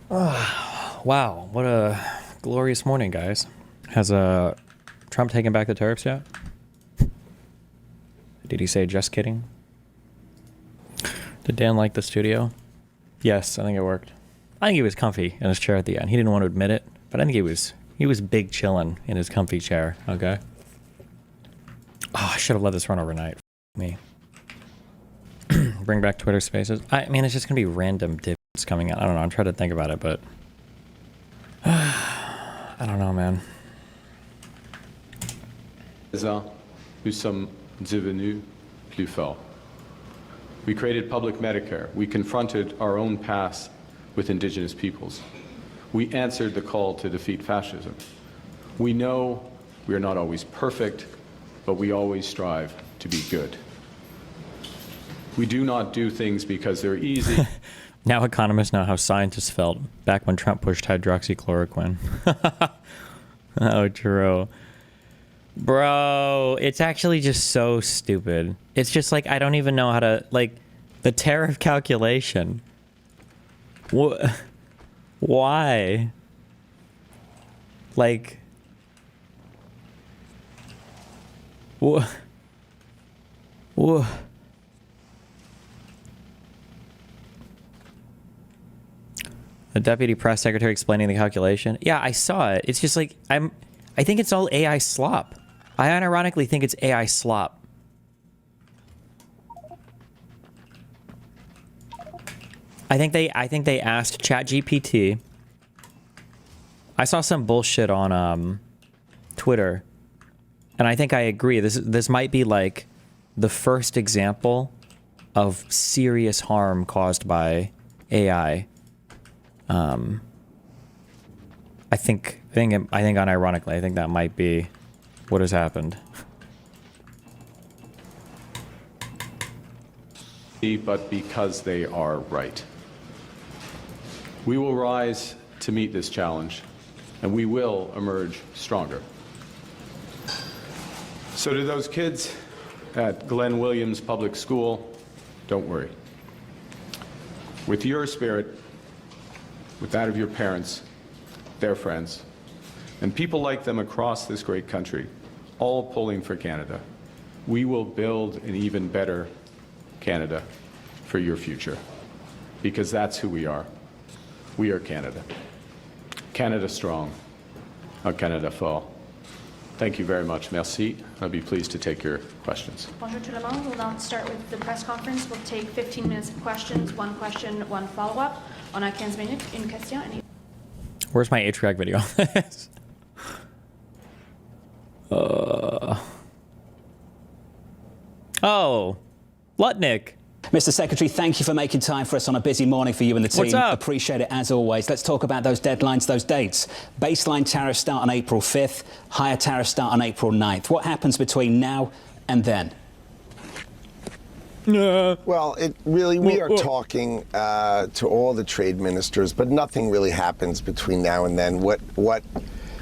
Wow, what a glorious morning, guys. Has Trump taken back the tariffs yet? Did he say just kidding? Did Dan like the studio? Yes, I think it worked. I think he was comfy in his chair at the end. He didn't want to admit it, but I think he was big chillin' in his comfy chair, okay? Oh, I should have let this run overnight. Me. Bring back Twitter Spaces. I mean, it's just gonna be random dipshits coming out. I don't know, I'm trying to think about it, but I don't know, man. Nous sommes devenus plus forts. We created public Medicare. We confronted our own past with indigenous peoples. We answered the call to defeat fascism. We know we are not always perfect, but we always strive to be good. We do not do things because they're easy. Now economists know how scientists felt back when Trump pushed hydroxychloroquine. Oh, true. Bro, it's actually just so stupid. It's just like, I don't even know how to, like, the tariff calculation. Why? Like, what? The deputy press secretary explaining the calculation. Yeah, I saw it. It's just like, I think it's all AI slop. I unironically think it's AI slop. I think they asked ChatGPT. I saw some bullshit on Twitter, and I think I agree. This might be like the first example of serious harm caused by AI. I think unironically, I think that might be what has happened. But because they are right. We will rise to meet this challenge, and we will emerge stronger. So to those kids at Glenn Williams Public School, don't worry. With your spirit, with that of your parents, their friends, and people like them across this great country, all pulling for Canada, we will build an even better Canada for your future, because that's who we are. We are Canada. Canada strong, Canada fort. Thank you very much. Merci. I'll be pleased to take your questions. Bonjour tout le monde. We'll now start with the press conference. We'll take 15 minutes of questions, one question, one follow-up. On a 15 minutes, une question. Where's my atriac video? Oh, Lutnik. Mr. Secretary, thank you for making time for us on a busy morning for you and the team. What's up? Appreciate it as always. Let's talk about those deadlines, those dates. Baseline tariffs start on April 5th. Higher tariffs start on April 9th. What happens between now and then? Well, we are talking to all the trade ministers, but nothing really happens between now and then. What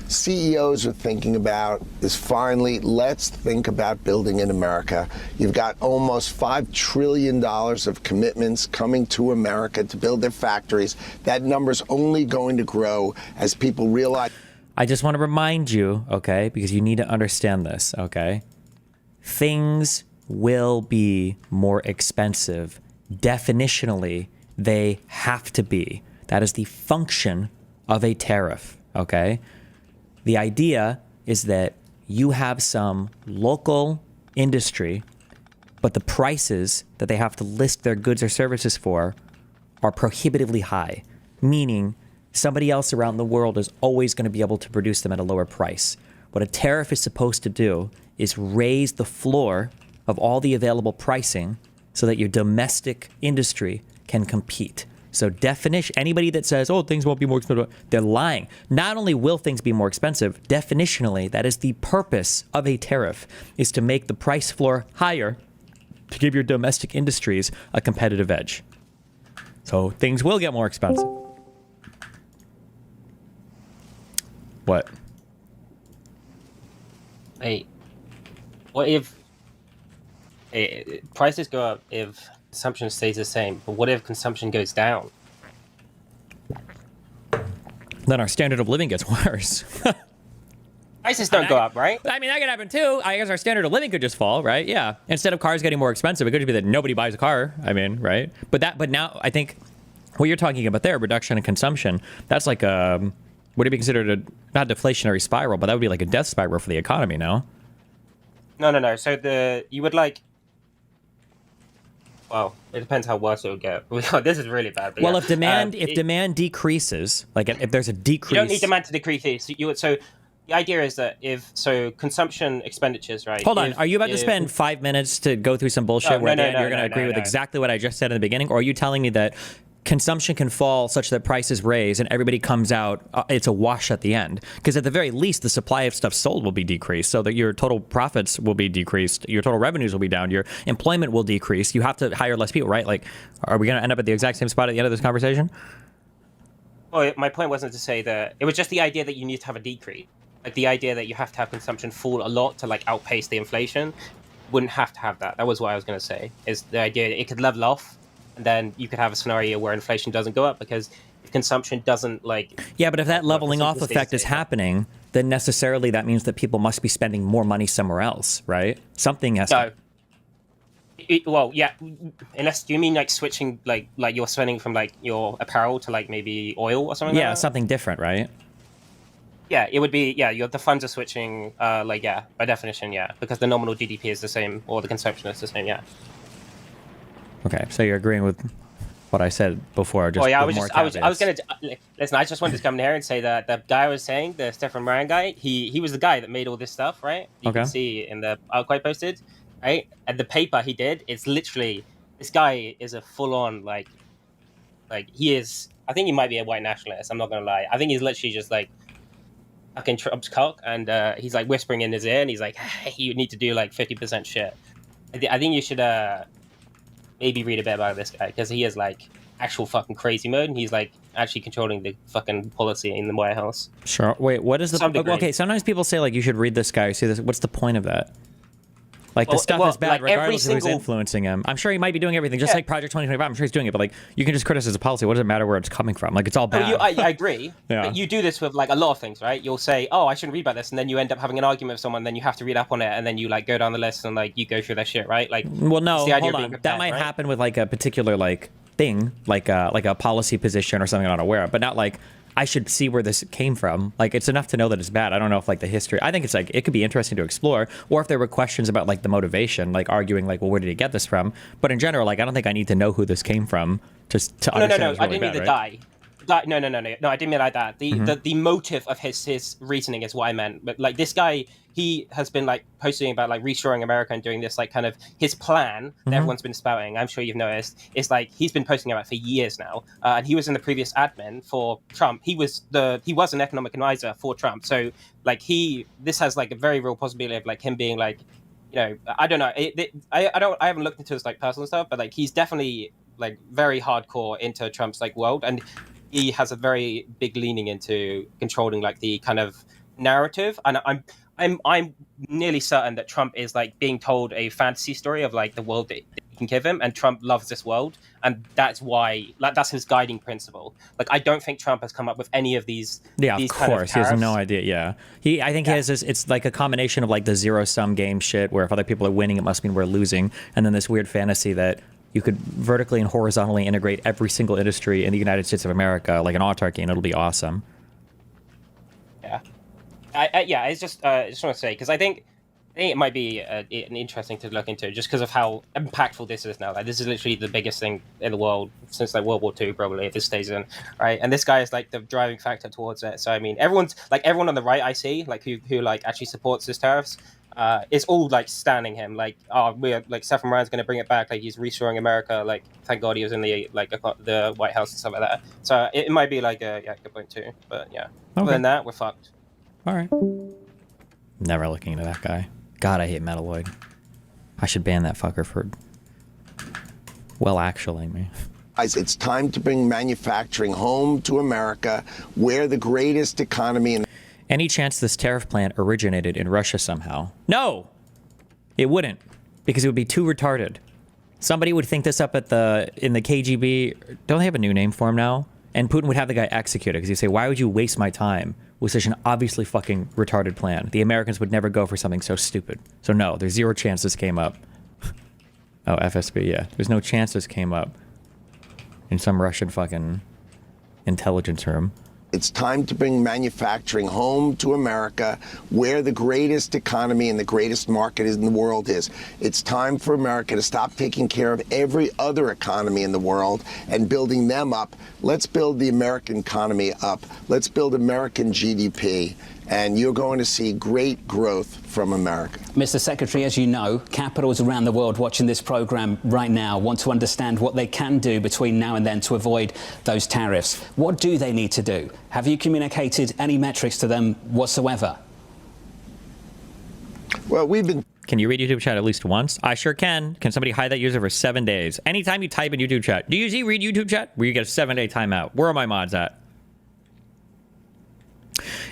CEOs are thinking about is finally, let's think about building in America. You've got almost $5 trillion of commitments coming to America to build their factories. That number's only going to grow as people realize. I just want to remind you, okay, because you need to understand this, okay? Things will be more expensive. Definitionally, they have to be. That is the function of a tariff, okay? The idea is that you have some local industry, but the prices that they have to list their goods or services for are prohibitively high, meaning somebody else around the world is always going to be able to produce them at a lower price. What a tariff is supposed to do is raise the floor of all the available pricing so that your domestic industry can compete. So definition, anybody that says, oh, things won't be more expensive, they're lying. Not only will things be more expensive, definitionally, that is the purpose of a tariff, is to make the price floor higher to give your domestic industries a competitive edge. So things will get more expensive. What? Hey, what if prices go up if consumption stays the same, but what if consumption goes down? then our standard of living gets worse. Prices don't go up, right? I mean, that could happen too. I guess our standard of living could just fall, right? Yeah. Instead of cars getting more expensive, it could just be that nobody buys a car. I mean, right? But now I think what you're talking about there, reduction in consumption, that's like would it be considered a not deflationary spiral, but that would be like a death spiral for the economy, no? No. So you would like. Well, it depends how worse it would get. This is really bad. Well, yeah. if demand decreases, like if there's a decrease, you don't need demand to decrease. So the idea is that consumption expenditures, right? Hold on, are you about to spend 5 minutes to go through some bullshit where you're going to agree with exactly what I just said in the beginning, or are you telling me that consumption can fall such that prices raise and everybody comes out, it's a wash at the end? Because at the very least, the supply of stuff sold will be decreased, so that your total profits will be decreased, your total revenues will be down, your employment will decrease, you have to hire less people, right? Like, are we going to end up at the exact same spot at the end of this conversation? Well, my point wasn't to say that. It was just the idea that you need to have a decrease. Like the idea that you have to have consumption fall a lot to like outpace the inflation. Wouldn't have to have that. That was what I was going to say. Is the idea that it could level off, and then you could have a scenario where inflation doesn't go up because if consumption doesn't like. Yeah, but if that leveling off effect is happening, then necessarily that means that people must be spending more money somewhere else, right? Something has to. Well, yeah. Unless do you mean like switching, like you're spending from like your apparel to like maybe oil or something? Yeah, like that? something different, right? Yeah, it would be. Yeah, the funds are switching. By definition, yeah, because the nominal GDP is the same or the consumption is the same. Yeah. Okay, so you're agreeing with what I said before? Just I with was gonna listen. I just wanted to come in here and say that the guy I was saying, the Stefan Moran guy, he was the guy that made all this stuff, right? You can see in the article I posted, right? And the paper he did is literally this guy is a full on like he is. I think he might be a white nationalist. I'm not gonna lie. I think he's literally just like. Fucking Trump's cock, and he's like whispering in his ear, and he's like, "Hey, you need to do like 50% shit." I think you should maybe read a bit about this guy because he is like actual fucking crazy mode, and he's like actually controlling the fucking policy in the White House. Sure. Wait, what is the? Okay, sometimes people say like you should read this guy or see this. What's the point of that? Like the stuff is bad regardless of who's influencing him. I'm sure he might be doing everything, just like Project 2025. I'm sure he's doing it, but like you can just criticize the policy. What does it matter where it's coming from? Like it's all bad. I agree. Yeah. But you do this with like a lot of things, right? You'll say, "Oh, I shouldn't read about this," and then you end up having an argument with someone. Then you have to read up on it, and then you like go down the list and like you go through their shit, right? Like, well, no, hold on. Prepared, that might happen with like a particular like thing, like a policy position or something I'm not aware of, but not like. I should see where this came from. Like, it's enough to know that it's bad. I don't know if, like, the history... I think it's, like, it could be interesting to explore. Or if there were questions about, like, the motivation, like, arguing, like, well, where did he get this from? But in general, like, I don't think I need to know who this came from to understand No, it's I really didn't mean bad, the right? guy. No, I didn't mean like that. The motive of his reasoning is what I meant. But, like, this guy, he has been, like, posting about, like, restoring America and doing this, like, kind of... His plan that everyone's been spouting, I'm sure you've noticed, is, like, he's been posting about it for years now. And he was in the previous admin for Trump. He was an economic advisor for Trump. So, like, this has, like, a very real possibility of, like, him being, like, you know... I don't know. I haven't looked into his, like, personal stuff, but, like, he's definitely, like, very hardcore into Trump's, like, world. And he has a very big leaning into controlling like the kind of narrative, and I'm nearly certain that Trump is like being told a fantasy story of like the world that he can give him, and Trump loves this world, and that's why like that's his guiding principle. Like I don't think Trump has come up with any of these. Yeah, of course, he has no idea. Yeah, I think he has this. It's like a combination of like the zero sum game shit, where if other people are winning, it must mean we're losing, and then this weird fantasy that. You could vertically and horizontally integrate every single industry in the United States of America like an autarky, and it'll be awesome. Yeah, I just want to say because I think it might be interesting to look into just because of how impactful this is now. Like this is literally the biggest thing in the world since like World War II, probably if this stays in, right? And this guy is like the driving factor towards it. So I mean, everyone on the right I see like who like actually supports this tariffs. It's all like standing him, like, oh, we're like Stefan Moran's going to bring it back, like he's restoring America, like thank God he was in the White House and stuff like that. So it might be like a good point too, but yeah. Okay. Other than that, we're fucked. All right. Never looking into that guy. God, I hate Metalloid. I should ban that fucker for actually me. It's time to bring manufacturing home to America, where the greatest economy in. Any chance this tariff plan originated in Russia somehow? No, it wouldn't, because it would be too retarded. Somebody would think this up in the KGB. Don't they have a new name for him now? And Putin would have the guy executed because he'd say, why would you waste my time with such an obviously fucking retarded plan? The Americans would never go for something so stupid. So no, there's zero chance this came up. Oh, FSB, yeah. There's no chance this came up in some Russian fucking intelligence room. It's time to bring manufacturing home to America, where the greatest economy and the greatest market in the world is. It's time for America to stop taking care of every other economy in the world and building them up. Let's build the American economy up. Let's build American GDP. And you're going to see great growth from America. Mr. Secretary, as you know, capitals around the world watching this program right now want to understand what they can do between now and then to avoid those tariffs. What do they need to do? Have you communicated any metrics to them whatsoever? Well, we've been... Can you read YouTube chat at least once? I sure can. Can somebody hide that user for 7 days? Anytime you type in YouTube chat, do you usually read YouTube chat? Where you get a 7-day timeout. Where are my mods at?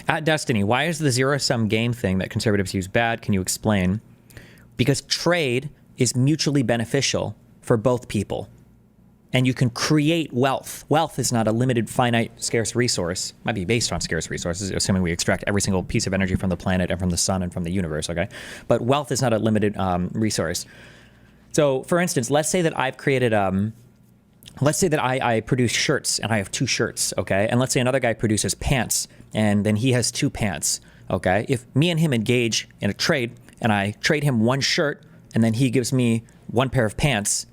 At Destiny, why is the zero-sum game thing that conservatives use bad? Can you explain? Because trade is mutually beneficial for both people. And you can create wealth. Wealth is not a limited, finite, scarce resource. It might be based on scarce resources, assuming we extract every single piece of energy from the planet and from the sun and from the universe, okay? But wealth is not a limited resource. So, for instance, let's say that I've created... let's say that I produce shirts and I have 2 shirts, okay? And let's say another guy produces pants and then he has 2 pants, okay? If me and him engage in a trade and I trade him 1 shirt and then he gives me 1 pair of pants,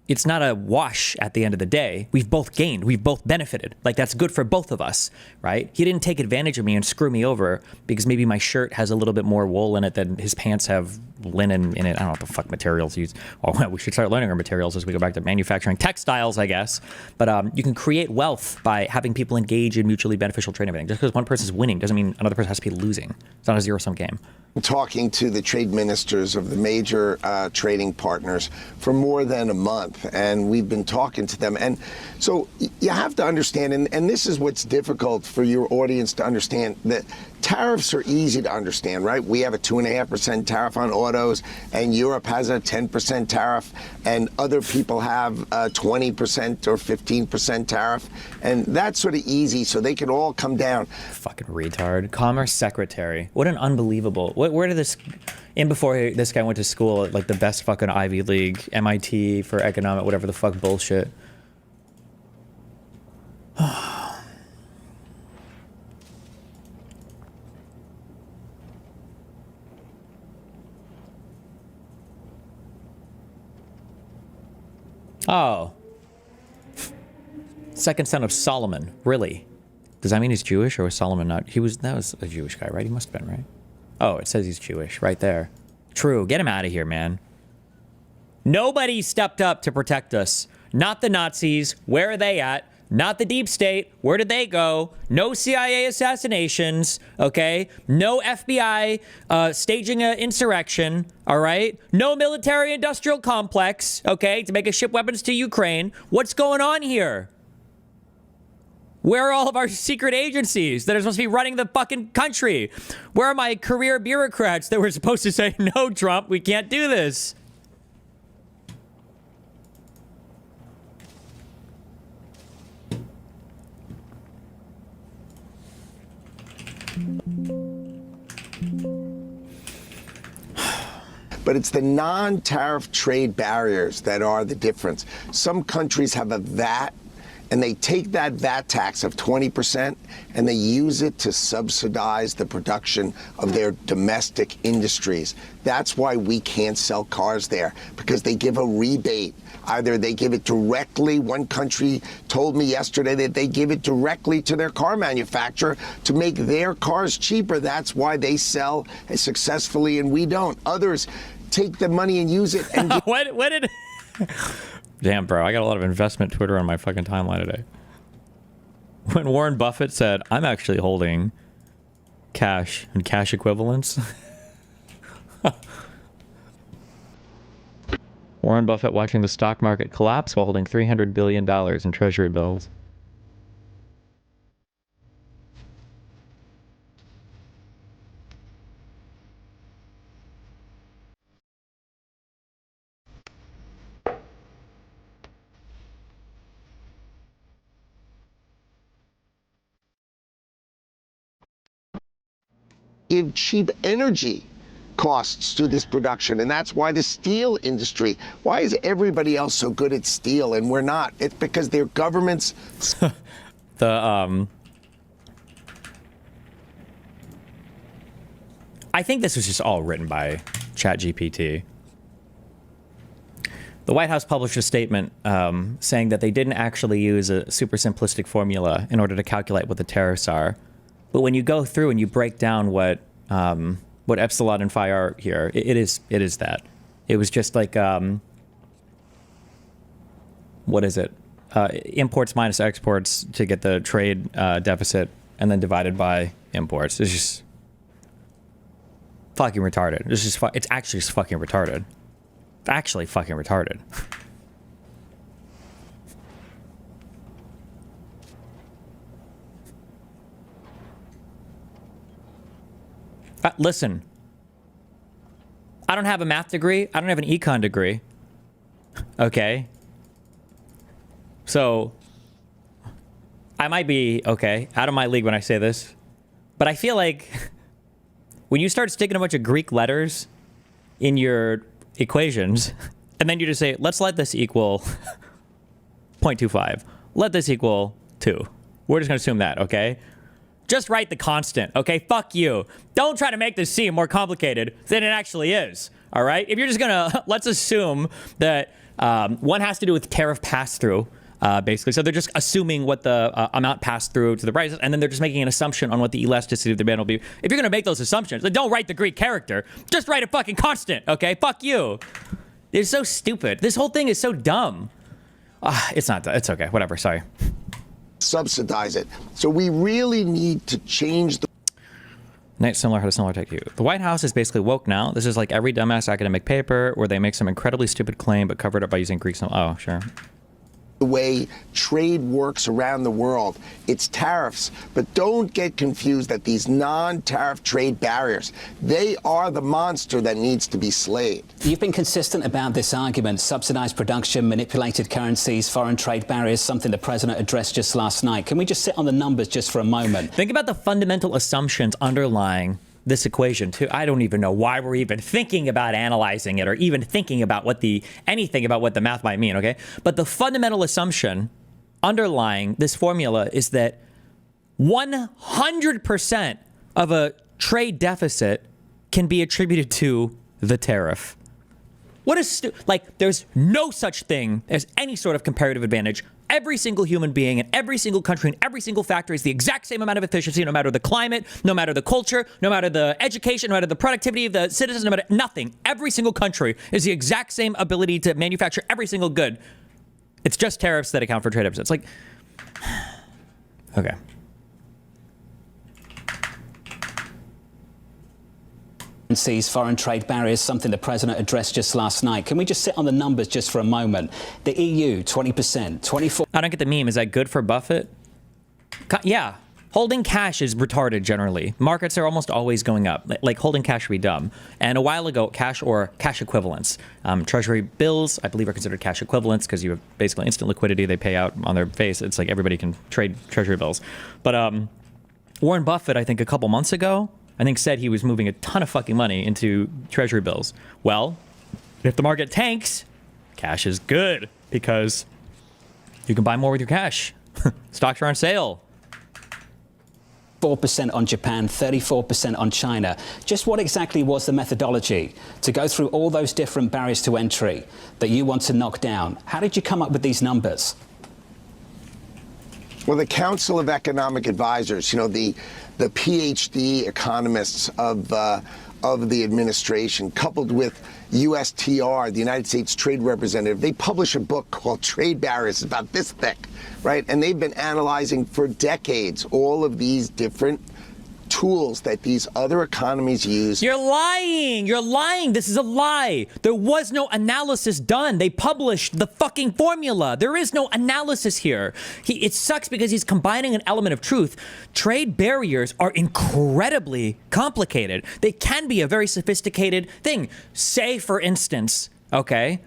it's not a wash at the end of the day. We've both gained. We've both benefited. Like, that's good for both of us, right? He didn't take advantage of me and screw me over because maybe my shirt has a little bit more wool in it than his pants have linen in it. I don't know what the fuck materials use. Well, we should start learning our materials as we go back to manufacturing textiles, I guess. But you can create wealth by having people engage in mutually beneficial trade and everything. Just because one person's winning doesn't mean another person has to be losing. It's not a zero-sum game. Talking to the trade ministers of the major trading partners for more than a month, and we've been talking to them. And so you have to understand, and this is what's difficult for your audience to understand, that tariffs are easy to understand, right? We have a 2.5% tariff on autos, and Europe has a 10% tariff, and other people have a 20% or 15% tariff, and that's sort of easy, so they can all come down. Fucking retard. Commerce Secretary. What an unbelievable... Where did this... And before this guy went to school at, like, the best fucking Ivy League, MIT for economic, whatever the fuck bullshit. Oh. Second son of Solomon. Really? Does that mean he's Jewish, or was Solomon not? That was a Jewish guy, right? He must have been, right? Oh, it says he's Jewish right there. True. Get him out of here, man. Nobody stepped up to protect us. Not the Nazis. Where are they at? Not the deep state. Where did they go? No CIA assassinations, okay? No FBI staging an insurrection, all right? No military-industrial complex, okay, to make us ship weapons to Ukraine. What's going on here? Where are all of our secret agencies that are supposed to be running the fucking country? Where are my career bureaucrats that were supposed to say, no, Trump, we can't do this? But it's the non-tariff trade barriers that are the difference. Some countries have a VAT, and they take that VAT tax of 20% and they use it to subsidize the production of their domestic industries. That's why we can't sell cars there, because they give a rebate. Either they give it directly. One country told me yesterday that they give it directly to their car manufacturer to make their cars cheaper. That's why they sell successfully and we don't. Others take the money and use it. And what did... Damn, bro, I got a lot of investment Twitter on my fucking timeline today. When Warren Buffett said, I'm actually holding cash and cash equivalents. Warren Buffett watching the stock market collapse while holding $300 billion in treasury bills. give cheap energy costs to this production, and that's why the steel industry, why is everybody else so good at steel and we're not? It's because their governments I think this was just all written by ChatGPT. The White House published a statement saying that they didn't actually use a super simplistic formula in order to calculate what the tariffs are. But when you go through and you break down what epsilon and phi are here, it is that. It was just like, what is it? Imports minus exports to get the trade deficit, and then divided by imports. It's just fucking retarded. It's actually just fucking retarded. It's actually fucking retarded. Listen, I don't have a math degree. I don't have an econ degree. Okay. So I might be, okay, out of my league when I say this, but I feel like when you start sticking a bunch of Greek letters in your equations, and then you just say, let's let this equal 0.25. Let this equal 2. We're just going to assume that, okay? Just write the constant, okay? Fuck you. Don't try to make this seem more complicated than it actually is, all right? If you're just going to, let's assume that one has to do with tariff pass-through, basically. So they're just assuming what the amount passed through to the prices, and then they're just making an assumption on what the elasticity of the demand will be. If you're going to make those assumptions, then don't write the Greek character. Just write a fucking constant, okay? Fuck you. It's so stupid. This whole thing is so dumb. It's not. It's okay. Whatever. Sorry. subsidize it. So we really need to change the... Next, similar, how to similar take you. The White House is basically woke now. This is like every dumbass academic paper where they make some incredibly stupid claim but cover it up by using Greek. Oh, sure. The way trade works around the world. It's tariffs, but don't get confused that these non-tariff trade barriers, they are the monster that needs to be slayed. You've been consistent about this argument. Subsidized production, manipulated currencies, foreign trade barriers, something the president addressed just last night. Can we just sit on the numbers just for a moment? Think about the fundamental assumptions underlying this equation too. I don't even know why we're even thinking about analyzing it or even thinking about what anything about what the math might mean, okay? But the fundamental assumption underlying this formula is that 100% of a trade deficit can be attributed to the tariff. What is like, there's no such thing as any sort of comparative advantage. Every single human being in every single country in every single factory is the exact same amount of efficiency, no matter the climate, no matter the culture, no matter the education, no matter the productivity of the citizens, no matter nothing. Every single country is the exact same ability to manufacture every single good. It's just tariffs that account for trade deficits. Like, okay. Sees foreign trade barriers, something the president addressed just last night. Can we just sit on the numbers just for a moment? The EU, 20%, 24... I don't get the meme. Is that good for Buffett? Yeah. Holding cash is retarded generally. Markets are almost always going up. Like, holding cash would be dumb. And a while ago, cash or cash equivalents. Treasury bills, I believe, are considered cash equivalents because you have basically instant liquidity. They pay out on their face. It's like everybody can trade treasury bills. But Warren Buffett, I think a couple months ago, said he was moving a ton of fucking money into treasury bills. Well, if the market tanks, cash is good because you can buy more with your cash. Stocks are on sale. 4% on Japan, 34% on China. Just what exactly was the methodology to go through all those different barriers to entry that you want to knock down? How did you come up with these numbers? Well, the Council of Economic Advisors, you know, the PhD economists of the administration, coupled with USTR, the United States Trade Representative, they publish a book called Trade Barriers, about this thick, right? And they've been analyzing for decades all of these different tools that these other economies use. You're lying. You're lying. This is a lie. There was no analysis done. They published the fucking formula. There is no analysis here. It sucks because he's combining an element of truth. Trade barriers are incredibly complicated. They can be a very sophisticated thing. Say, for instance, I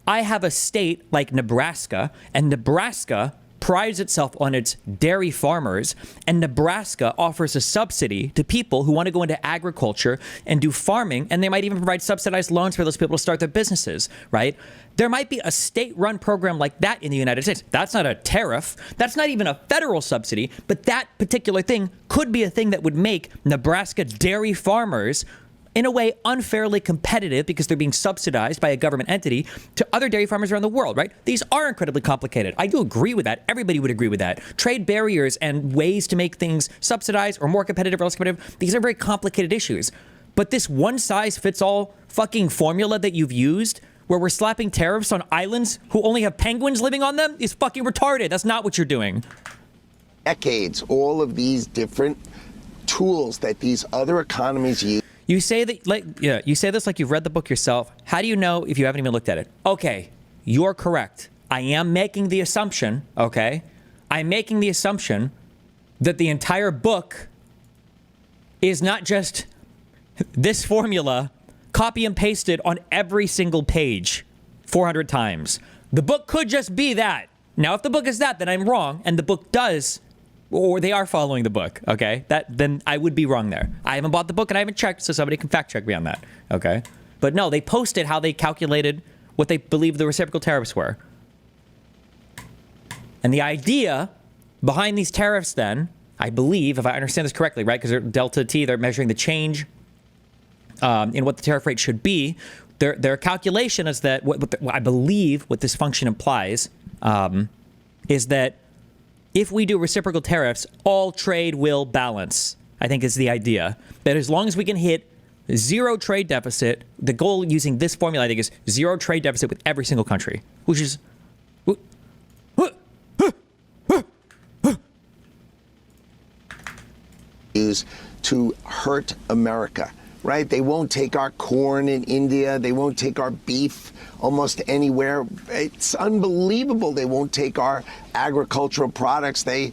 have a state like Nebraska, and Nebraska prides itself on its dairy farmers, and Nebraska offers a subsidy to people who want to go into agriculture and do farming, and they might even provide subsidized loans for those people to start their businesses, right? There might be a state-run program like that in the United States. That's not a tariff. That's not even a federal subsidy, but that particular thing could be a thing that would make Nebraska dairy farmers, in a way, unfairly competitive because they're being subsidized by a government entity to other dairy farmers around the world, right? These are incredibly complicated. I do agree with that. Everybody would agree with that. Trade barriers and ways to make things subsidized or more competitive or less competitive, these are very complicated issues. But this one-size-fits-all fucking formula that you've used, where we're slapping tariffs on islands who only have penguins living on them, is fucking retarded. That's not what you're doing. Decades, all of these different tools that these other economies use. You say that, like, yeah, you say this like you've read the book yourself. How do you know if you haven't even looked at it? Okay, you're correct. I am making the assumption, okay? I'm making the assumption that the entire book is not just this formula copy and pasted on every single page 400 times. The book could just be that. Now, if the book is that, then I'm wrong, and the book does, or they are following the book, okay? Then I would be wrong there. I haven't bought the book and I haven't checked, so somebody can fact check me on that, okay? But no, they posted how they calculated what they believe the reciprocal tariffs were. And the idea behind these tariffs then, I believe, if I understand this correctly, right? Because they're delta T, they're measuring the change in what the tariff rate should be. Their calculation is that, what I believe what this function implies is that if we do reciprocal tariffs, all trade will balance, I think is the idea. That as long as we can hit zero trade deficit, the goal using this formula, I think, is zero trade deficit with every single country, which is... Is to hurt America, right? They won't take our corn in India. They won't take our beef almost anywhere. It's unbelievable. They won't take our agricultural products. They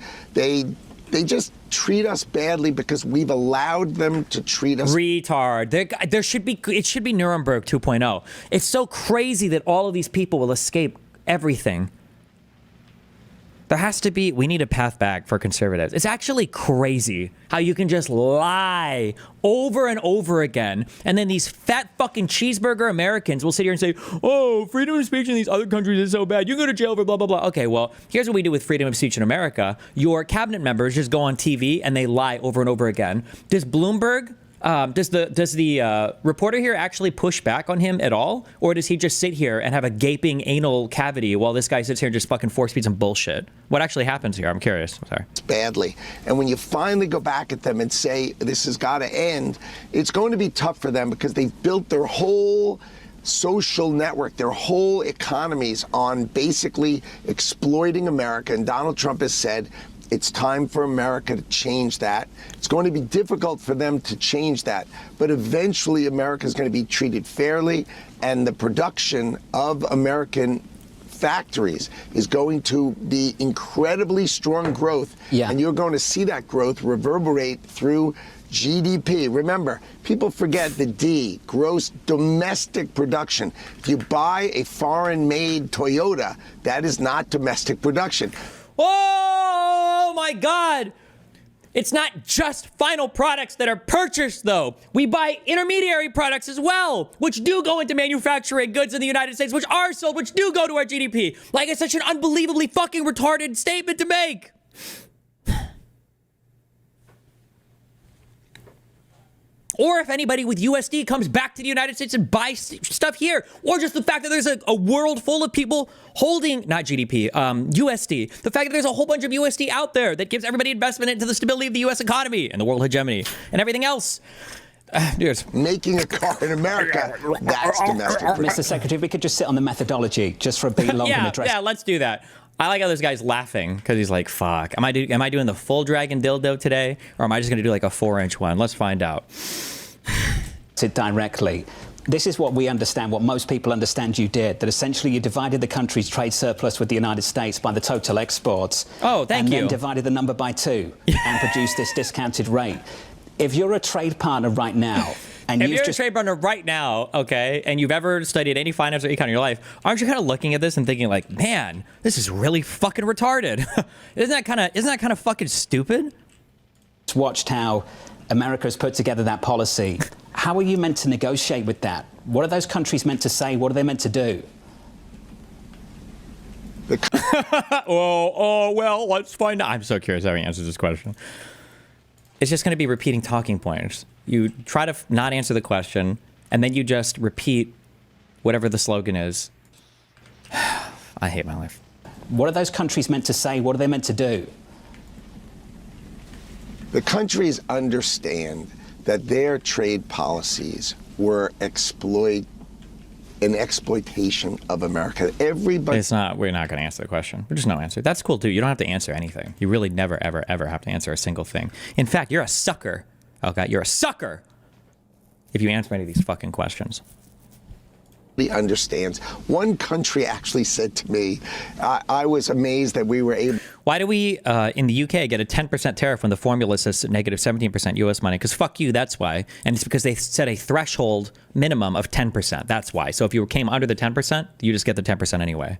just treat us badly because we've allowed them to treat us. Retard. It should be Nuremberg 2.0. It's so crazy that all of these people will escape everything. There has to be, we need a path back for conservatives. It's actually crazy how you can just lie over and over again. And then these fat fucking cheeseburger Americans will sit here and say, oh, freedom of speech in these other countries is so bad. You go to jail for blah, blah, blah. Okay, well, here's what we do with freedom of speech in America. Your cabinet members just go on TV and they lie over and over again. Does Bloomberg... does the reporter here actually push back on him at all? Or does he just sit here and have a gaping anal cavity while this guy sits here and just fucking force feeds some bullshit? What actually happens here? I'm curious. Sorry. Badly. And when you finally go back at them and say, this has got to end, it's going to be tough for them because they've built their whole social network, their whole economies on basically exploiting America. And Donald Trump has said, it's time for America to change that. It's going to be difficult for them to change that, but eventually America is going to be treated fairly, and the production of American factories is going to be incredibly strong growth, and you're going to see that growth reverberate through GDP. Remember, people forget the D, gross domestic production. If you buy a foreign-made Toyota, that is not domestic production. Oh my God! It's not just final products that are purchased, though. We buy intermediary products as well, which do go into manufacturing goods in the United States, which are sold, which do go to our GDP. Like, it's such an unbelievably fucking retarded statement to make. Or if anybody with USD comes back to the United States and buys stuff here, or just the fact that there's a world full of people holding, not GDP, USD. The fact that there's a whole bunch of USD out there that gives everybody investment into the stability of the US economy and the world hegemony and everything else. Dude. Making a car in America, that's domestic production. Mr. Secretary, if we could just sit on the methodology just for a bit longer and address. Yeah, let's do that. I like how this guy's laughing because he's like, fuck, am I doing the full dragon dildo today? Or am I just going to do like a 4-inch one? Let's find out. Directly. This is what we understand, what most people understand you did, that essentially you divided the country's trade surplus with the United States by the total exports. Oh, thank you. And then divided the number by 2 and produced this discounted rate. If you're a trade partner right now, And if you've you're just a trade partner right now, okay, and you've ever studied any finance or econ in your life, aren't you kind of looking at this and thinking like, man, this is really fucking retarded? isn't that kind of fucking stupid? watched how America has put together that policy. How are you meant to negotiate with that? What are those countries meant to say? What are they meant to do? Well, let's find out. I'm so curious how he answers this question. It's just going to be repeating talking points. You try to not answer the question, and then you just repeat whatever the slogan is. I hate my life. What are those countries meant to say? What are they meant to do? The countries understand that their trade policies were an exploitation of America. Everybody. It's not. We're not going to answer the question. There's no answer. That's cool too. You don't have to answer anything. You really never, ever, ever have to answer a single thing. In fact, you're a sucker. Okay, you're a sucker if you answer any of these fucking questions. Understands. One country actually said to me, I was amazed that we were able. Why do we in the UK get a 10% tariff when the formula says negative 17% US money? Because fuck you, that's why. And it's because they set a threshold minimum of 10%. That's why. So if you came under the 10%, you just get the 10% anyway.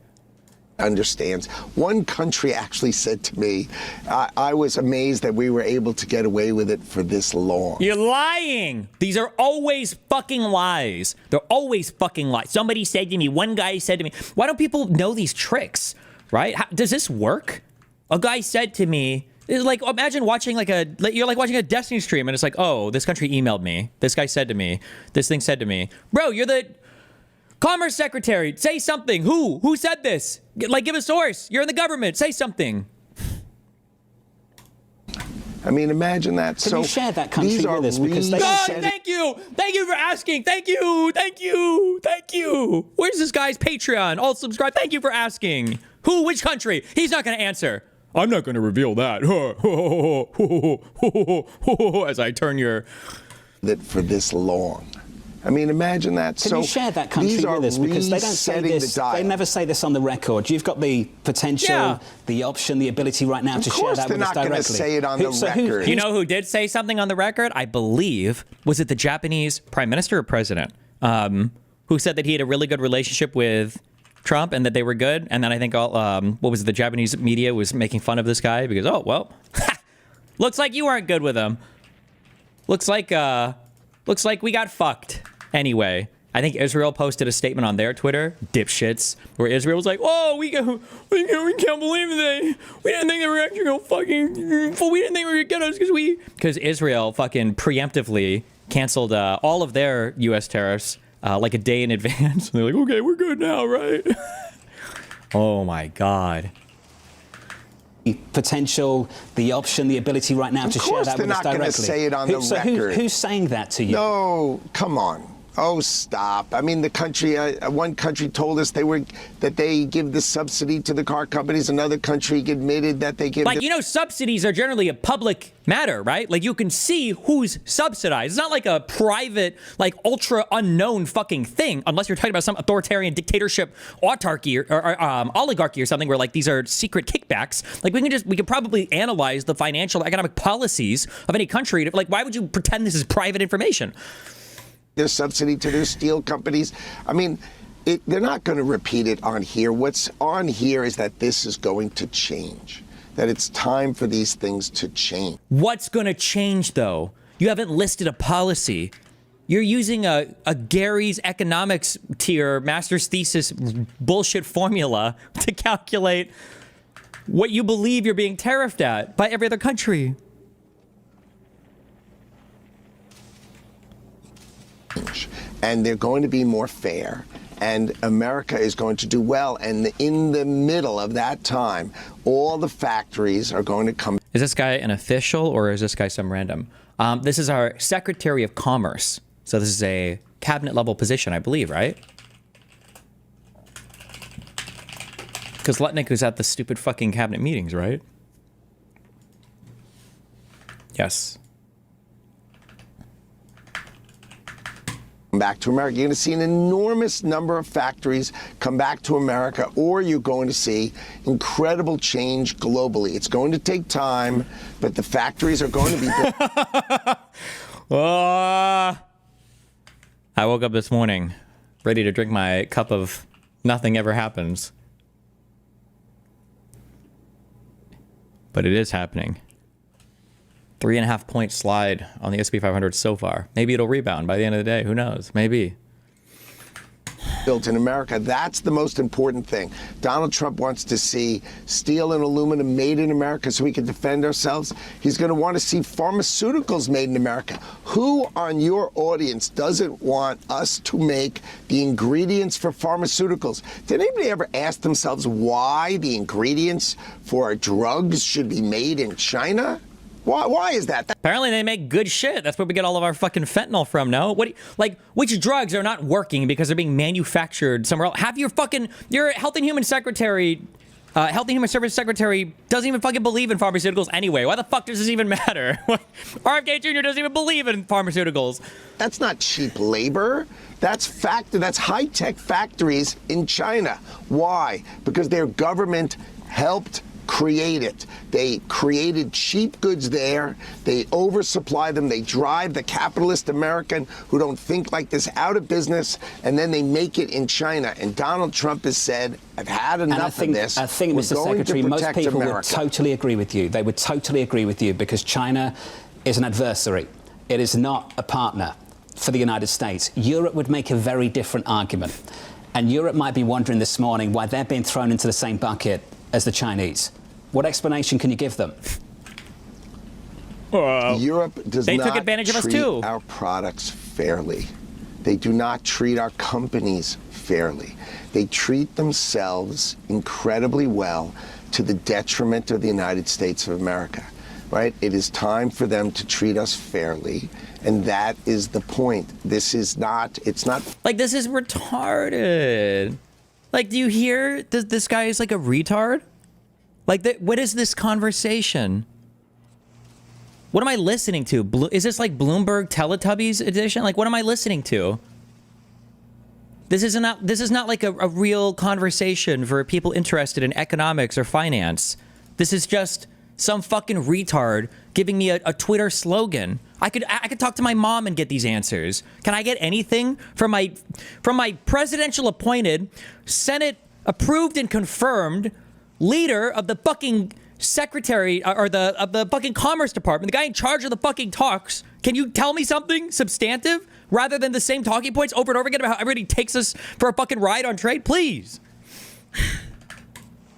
Understands. One country actually said to me, I was amazed that we were able to get away with it for this long. You're lying. These are always fucking lies. They're always fucking lies. Somebody said to me, one guy said to me, why don't people know these tricks, right? Does this work? A guy said to me, it's like, imagine watching you're like watching a Destiny stream and it's like, oh, this country emailed me. This guy said to me, this thing said to me, bro, you're the Commerce Secretary, say something. Who said this? Like, give a source. You're in the government. Say something. I mean, imagine that. Can you share that country with us? Because they God, thank you. Thank you for asking. Thank you. Thank you. Thank you. Where's this guy's Patreon? All subscribe. Thank you for asking. Who? Which country? He's not going to answer. I'm not going to reveal that. As I turn your... That for this long. I mean, imagine that. Can you share that country with us? Because they don't say this. They never say this on the record. You've got the potential, the option, the ability right now to share that with us directly. Of course they're not going to say it on the record. You know who did say something on the record? I believe, was it the Japanese prime minister or president? Who said that he had a really good relationship with Trump and that they were good. And then I think the Japanese media was making fun of this guy because, oh, well, looks like you weren't good with him. Looks like we got fucked. Anyway, I think Israel posted a statement on their Twitter, dipshits, where Israel was like, "Oh, we can't believe it. We didn't think they were actually gonna fucking. We didn't think they were gonna get us because Israel fucking preemptively canceled all of their U.S. tariffs like a day in advance. And they're like, okay, we're good now, right? Oh my God. Potential, the option, the ability right now to share that with us directly. Of course they're not going to say it on the record. Who's saying that to you? No, come on. Oh, stop. I mean, the country, one country told us that they give the subsidy to the car companies. Another country admitted that they give... subsidies are generally a public matter, right? Like, you can see who's subsidized. It's not like a private, ultra unknown fucking thing, unless you're talking about some authoritarian dictatorship autarky or oligarchy or something where, these are secret kickbacks. We can probably analyze the financial, economic policies of any country. Why would you pretend this is private information? Their subsidy to their steel companies. I mean, they're not going to repeat it on here. What's on here is that this is going to change, that it's time for these things to change. What's going to change, though? You haven't listed a policy. You're using a Gary's economics tier master's thesis bullshit formula to calculate what you believe you're being tariffed at by every other country. And they're going to be more fair, and America is going to do well. And in the middle of that time, all the factories are going to come. Is this guy an official or is this guy some random? This is our Secretary of Commerce. So this is a cabinet level position, I believe, right? Because Lutnik was at the stupid fucking cabinet meetings, right? Yes. Back to America. You're going to see an enormous number of factories come back to America, or you're going to see incredible change globally. It's going to take time, but the factories are going to be built. I woke up this morning ready to drink my cup of nothing ever happens. But it is happening. 3.5 point slide on the S&P 500 so far. Maybe it'll rebound by the end of the day. Who knows? Maybe. Built in America. That's the most important thing. Donald Trump wants to see steel and aluminum made in America so we can defend ourselves. He's going to want to see pharmaceuticals made in America. Who on your audience doesn't want us to make the ingredients for pharmaceuticals? Did anybody ever ask themselves why the ingredients for drugs should be made in China? Why is that? Apparently they make good shit. That's where we get all of our fucking fentanyl from, no? Which drugs are not working because they're being manufactured somewhere else? Have your Health and Human Secretary, Health and Human Service Secretary doesn't even fucking believe in pharmaceuticals anyway. Why the fuck does this even matter? RFK Jr. doesn't even believe in pharmaceuticals. That's not cheap labor. That's high-tech factories in China. Why? Because their government helped create it. They created cheap goods there. They oversupply them. They drive the capitalist American who don't think like this out of business, and then they make it in China. And Donald Trump has said, I've had enough of this. I think, Mr. Secretary, most people would totally agree with you. They would totally agree with you because China is an adversary. It is not a partner for the United States. Europe would make a very different argument. And Europe might be wondering this morning why they're being thrown into the same bucket as the Chinese. What explanation can you give them? Europe does not took advantage of us too. Treat our products fairly. They do not treat our companies fairly. They treat themselves incredibly well to the detriment of the United States of America, right? It is time for them to treat us fairly, and that is the point. This is not, it's not... Like, this is retarded. Like, do you hear this guy is like a retard? Like, what is this conversation? What am I listening to? Is this like Bloomberg Teletubbies edition? Like, what am I listening to? This is not like a real conversation for people interested in economics or finance. This is just some fucking retard giving me a Twitter slogan. I could talk to my mom and get these answers. Can I get anything from my presidential appointed, Senate approved and confirmed leader of the fucking secretary or of the fucking Commerce Department, the guy in charge of the fucking talks? Can you tell me something substantive rather than the same talking points over and over again about how everybody takes us for a fucking ride on trade? Please.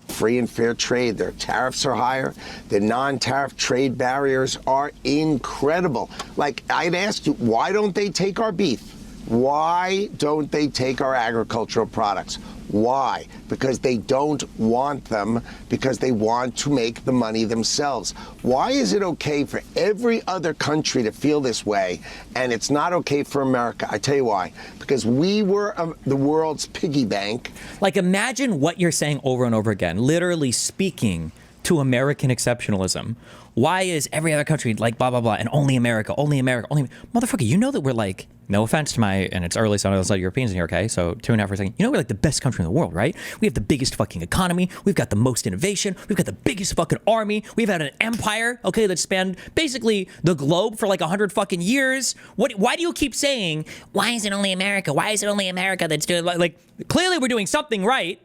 Free and fair trade. Their tariffs are higher. The non-tariff trade barriers are incredible. Like, I'd ask you, why don't they take our beef? Why don't they take our agricultural products? Why? Because they don't want them, because they want to make the money themselves. Why is it okay for every other country to feel this way, and it's not okay for America? I tell you why. Because we were the world's piggy bank. Like, imagine what you're saying over and over again, literally speaking to American exceptionalism. Why is every other country like blah, blah, blah, and only America, only America, only... Motherfucker, you know that we're like, no offense to and it's early, so I know there's a lot of Europeans in here, okay? So tune out for a second. You know we're like the best country in the world, right? We have the biggest fucking economy. We've got the most innovation. We've got the biggest fucking army. We've had an empire, okay, that spanned basically the globe for like 100 fucking years. Why do you keep saying, why is it only America? Why is it only America that's doing... Like, clearly we're doing something right.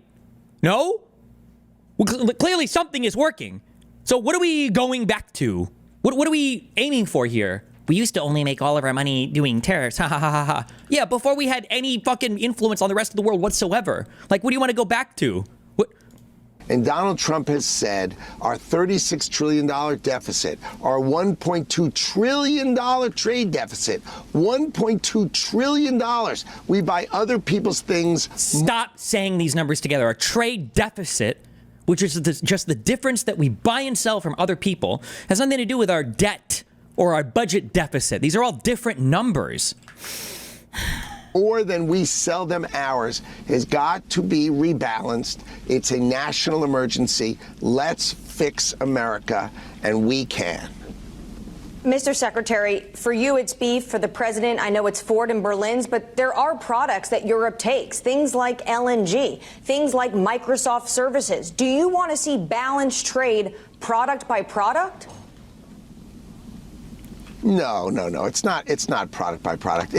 No? Well, clearly something is working. So what are we going back to? What are we aiming for here? We used to only make all of our money doing tariffs. Ha ha ha ha ha. Yeah, before we had any fucking influence on the rest of the world whatsoever. Like, what do you want to go back to? What? And Donald Trump has said our $36 trillion deficit, our $1.2 trillion trade deficit, $1.2 trillion. We buy other people's things. Stop saying these numbers together. Our trade deficit, which is just the difference that we buy and sell from other people, has nothing to do with our debt or our budget deficit. These are all different numbers. More than we sell them ours has got to be rebalanced. It's a national emergency. Let's fix America, and we can. Mr. Secretary, for you it's beef, for the president I know it's Ford and Berlin's, but there are products that Europe takes, things like LNG, things like Microsoft services. Do you want to see balanced trade product by product? No. It's not product by product.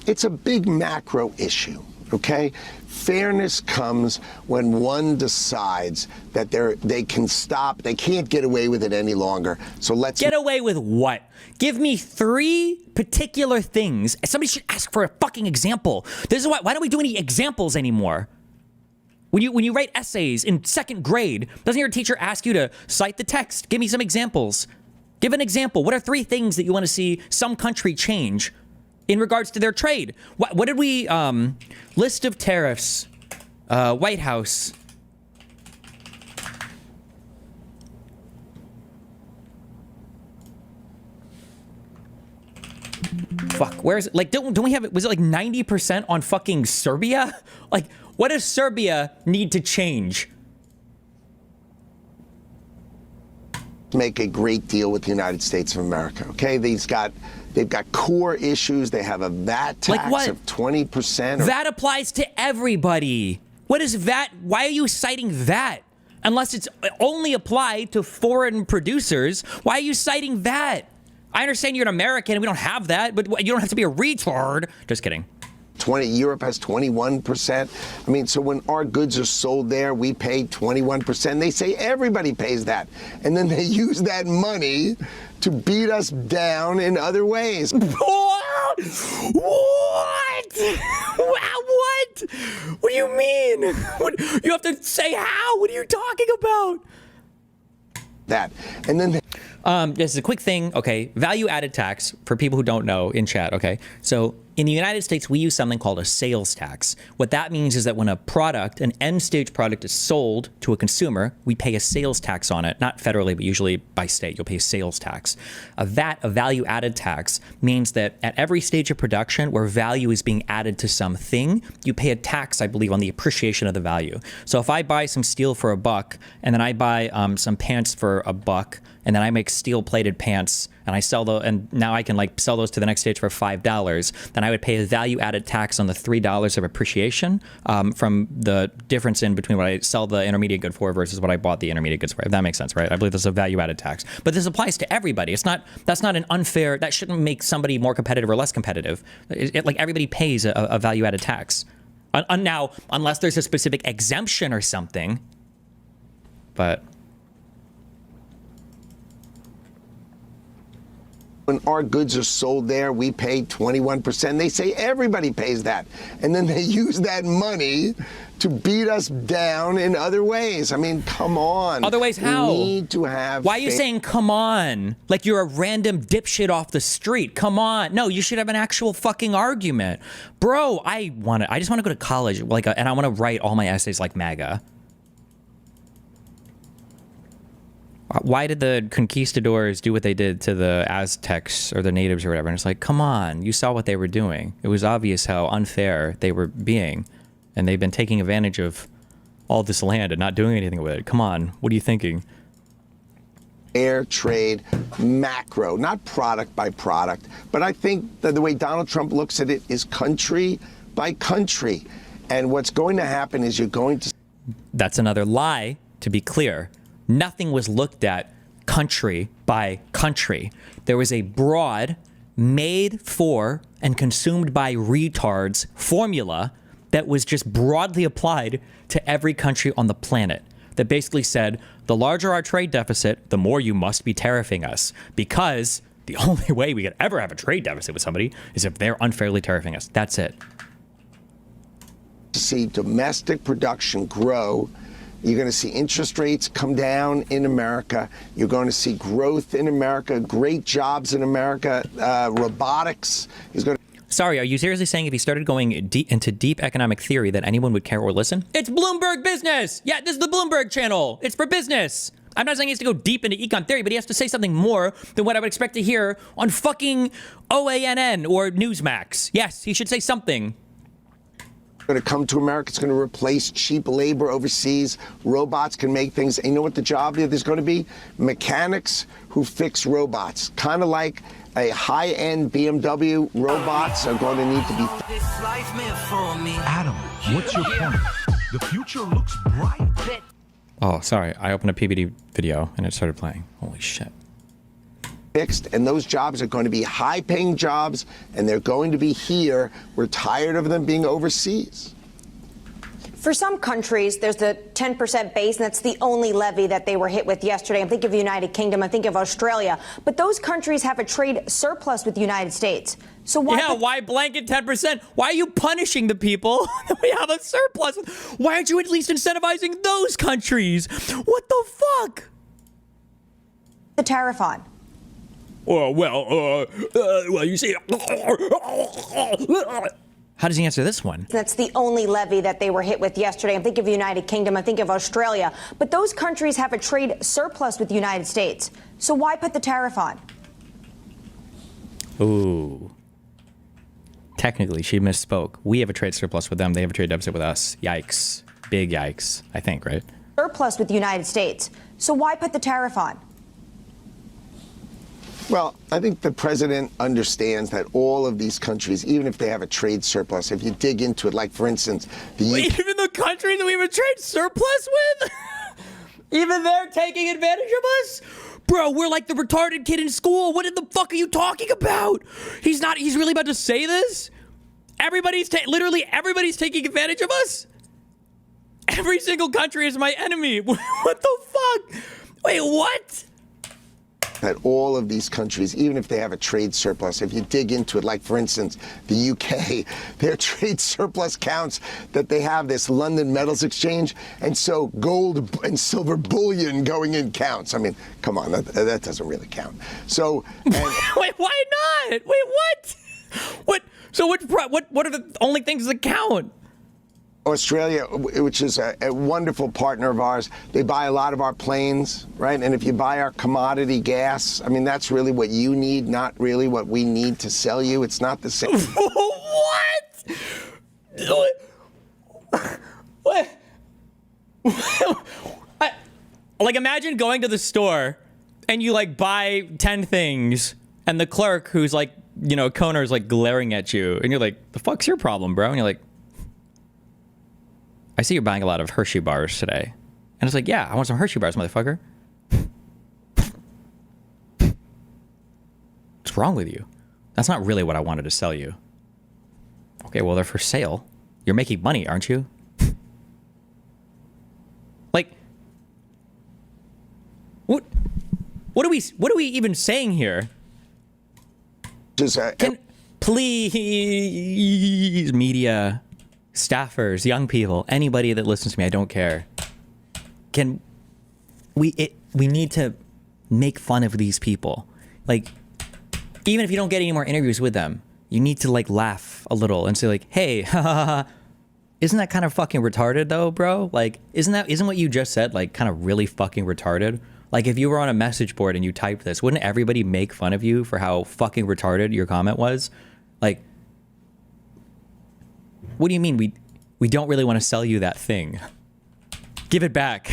it's a big macro issue, okay? Fairness comes when one decides that they can stop, they can't get away with it any longer. So let's get away with what? Give me 3 particular things. Somebody should ask for a fucking example. This is why don't we do any examples anymore? When you write essays in 2nd grade, doesn't your teacher ask you to cite the text? Give me some examples. Give an example. What are 3 things that you want to see some country change in regards to their trade? What did we, list of tariffs, White House. Fuck, where is it? Like, don't we have it? Was it like 90% on fucking Serbia? Like, what does Serbia need to change? make a great deal with the United States of America, okay? They've got core issues. They have a VAT tax of 20%. VAT applies to everybody. What is VAT? Why are you citing VAT? Unless it's only applied to foreign producers, why are you citing VAT? I understand you're an American and we don't have that, but you don't have to be a retard. Just kidding. Europe has 21%. I mean, so when our goods are sold there, we pay 21%. They say everybody pays that. And then they use that money to beat us down in other ways. What? What? What? What do you mean? What? You have to say how? What are you talking about? That. And then this is a quick thing. Okay, value added tax for people who don't know in chat. Okay, so in the United States, we use something called a sales tax. What that means is that when a product, an end stage product is sold to a consumer, we pay a sales tax on it, not federally, but usually by state, you'll pay a sales tax. A VAT, a value added tax, means that at every stage of production where value is being added to something, you pay a tax, I believe, on the appreciation of the value. So if I buy some steel for $1 and then I buy some pants for $1, and then I make steel plated pants and I sell those, and now I can like sell those to the next stage for $5, then I would pay a value added tax on the $3 of appreciation from the difference in between what I sell the intermediate good for versus what I bought the intermediate goods for. If that makes sense, right? I believe this is a value added tax, but this applies to everybody. That's not an unfair, that shouldn't make somebody more competitive or less competitive. Like everybody pays a value added tax. Now, unless there's a specific exemption or something, but when our goods are sold there, we pay 21%. They say everybody pays that. And then they use that money to beat us down in other ways. I mean, come on. Other ways how? We need to have... Why are you saying come on? Like you're a random dipshit off the street. Come on. No, you should have an actual fucking argument. Bro, I just want to go to college and I want to write all my essays like MAGA. Why did the conquistadors do what they did to the Aztecs or the natives or whatever? And it's like, come on, you saw what they were doing. It was obvious how unfair they were being. And they've been taking advantage of all this land and not doing anything with it. Come on, what are you thinking? Fair trade, macro, not product by product. But I think that the way Donald Trump looks at it is country by country. And what's going to happen is you're going to... That's another lie, to be clear. Nothing was looked at country by country. There was a broad, made for and consumed by retards formula that was just broadly applied to every country on the planet that basically said, the larger our trade deficit, the more you must be tariffing us, because the only way we could ever have a trade deficit with somebody is if they're unfairly tariffing us. That's it. To see domestic production grow. You're going to see interest rates come down in America. You're going to see growth in America, great jobs in America. Robotics is going to... Sorry, are you seriously saying if you started going into deep economic theory that anyone would care or listen? It's Bloomberg Business! Yeah, this is the Bloomberg channel. It's for business. I'm not saying he has to go deep into econ theory, but he has to say something more than what I would expect to hear on fucking OANN or Newsmax. Yes, he should say something. Going to come to America. It's going to replace cheap labor overseas. Robots can make things. And you know what the job there's going to be? Mechanics who fix robots. Kind of like a high-end BMW. Robots are going to need to be... Adam, what's your point? The future looks bright. Oh, sorry. I opened a PBD video and it started playing. Holy shit. fixed, and those jobs are going to be high-paying jobs, and they're going to be here. We're tired of them being overseas. For some countries, there's the 10% base, and that's the only levy that they were hit with yesterday. I'm thinking of the United Kingdom, I think of Australia. But those countries have a trade surplus with the United States. So why blanket 10%? Why are you punishing the people that we have a surplus? Why aren't you at least incentivizing those countries? What the fuck? The tariff on? Well, you see. How does he answer this one? That's the only levy that they were hit with yesterday. I'm thinking of the United Kingdom, I think of Australia. But those countries have a trade surplus with the United States. So why put the tariff on? Ooh. Technically, she misspoke. We have a trade surplus with them. They have a trade deficit with us. Yikes. Big yikes, I think, right? Surplus with the United States. So why put the tariff on? Well, I think the president understands that all of these countries, even if they have a trade surplus, if you dig into it, like, for instance, even the countries that we have a trade surplus with? Even they're taking advantage of us? Bro, we're like the retarded kid in school. What the fuck are you talking about? He's really about to say this? Literally everybody's taking advantage of us? Every single country is my enemy. What the fuck? Wait, what? That all of these countries, even if they have a trade surplus, if you dig into it, like, for instance, the UK, their trade surplus counts that they have this London metals exchange, and so gold and silver bullion going in counts. I mean, come on, that doesn't really count. So, wait, why not? Wait, what? What? So what are the only things that count? Australia, which is a wonderful partner of ours, they buy a lot of our planes, right? And if you buy our commodity gas, I mean, that's really what you need, not really what we need to sell you. It's not the same. What? Like, imagine going to the store and you, like, buy 10 things and the clerk who's, like, you know, Koner is, like, glaring at you and you're like, the fuck's your problem, bro? And you're like, I see you're buying a lot of Hershey bars today. And it's like, yeah, I want some Hershey bars, motherfucker. What's wrong with you? That's not really what I wanted to sell you. Okay, well, they're for sale. You're making money, aren't you? Like, what are we even saying here? Please, media, staffers, young people, anybody that listens to me, I don't care. We need to make fun of these people. Like, even if you don't get any more interviews with them, you need to, like, laugh a little and say, like, hey, isn't that kind of fucking retarded though, bro? Like, isn't what you just said, like, kind of really fucking retarded? Like, if you were on a message board and you typed this, wouldn't everybody make fun of you for how fucking retarded your comment was? Like, what do you mean we don't really want to sell you that thing? Give it back.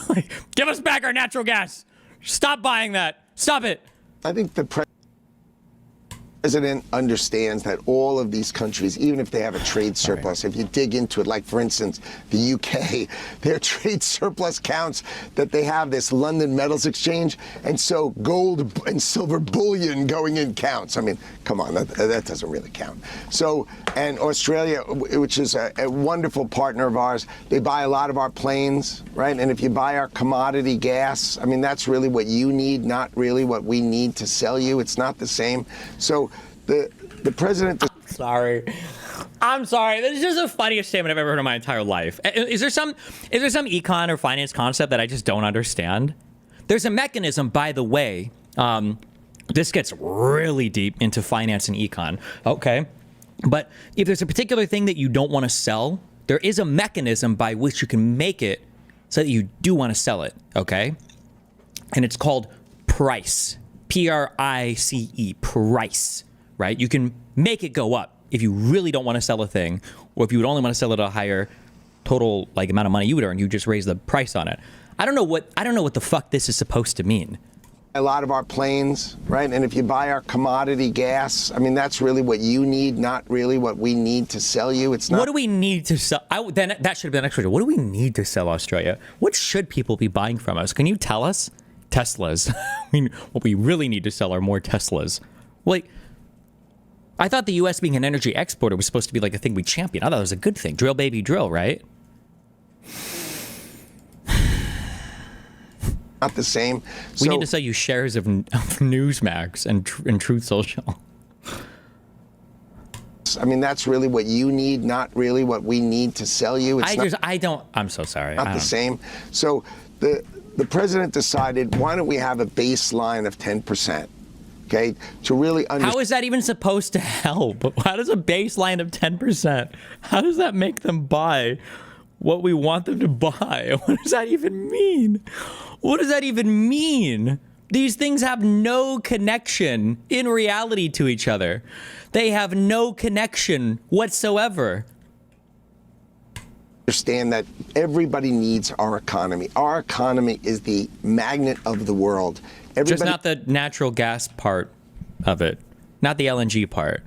Like, give us back our natural gas. Stop buying that. Stop it. I think the president understands that all of these countries, even if they have a trade surplus, if you dig into it, like, for instance, the UK, their trade surplus counts that they have this London metals exchange, and so gold and silver bullion going in counts. I mean, come on, that doesn't really count. So, and Australia, which is a wonderful partner of ours, they buy a lot of our planes, right? And if you buy our commodity gas, I mean, that's really what you need, not really what we need to sell you. It's not the same. So the president. I'm sorry. This is just the funniest statement I've ever heard in my entire life. Is there some econ or finance concept that I just don't understand? There's a mechanism, by the way. This gets really deep into finance and econ. Okay. But if there's a particular thing that you don't want to sell, there is a mechanism by which you can make it so that you do want to sell it. Okay. And it's called price. Price. Price. Right? You can make it go up if you really don't want to sell a thing, or if you would only want to sell it at a higher total, like, amount of money you would earn, you just raise the price on it. I don't know what the fuck this is supposed to mean. A lot of our planes, right? And if you buy our commodity gas, I mean, that's really what you need, not really what we need to sell you. It's not. What do we need to sell? Then that should have been the next question. What do we need to sell Australia? What should people be buying from us? Can you tell us? Teslas. I mean, what we really need to sell are more Teslas. Like, I thought the U.S. being an energy exporter was supposed to be like a thing we champion. I thought it was a good thing. Drill, baby, drill, right? Not the same. We need to sell you shares of Newsmax and Truth Social. I mean, that's really what you need, not really what we need to sell you. I'm so sorry. Not the same. So the president decided, why don't we have a baseline of 10%? Okay, to really understand. How is that even supposed to help? How does a baseline of 10%? How does that make them buy what we want them to buy? What does that even mean? What does that even mean? These things have no connection in reality to each other. They have no connection whatsoever. Understand that everybody needs our economy. Our economy is the magnet of the world. Just not the natural gas part of it. Not the LNG part.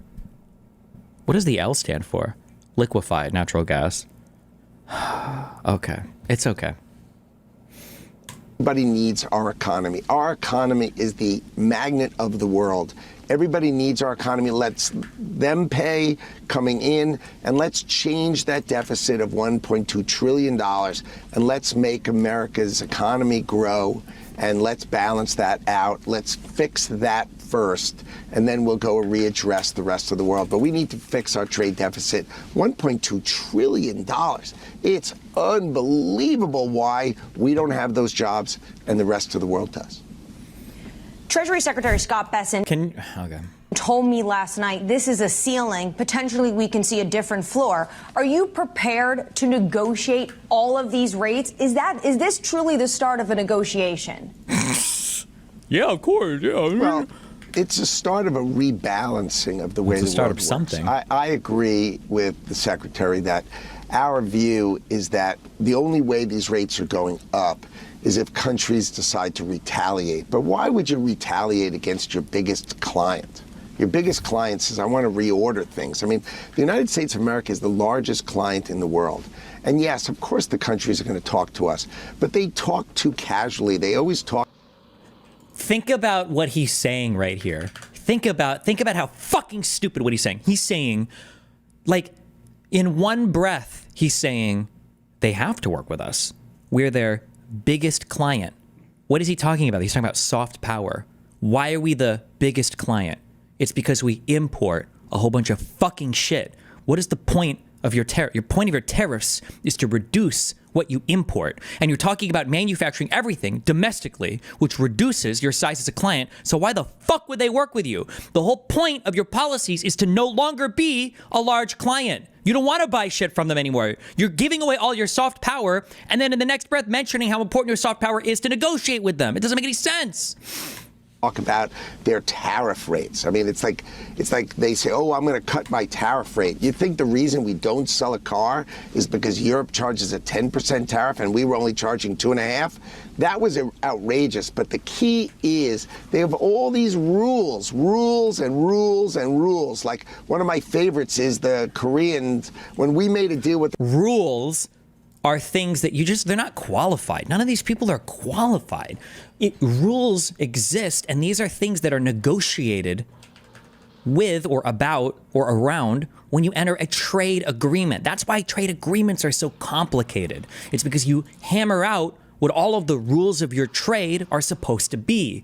What does the L stand for? Liquefied natural gas. Okay. It's okay. Everybody needs our economy. Our economy is the magnet of the world. Everybody needs our economy. Let's them pay coming in, and let's change that deficit of $1.2 trillion, and let's make America's economy grow, and let's balance that out. Let's fix that first, and then we'll go readdress the rest of the world. But we need to fix our trade deficit. $1.2 trillion. It's unbelievable why we don't have those jobs and the rest of the world does. Treasury Secretary Scott Bessent told me last night this is a ceiling. Potentially we can see a different floor. Are you prepared to negotiate all of these rates? Is this truly the start of a negotiation? Yeah, of course. Yeah. Well, it's the start of a rebalancing of the way the start world of something. works. I agree with the Secretary that our view is that the only way these rates are going up is if countries decide to retaliate. But why would you retaliate against your biggest client? Your biggest client says, I want to reorder things. I mean, the United States of America is the largest client in the world. And yes, of course the countries are going to talk to us, but they talk too casually. They always talk. Think about what he's saying right here. Think about how fucking stupid what he's saying. He's saying, like, in one breath, he's saying they have to work with us. We're their biggest client. What is he talking about? He's talking about soft power. Why are we the biggest client? It's because we import a whole bunch of fucking shit. What is the point of your tariff? Your point of your tariffs is to reduce what you import. And you're talking about manufacturing everything domestically, which reduces your size as a client. So why the fuck would they work with you? The whole point of your policies is to no longer be a large client. You don't want to buy shit from them anymore. You're giving away all your soft power, and then in the next breath mentioning how important your soft power is to negotiate with them. It doesn't make any sense. Talk about their tariff rates. I mean, it's like they say, oh, I'm going to cut my tariff rate. You think the reason we don't sell a car is because Europe charges a 10% tariff and we were only charging 2.5%? That was outrageous. But the key is they have all these rules. Like one of my favorites is the Koreans. When we made a deal with rules are things that they're not qualified. None of these people are qualified. Rules exist, and these are things that are negotiated with or about or around when you enter a trade agreement. That's why trade agreements are so complicated. It's because you hammer out what all of the rules of your trade are supposed to be.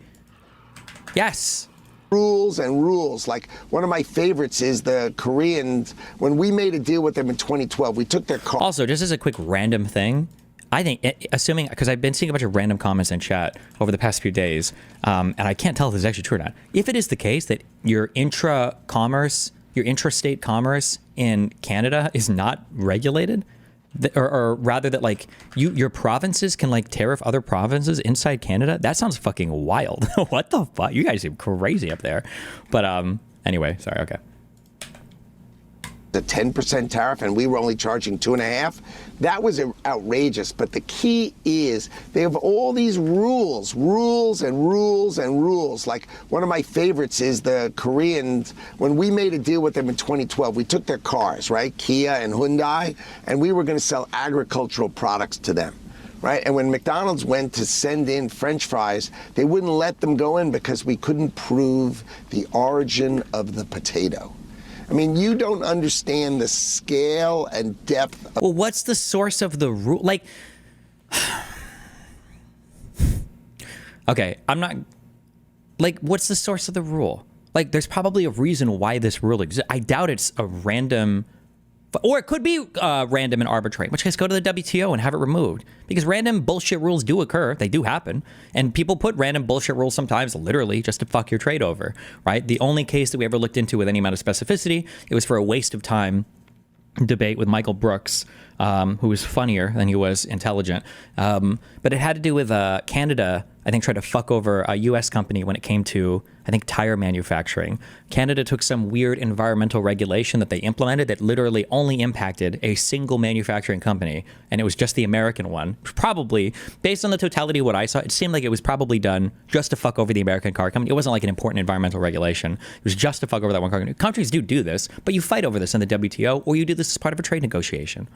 Yes. Rules. Like one of my favorites is the Koreans. When we made a deal with them in 2012, we took their car. Also, just as a quick random thing, I think, assuming, because I've been seeing a bunch of random comments in chat over the past few days, and I can't tell if this is actually true or not. If it is the case that your intrastate commerce in Canada is not regulated, or rather that like your provinces can like tariff other provinces inside Canada, that sounds fucking wild. What the fuck? You guys seem crazy up there. But anyway, sorry. Okay. The 10% tariff and we were only charging 2.5%. That was outrageous. But the key is they have all these rules. Like one of my favorites is the Koreans. When we made a deal with them in 2012, we took their cars, right? Kia and Hyundai, and we were going to sell agricultural products to them, right? And when McDonald's went to send in French fries, they wouldn't let them go in because we couldn't prove the origin of the potato. I mean, you don't understand the scale and depth of— Well, what's the source of the rule? Like, okay, I'm not, like, what's the source of the rule? Like, there's probably a reason why this rule exists. I doubt it's a random, or it could be random and arbitrary, in which case go to the WTO and have it removed. Because random bullshit rules do occur. They do happen. And people put random bullshit rules sometimes literally just to fuck your trade over, right? The only case that we ever looked into with any amount of specificity, it was for a waste of time debate with Michael Brooks, who was funnier than he was intelligent. But it had to do with Canada, I think, tried to fuck over a U.S. company when it came to, I think, tire manufacturing. Canada took some weird environmental regulation that they implemented that literally only impacted a single manufacturing company, and it was just the American one. Probably, based on the totality of what I saw, it seemed like it was probably done just to fuck over the American car company. It wasn't like an important environmental regulation. It was just to fuck over that one car company. Countries do this, but you fight over this in the WTO, or you do this as part of a trade negotiation.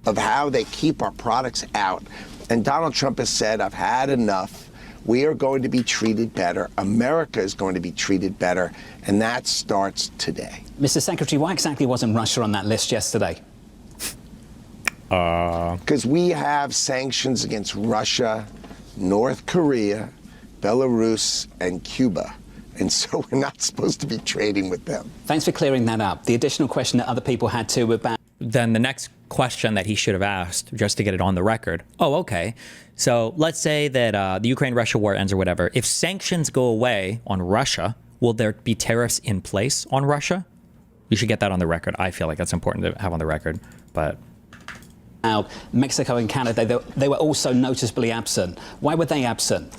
Of how they keep our products out. And Donald Trump has said, I've had enough. We are going to be treated better. America is going to be treated better. And that starts today. Mr. Secretary, why exactly wasn't Russia on that list yesterday? Because we have sanctions against Russia, North Korea, Belarus, and Cuba. And so we're not supposed to be trading with them. Thanks for clearing that up. The additional question that other people had too about... Then the next question that he should have asked, just to get it on the record. Oh, okay. So let's say that the Ukraine-Russia war ends or whatever. If sanctions go away on Russia, will there be tariffs in place on Russia? You should get that on the record. I feel like that's important to have on the record. But now, Mexico and Canada, they were also noticeably absent. Why were they absent?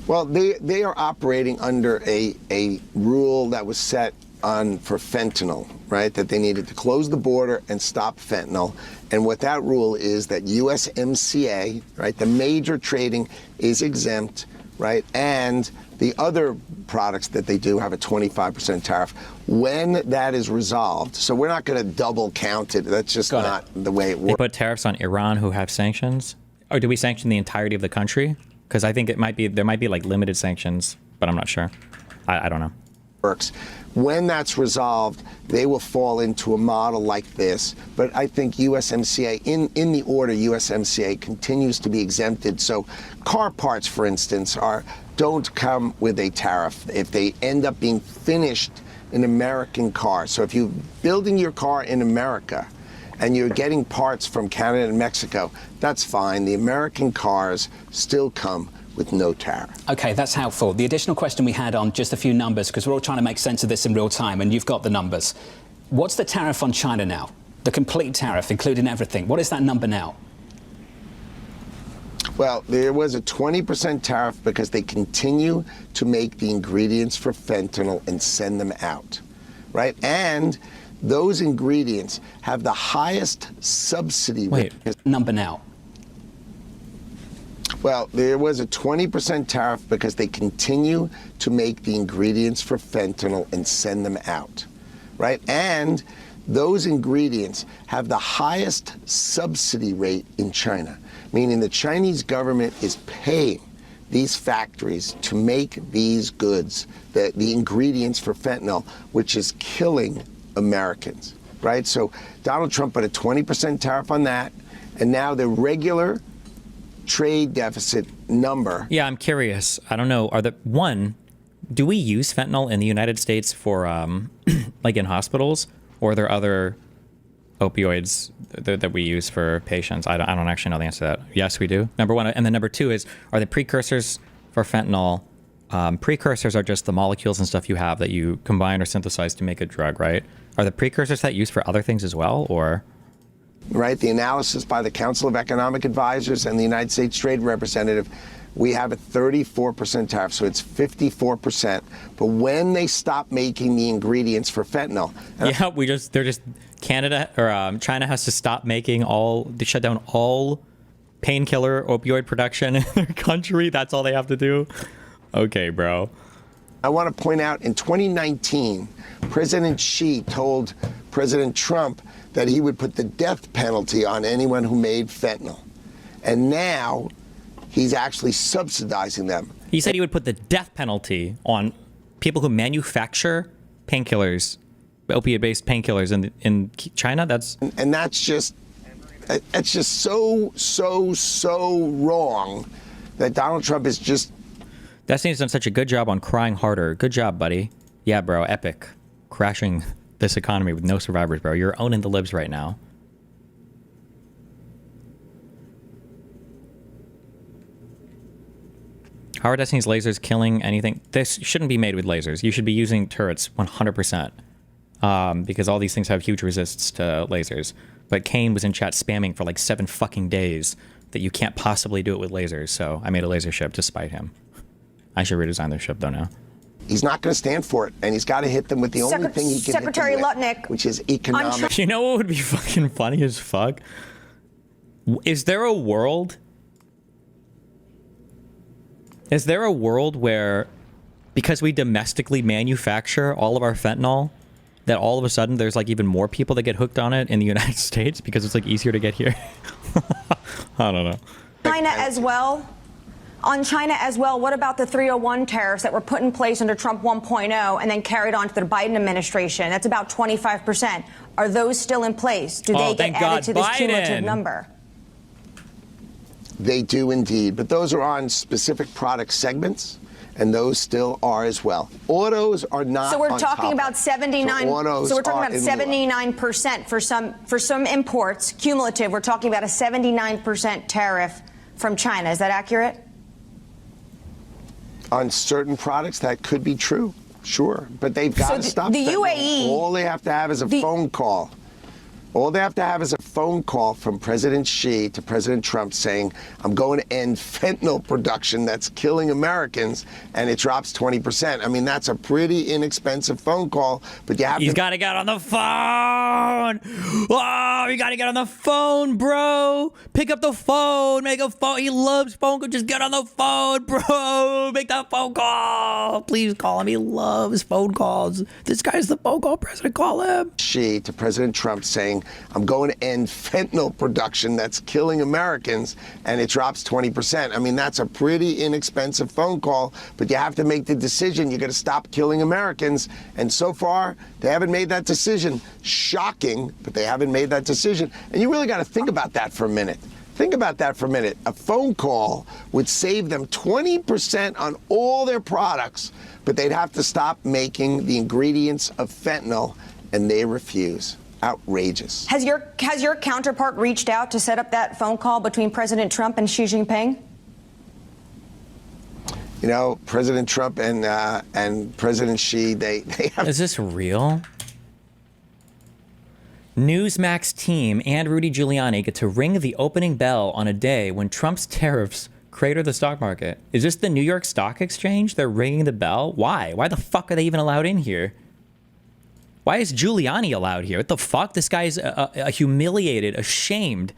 Well, they are operating under a rule that was set on for fentanyl, right? That they needed to close the border and stop fentanyl. And what that rule is that USMCA, right, the major trading is exempt, right? And the other products that they do have a 25% tariff. When that is resolved, so we're not going to double count it. That's just not the way it works. They put tariffs on Iran who have sanctions? Or do we sanction the entirety of the country? Because I think there might be like limited sanctions, but I'm not sure. I don't know. Works. When that's resolved, they will fall into a model like this. But I think USMCA, in the order, USMCA continues to be exempted. So car parts, for instance, don't come with a tariff if they end up being finished in American cars. So if you're building your car in America and you're getting parts from Canada and Mexico, that's fine. The American cars still come with no tariff. Okay, that's helpful. The additional question we had on just a few numbers, because we're all trying to make sense of this in real time, and you've got the numbers. What's the tariff on China now? The complete tariff, including everything. What is that number now? Well, there was a 20% tariff because they continue to make the ingredients for fentanyl and send them out, right? And those ingredients have the highest subsidy rate. Number now. Well, there was a 20% tariff because they continue to make the ingredients for fentanyl and send them out, right? And those ingredients have the highest subsidy rate in China, meaning the Chinese government is paying these factories to make these goods, the ingredients for fentanyl, which is killing Americans, right? So Donald Trump put a 20% tariff on that, and now the regular trade deficit number. Yeah, I'm curious. I don't know. Do we use fentanyl in the United States for, like in hospitals, or are there other opioids that we use for patients? I don't actually know the answer to that. Yes, we do. Number one. And then number two is, are the precursors for fentanyl, precursors are just the molecules and stuff you have that you combine or synthesize to make a drug, right? Are the precursors that used for other things as well, or? Right, the analysis by the Council of Economic Advisors and the United States Trade Representative, we have a 34% tariff, so it's 54%. But when they stop making the ingredients for fentanyl, Canada or China has to stop making they shut down all painkiller opioid production in their country. That's all they have to do. Okay, bro. I want to point out in 2019, President Xi told President Trump that he would put the death penalty on anyone who made fentanyl. And now he's actually subsidizing them. He said he would put the death penalty on people who manufacture painkillers, opiate-based painkillers in China. And that's just so wrong that Donald Trump is just. Destiny's done such a good job on crying harder. Good job, buddy. Yeah, bro, epic. Crashing this economy with no survivors, bro. You're owning the libs right now. How are Destiny's lasers killing anything? This shouldn't be made with lasers. You should be using turrets 100%. Because all these things have huge resists to lasers. But Kane was in chat spamming for like 7 fucking days that you can't possibly do it with lasers. So I made a laser ship to spite him. I should redesign their ship though now. He's not going to stand for it, and he's got to hit them with the only thing he can Secretary hit them with, Lutnik, which is economic. You know what would be fucking funny as fuck? Is there a world where, because we domestically manufacture all of our fentanyl, that all of a sudden there's like even more people that get hooked on it in the United States because it's like easier to get here? I don't know. China as well. On China as well, what about the 301 tariffs that were put in place under Trump 1.0 and then carried on to the Biden administration? That's about 25%. Are those still in place? Do they get added to this cumulative number? They do indeed, but those are on specific product segments, and those still are as well. Autos are not. So we're on talking top about 79. So we're talking about 79% for some imports cumulative. We're talking about a 79% tariff from China. Is that accurate? On certain products, that could be true, sure. But they've got to stop the that. UAE. All they have to have is a phone call. All they have to have is a phone call from President Xi to President Trump saying, I'm going to end fentanyl production that's killing Americans, and it drops 20%. I mean, that's a pretty inexpensive phone call, but you have He's got to get on the phone. Oh, you got to get on the phone, bro. Pick up the phone. Make a phone. He loves phone calls. Just get on the phone, bro. Make that phone call. Please call him. He loves phone calls. This guy's the phone call president. Call him. Xi to President Trump saying, I'm going to end fentanyl production that's killing Americans, and it drops 20%. I mean, that's a pretty inexpensive phone call, but you have to make the decision. You got to stop killing Americans. And so far, they haven't made that decision. Shocking, but they haven't made that decision. And you really got to think about that for a minute. Think about that for a minute. A phone call would save them 20% on all their products, but they'd have to stop making the ingredients of fentanyl, and they refuse. Outrageous. Has your counterpart reached out to set up that phone call between President Trump and Xi Jinping? You know, President Trump and President Xi, they have. Is this real? Newsmax team and Rudy Giuliani get to ring the opening bell on a day when Trump's tariffs crater the stock market. Is this the New York Stock Exchange? They're ringing the bell? Why? Why the fuck are they even allowed in here? Why is Giuliani allowed here? What the fuck? This guy's humiliated, ashamed.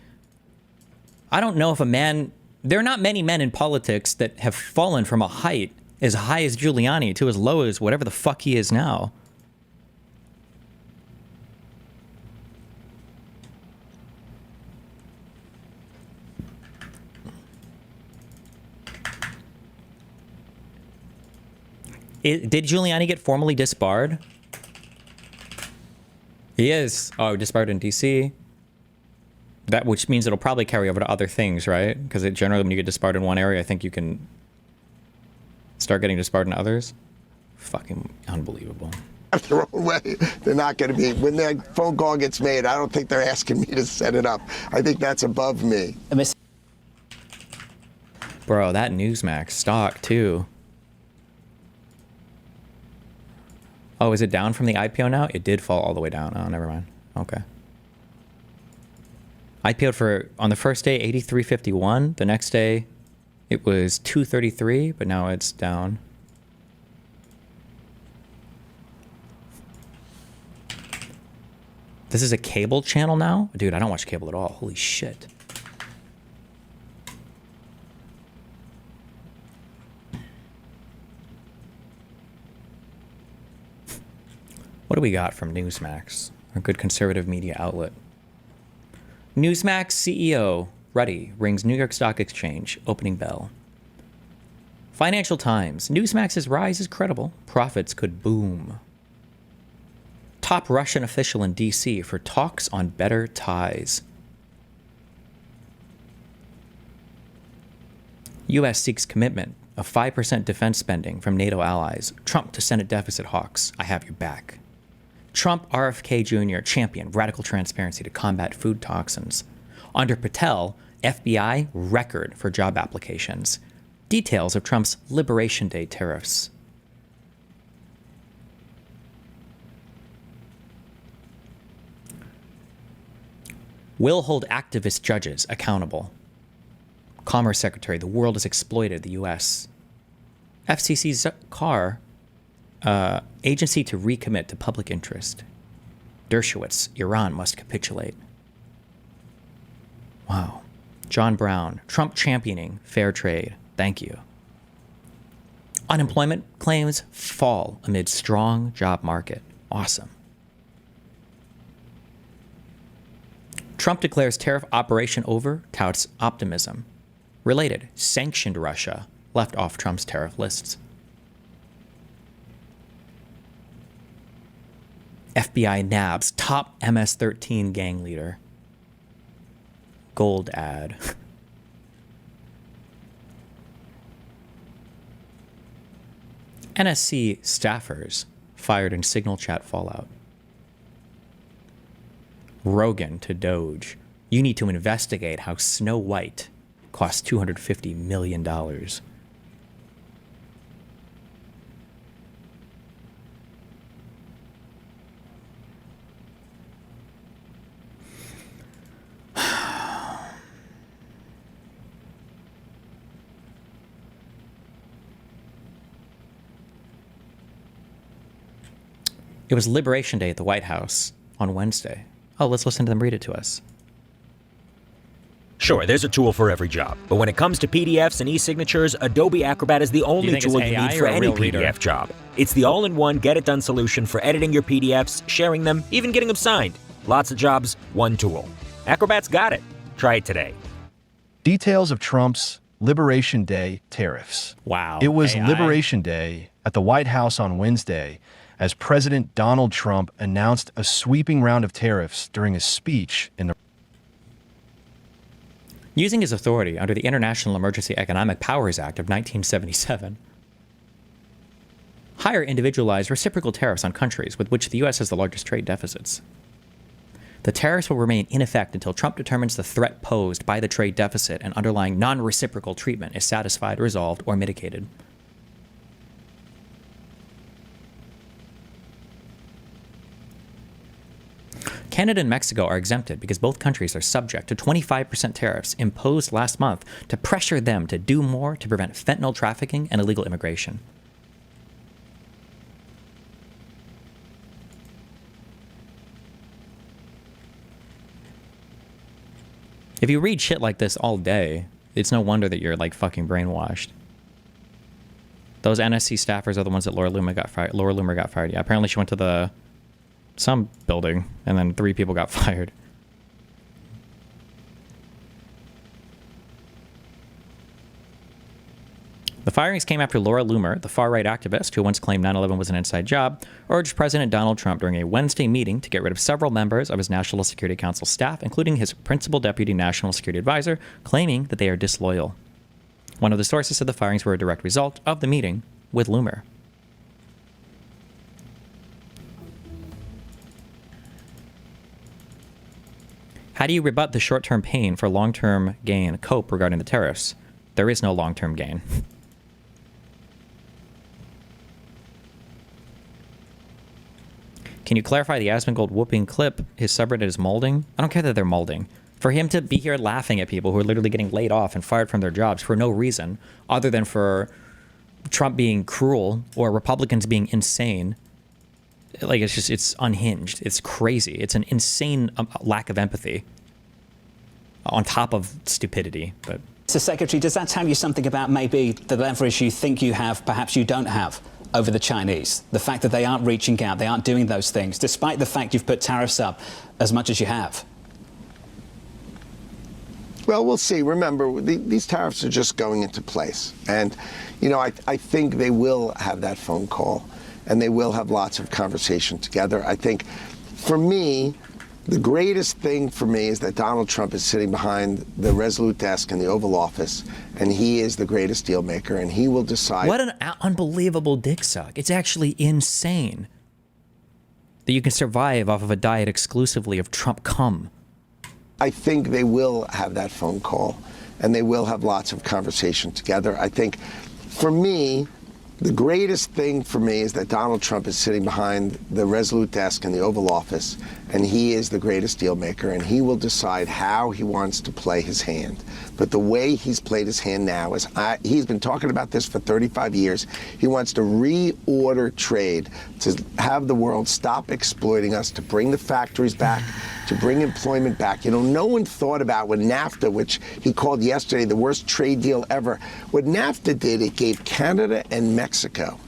I don't know if a man... There are not many men in politics that have fallen from a height as high as Giuliani to as low as whatever the fuck he is now. Did Giuliani get formally disbarred? He is. Oh, disbarred in D.C. That, which means it'll probably carry over to other things, right? Because generally when you get disbarred in one area, I think you can start getting disbarred in others. Fucking unbelievable. Their own way. They're not going to be. When that phone call gets made, I don't think they're asking me to set it up. I think that's above me. Bro, that Newsmax stock, too. Oh, is it down from the IPO now? It did fall all the way down. Oh, never mind. Okay. IPO'd for, on the first day, 83.51. The next day, it was 233, but now it's down. This is a cable channel now? Dude, I don't watch cable at all. Holy shit. What do we got from Newsmax? a good conservative media outlet. Newsmax CEO Ruddy rings New York Stock Exchange opening bell. Financial Times, Newsmax's rise is credible. Profits could boom. Top Russian official in D.C. for talks on better ties. U.S. seeks commitment of 5% defense spending from NATO allies. Trump to Senate deficit hawks. I have your back. Trump RFK Jr. champion radical transparency to combat food toxins. Under Patel, FBI record for job applications. Details of Trump's Liberation Day tariffs. Will hold activist judges accountable. Commerce Secretary, the world has exploited the U.S. FCC's car, agency to recommit to public interest. Dershowitz, Iran must capitulate. Wow. John Brown, Trump championing fair trade. Thank you. Unemployment claims fall amid strong job market. Awesome. Trump declares tariff operation over, touts optimism. Related, sanctioned Russia left off Trump's tariff lists. FBI nabs top MS-13 gang leader. Gold ad. NSC staffers fired in Signal chat fallout. Rogan to Doge. You need to investigate how Snow White cost $250 million. It was Liberation Day at the White House on Wednesday. Oh, let's listen to them read it to us. Sure, there's a tool for every job. But when it comes to PDFs and e-signatures, Adobe Acrobat is the only tool you need for any PDF job. It's the all-in-one, get-it-done solution for editing your PDFs, sharing them, even getting them signed. Lots of jobs, one tool. Acrobat's got it. Try it today. Details of Trump's Liberation Day tariffs. Wow. It was AI. Liberation Day at the White House on Wednesday as President Donald Trump announced a sweeping round of tariffs during a speech in the Using his authority under the International Emergency Economic Powers Act of 1977, higher individualized reciprocal tariffs on countries with which the U.S. has the largest trade deficits. The tariffs will remain in effect until Trump determines the threat posed by the trade deficit and underlying non-reciprocal treatment is satisfied, resolved, or mitigated. Canada and Mexico are exempted because both countries are subject to 25% tariffs imposed last month to pressure them to do more to prevent fentanyl trafficking and illegal immigration. If you read shit like this all day, it's no wonder that you're like fucking brainwashed. Those NSC staffers are the ones that Laura Loomer got fired. Laura Loomer got fired. Yeah, apparently she went to some building, and then 3 people got fired. The firings came after Laura Loomer, the far-right activist who once claimed 9/11 was an inside job, urged President Donald Trump during a Wednesday meeting to get rid of several members of his National Security Council staff, including his principal deputy national security advisor, claiming that they are disloyal. One of the sources said the firings were a direct result of the meeting with Loomer. How do you rebut the short-term pain for long-term gain cope regarding the tariffs? There is no long-term gain. Can you clarify the Asmongold whooping clip his subreddit is molding? I don't care that they're molding. For him to be here laughing at people who are literally getting laid off and fired from their jobs for no reason other than for Trump being cruel or Republicans being insane, like, it's unhinged. It's crazy. It's an insane lack of empathy on top of stupidity. But Mr. Secretary, does that tell you something about maybe the leverage you think you have, perhaps you don't have over the Chinese? The fact that they aren't reaching out, they aren't doing those things, despite the fact you've put tariffs up as much as you have? Well, we'll see. Remember, these tariffs are just going into place. And, I think they will have that phone call, and they will have lots of conversation together. I think, for me, the greatest thing for me is that Donald Trump is sitting behind the Resolute desk in the Oval Office, and he is the greatest deal maker, and he will decide. What an unbelievable dick suck. It's actually insane that you can survive off of a diet exclusively of Trump cum. I think they will have that phone call, and they will have lots of conversation together. I think, for me, the greatest thing for me is that Donald Trump is sitting behind the Resolute desk in the Oval Office, and he is the greatest deal maker, and he will decide how he wants to play his hand. But the way he's played his hand now is, he's been talking about this for 35 years. He wants to reorder trade, to have the world stop exploiting us, to bring the factories back, to bring employment back. No one thought about when NAFTA, which he called yesterday the worst trade deal ever, what NAFTA did, it gave Canada and Mexico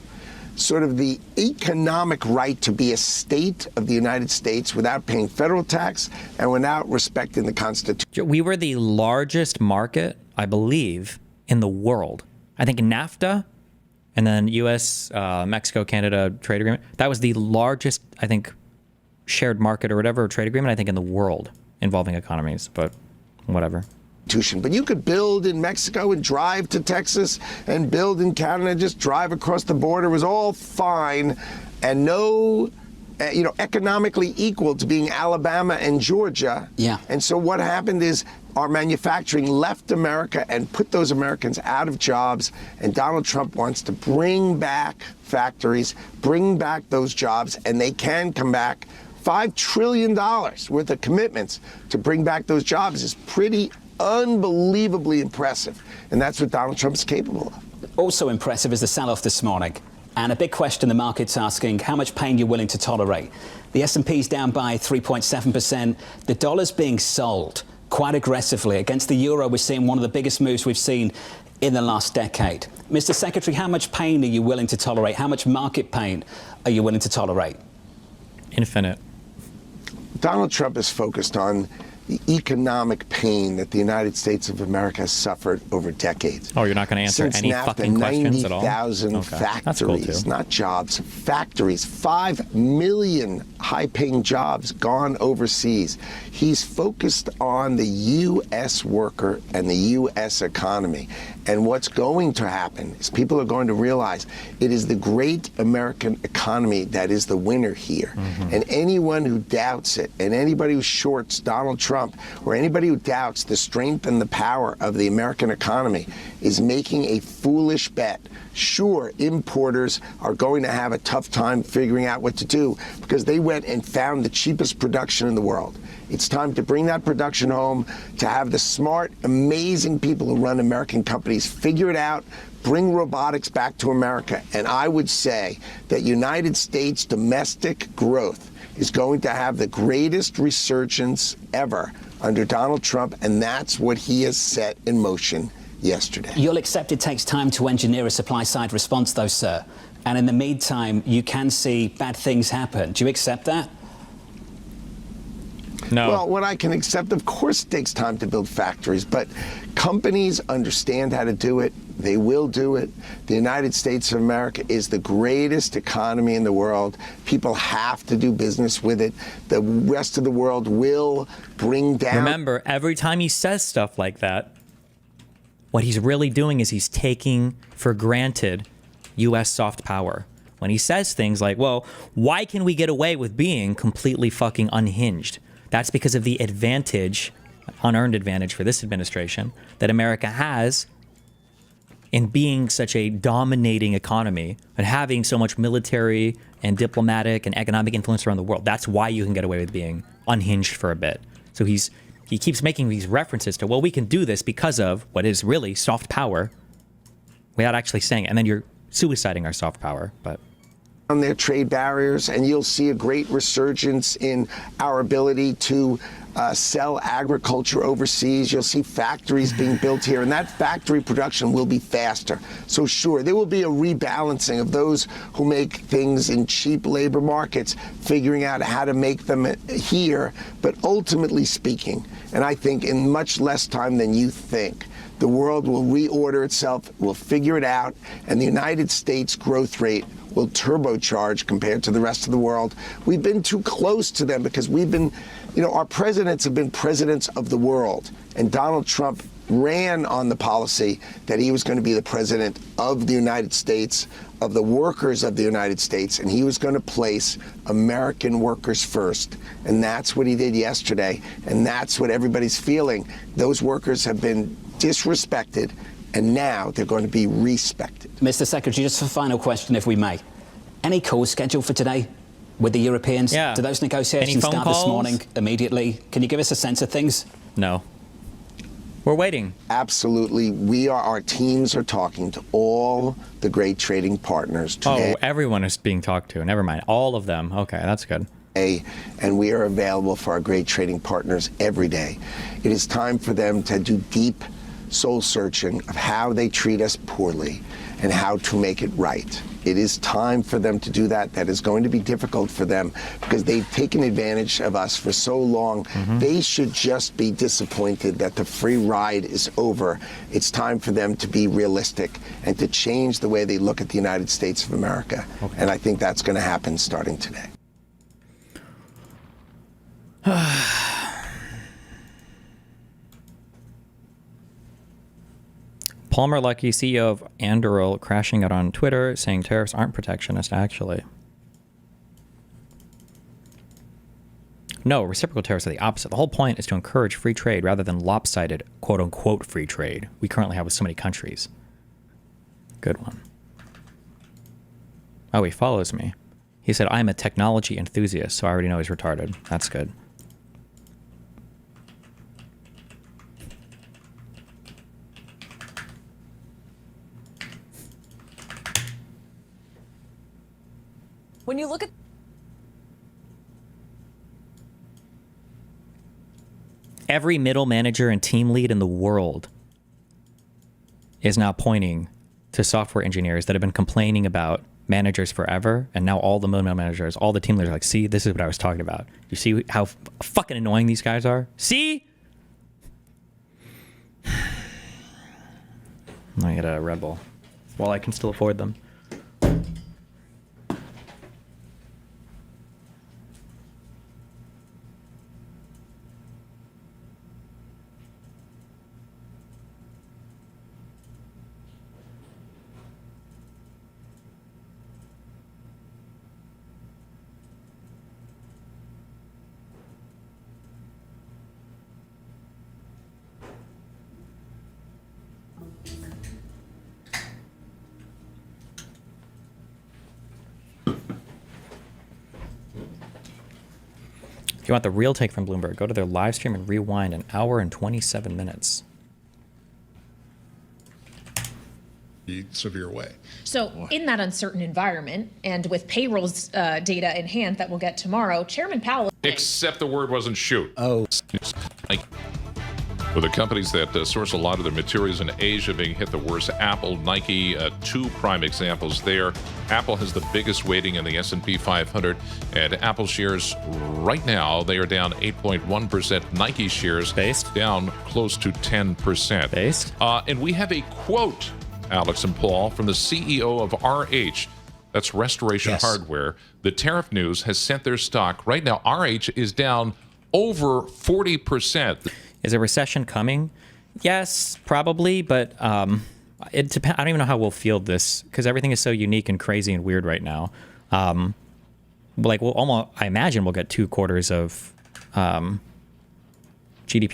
sort of the economic right to be a state of the United States without paying federal tax and without respecting the Constitution. We were the largest market, I believe, in the world. I think NAFTA and then U.S., Mexico, Canada trade agreement, that was the largest, I think, shared market or whatever, trade agreement, I think, in the world involving economies, but whatever. But you could build in Mexico and drive to Texas, and build in Canada and just drive across the border. It was all fine and no, economically equal to being Alabama and Georgia. Yeah. And so what happened is our manufacturing left America and put those Americans out of jobs. And Donald Trump wants to bring back factories, bring back those jobs, and they can come back. $5 trillion worth of commitments to bring back those jobs is pretty unbelievably impressive, and that's what Donald Trump is capable of. Also impressive is the sell-off this morning, and a big question the market's asking: how much pain you're willing to tolerate. The S&P's down by 3.7%. The dollar's being sold quite aggressively against the euro. We're seeing one of the biggest moves we've seen in the last decade. Mr. Secretary, how much pain are you willing to tolerate? How much market pain are you willing to tolerate? Infinite. Donald Trump is focused on the economic pain that the United States of America has suffered over decades. Oh, you're not going to answer Since any NAFTA, fucking questions at all? 90,000 factories, that's cool too. Not jobs, factories, 5 million high-paying jobs gone overseas. He's focused on the U.S. worker and the U.S. economy. And what's going to happen is people are going to realize it is the great American economy that is the winner here. Mm-hmm. And anyone who doubts it, and anybody who shorts Donald Trump, or anybody who doubts the strength and the power of the American economy, is making a foolish bet. Sure, importers are going to have a tough time figuring out what to do because they went and found the cheapest production in the world. It's time to bring that production home, to have the smart, amazing people who run American companies figure it out, bring robotics back to America. And I would say that United States domestic growth is going to have the greatest resurgence ever under Donald Trump, and that's what he has set in motion yesterday. You'll accept it takes time to engineer a supply-side response, though, sir. And in the meantime, you can see bad things happen. Do you accept that? No. Well, what I can accept, of course, it takes time to build factories, but companies understand how to do it. They will do it. The United States of America is the greatest economy in the world. People have to do business with it. The rest of the world will bring down. Remember, every time he says stuff like that, what he's really doing is he's taking for granted U.S. soft power. When he says things like, well, why can we get away with being completely fucking unhinged? That's because of the advantage, unearned advantage for this administration, that America has in being such a dominating economy and having so much military and diplomatic and economic influence around the world. That's why you can get away with being unhinged for a bit. So he keeps making these references to, well, we can do this because of what is really soft power without actually saying it. And then you're suiciding our soft power, but... on their trade barriers, and you'll see a great resurgence in our ability to sell agriculture overseas. You'll see factories being built here, and that factory production will be faster. So sure, there will be a rebalancing of those who make things in cheap labor markets, figuring out how to make them here. But ultimately speaking, and I think in much less time than you think, the world will reorder itself, will figure it out, and the United States growth rate will turbocharge compared to the rest of the world. We've been too close to them because we've been, our presidents have been presidents of the world. And Donald Trump ran on the policy that he was going to be the president of the United States, of the workers of the United States, and he was going to place American workers first. And that's what he did yesterday, and that's what everybody's feeling. Those workers have been disrespected, and now they're going to be respected. Mr. Secretary, just a final question, if we may. Any calls scheduled for today with the Europeans? Yeah. Do those negotiations start this morning immediately? Can you give us a sense of things? No. We're waiting. Absolutely. Our teams are talking to all the great trading partners today. Oh, everyone is being talked to. Never mind. All of them. Okay, that's good. And we are available for our great trading partners every day. It is time for them to do deep soul searching of how they treat us poorly and how to make it right. It is time for them to do that. That is going to be difficult for them because they've taken advantage of us for so long. They should just be disappointed that the free ride is over. It's time for them to be realistic and to change the way they look at the United States of America. Okay. And I think that's going to happen starting today. Palmer Luckey, CEO of Anduril, crashing out on Twitter, saying tariffs aren't protectionist, actually. No, reciprocal tariffs are the opposite. The whole point is to encourage free trade rather than lopsided, quote-unquote, free trade we currently have with so many countries. Good one. Oh, he follows me. He said, I'm a technology enthusiast, so I already know he's retarded. That's good. When you look at every middle manager and team lead in the world is now pointing to software engineers that have been complaining about managers forever, and now all the middle managers, all the team leaders are like, see, this is what I was talking about. You see how fucking annoying these guys are? See? I get a Red Bull while I can still afford them. If you want the real take from Bloomberg, go to their live stream and rewind an hour and 27 minutes. Severe way. So in that uncertain environment and with payrolls data in hand that we'll get tomorrow, Chairman Powell... Except the word wasn't shoot. Oh. With the companies that source a lot of their materials in Asia being hit the worst, Apple, Nike, two prime examples there. Apple has the biggest weighting in the S&P 500, and Apple shares right now, they are down 8.1%. Nike shares down close to 10%. And we have a quote, Alex and Paul, from the CEO of RH. That's Restoration Hardware. The tariff news has sent their stock. Right now, RH is down over 40%. Is a recession coming? Yes, probably, but it depends. I don't even know how we'll field this because everything is so unique and crazy and weird right now. Like I imagine we'll get 2 quarters of GDP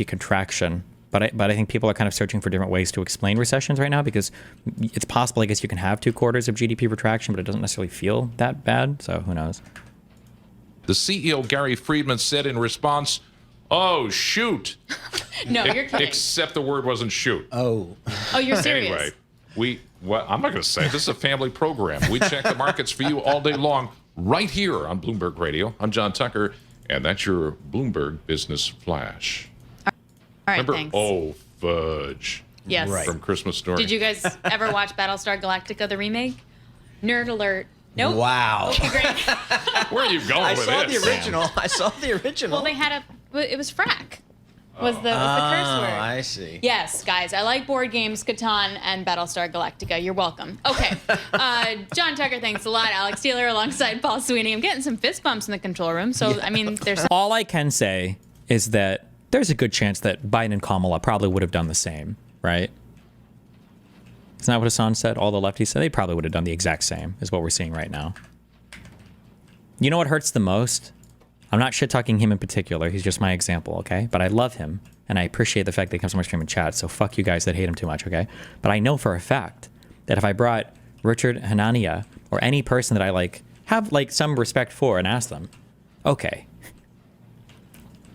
contraction, but I think people are kind of searching for different ways to explain recessions right now because it's possible. I guess you can have 2 quarters of GDP retraction, but it doesn't necessarily feel that bad. So who knows? The CEO Gary Friedman said in response, "Oh, shoot." No, you're kidding. Except the word wasn't shoot. Oh, you're serious. Anyway, I'm not going to say it. This is a family program. We check the markets for you all day long right here on Bloomberg Radio. I'm John Tucker, And that's your Bloomberg Business Flash. All right, Remember? thanks. Oh, fudge. Yes. Right. From Christmas Story. Did you guys ever watch Battlestar Galactica, the remake? Nerd alert. Nope. Wow. Okay, great. Where are you going I with saw this? the original. I saw the original. Well, they had it was frack. Was the curse word. I see. Yes, guys, I like board games, Catan, and Battlestar Galactica. You're welcome. Okay. John Tucker, thanks a lot. Alex Steeler alongside Paul Sweeney. I'm getting some fist bumps in the control room. So, I mean, there's... All I can say is that there's a good chance that Biden and Kamala probably would have done the same, right? Isn't that what Hassan said? All the lefties said they probably would have done the exact same, is what we're seeing right now. You know what hurts the most? I'm not shit-talking him in particular. He's just my example, okay? But I love him, and I appreciate the fact that he comes to my stream and chat, so fuck you guys that hate him too much, okay? But I know for a fact that if I brought Richard Hanania or any person that I, have, some respect for and asked them, okay,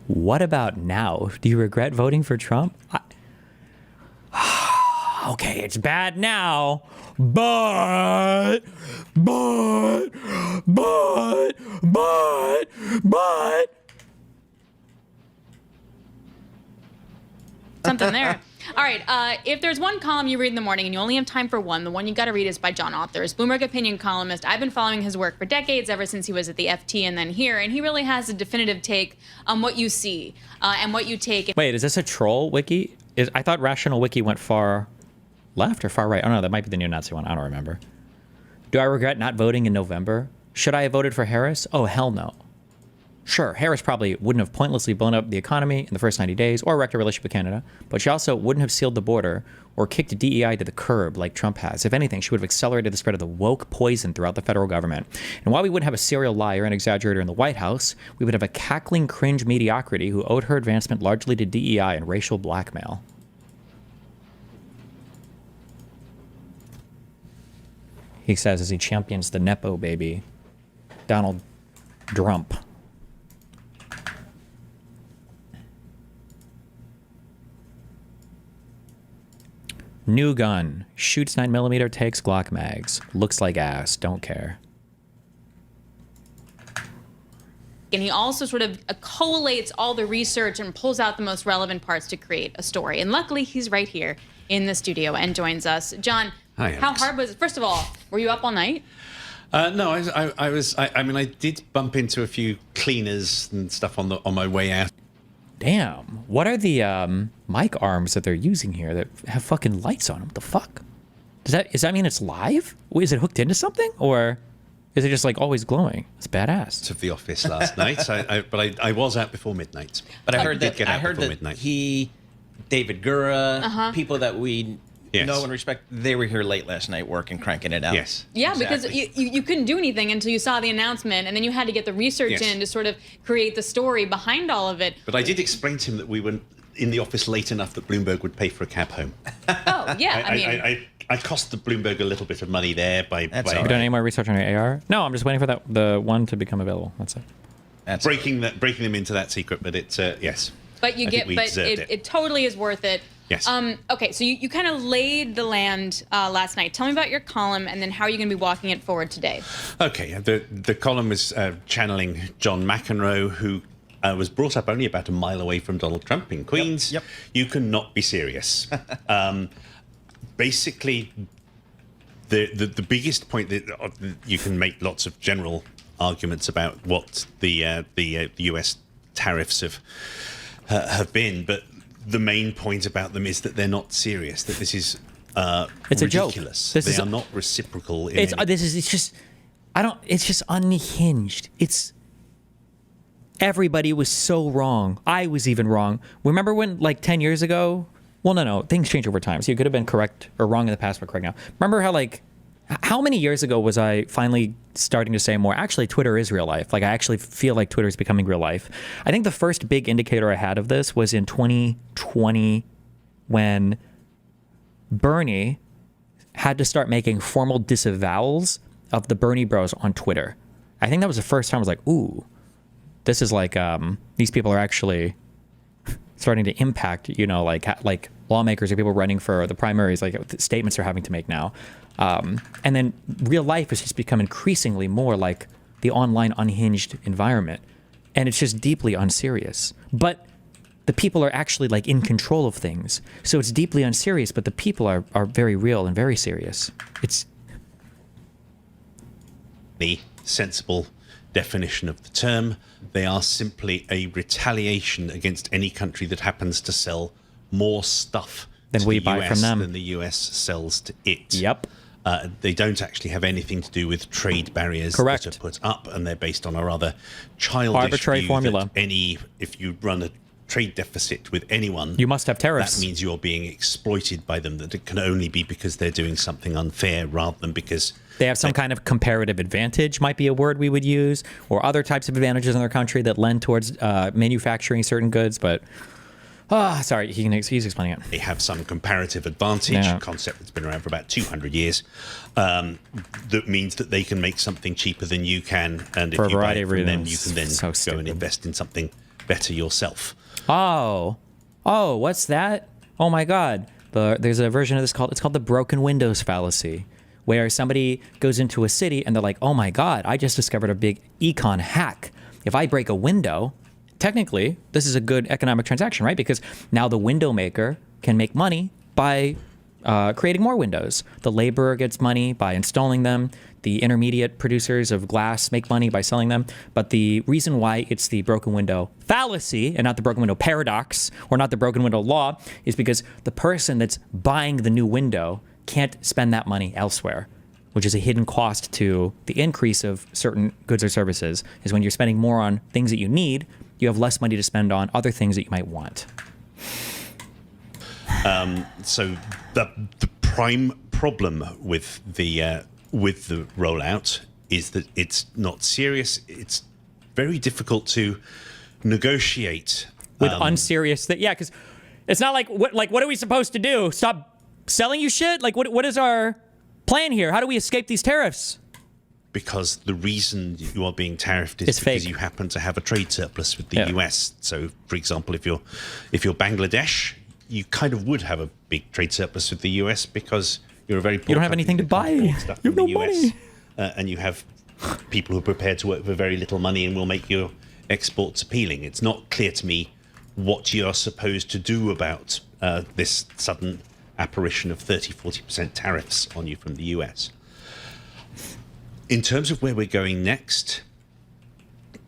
what about now? Do you regret voting for Trump? Okay, it's bad now, but something there. All right, if there's one column you read in the morning and you only have time for one, the one you got to read is by John Authors, Bloomberg opinion columnist. I've been following his work for decades, ever since he was at the FT and then here, and he really has a definitive take on what you see and what you take. Wait, is this a troll wiki? I thought Rational Wiki went far left or far right? Oh no, that might be the neo-Nazi one. I don't remember. Do I regret not voting in November? Should I have voted for Harris? Oh, hell no. Sure, Harris probably wouldn't have pointlessly blown up the economy in the first 90 days or wrecked our relationship with Canada, but she also wouldn't have sealed the border or kicked DEI to the curb like Trump has. If anything, she would have accelerated the spread of the woke poison throughout the federal government. And while we wouldn't have a serial liar and exaggerator in the White House, we would have a cackling cringe mediocrity who owed her advancement largely to DEI and racial blackmail. He says as he champions the Nepo baby, Donald Trump. New gun. Shoots 9mm, takes Glock mags. Looks like ass. Don't care. And he also sort of collates all the research and pulls out the most relevant parts to create a story. And luckily, he's right here in the studio and joins us. John, Hi, how Alex. hard was it? First of all, were you up all night? No, I did bump into a few cleaners and stuff on my way out. Damn. What are the mic arms that they're using here that have fucking lights on them? What the fuck? Does that mean it's live? Is it hooked into something? Or is it just like always glowing? It's badass. To the office last night, but I was out before midnight. But I heard did that get out before that midnight. David Gura, Uh-huh. people that we Yes. know and respect, they were here late last night working, cranking it out. Yes. Yeah, Exactly. because you couldn't do anything until you saw the announcement, and then you had to get the research Yes. in to sort of create the story behind all of it. But I did explain to him that we were in the office late enough that Bloomberg would pay for a cab home. Oh, yeah, I mean... I cost the Bloomberg a little bit of money there by Have you done any more research on your AR? No, I'm just waiting for the one to become available. That's it. breaking them into that secret. But it's yes. But you I get, think we but deserved it totally is worth it. Yes. Okay, so you kind of laid the land last night. Tell me about your column, and then how are you going to be walking it forward today? Okay, the column was channeling John McEnroe, who was brought up only about a mile away from Donald Trump in Queens. Yep. You cannot be serious. Basically, the biggest point that you can make lots of general arguments about what the U.S. tariffs have been, but the main point about them is that they're not serious. That this is It's a joke. ridiculous. This They is- are not reciprocal. It's just unhinged. Everybody was so wrong. I was even wrong. Remember when, like 10 years ago? Well, no, things change over time. So you could have been correct or wrong in the past, but correct now. Remember how many years ago was I finally starting to say more, actually, Twitter is real life. Like, I actually feel like Twitter is becoming real life. I think the first big indicator I had of this was in 2020 when Bernie had to start making formal disavowals of the Bernie bros on Twitter. I think that was the first time I was like, ooh, this is like, these people are actually starting to impact, like lawmakers or people running for the primaries, like statements they're having to make now. And then real life has just become increasingly more like the online unhinged environment. And it's just deeply unserious. But the people are actually like in control of things. So it's deeply unserious, but the people are very real and very serious. It's the sensible definition of the term. They are simply a retaliation against any country that happens to sell more stuff than we buy from them than the US sells to it. Yep. They don't actually have anything to do with trade barriers Correct. that are put up, and they're based on a rather childish arbitrary view formula. that if you run a trade deficit with anyone, you must have tariffs. That means you're being exploited by them, that it can only be because they're doing something unfair rather than because they have some kind of comparative advantage, might be a word we would use, or other types of advantages in their country that lend towards manufacturing certain goods. But, sorry, he's explaining it. They have some comparative advantage, a concept that's been around for about 200 years, that means that they can make something cheaper than you can, and if you buy it from them, you can then go and invest in something better yourself. Oh, what's that? Oh my God. There's a version of this it's called the broken windows fallacy, where somebody goes into a city and they're like, oh my God, I just discovered a big econ hack. If I break a window, technically, this is a good economic transaction, right? Because now the window maker can make money by creating more windows. The laborer gets money by installing them. The intermediate producers of glass make money by selling them. But the reason why it's the broken window fallacy and not the broken window paradox or not the broken window law is because the person that's buying the new window can't spend that money elsewhere, which is a hidden cost to the increase of certain goods or services, is when you're spending more on things that you need, you have less money to spend on other things that you might want. So the prime problem with the rollout is that it's not serious. It's very difficult to negotiate with unserious things. Yeah, because it's not like what are we supposed to do? Stop selling you shit? Like what is our plan here? How do we escape these tariffs? Because the reason you are being tariffed is because you happen to have a trade surplus with the US. So, for example, if you're Bangladesh, you kind of would have a big trade surplus with the US because you're a very poor you don't have anything to buy. You have no money. And you have people who are prepared to work for very little money and will make your exports appealing. It's not clear to me what you're supposed to do about this sudden apparition of 30-40% tariffs on you from the US. In terms of where we're going next,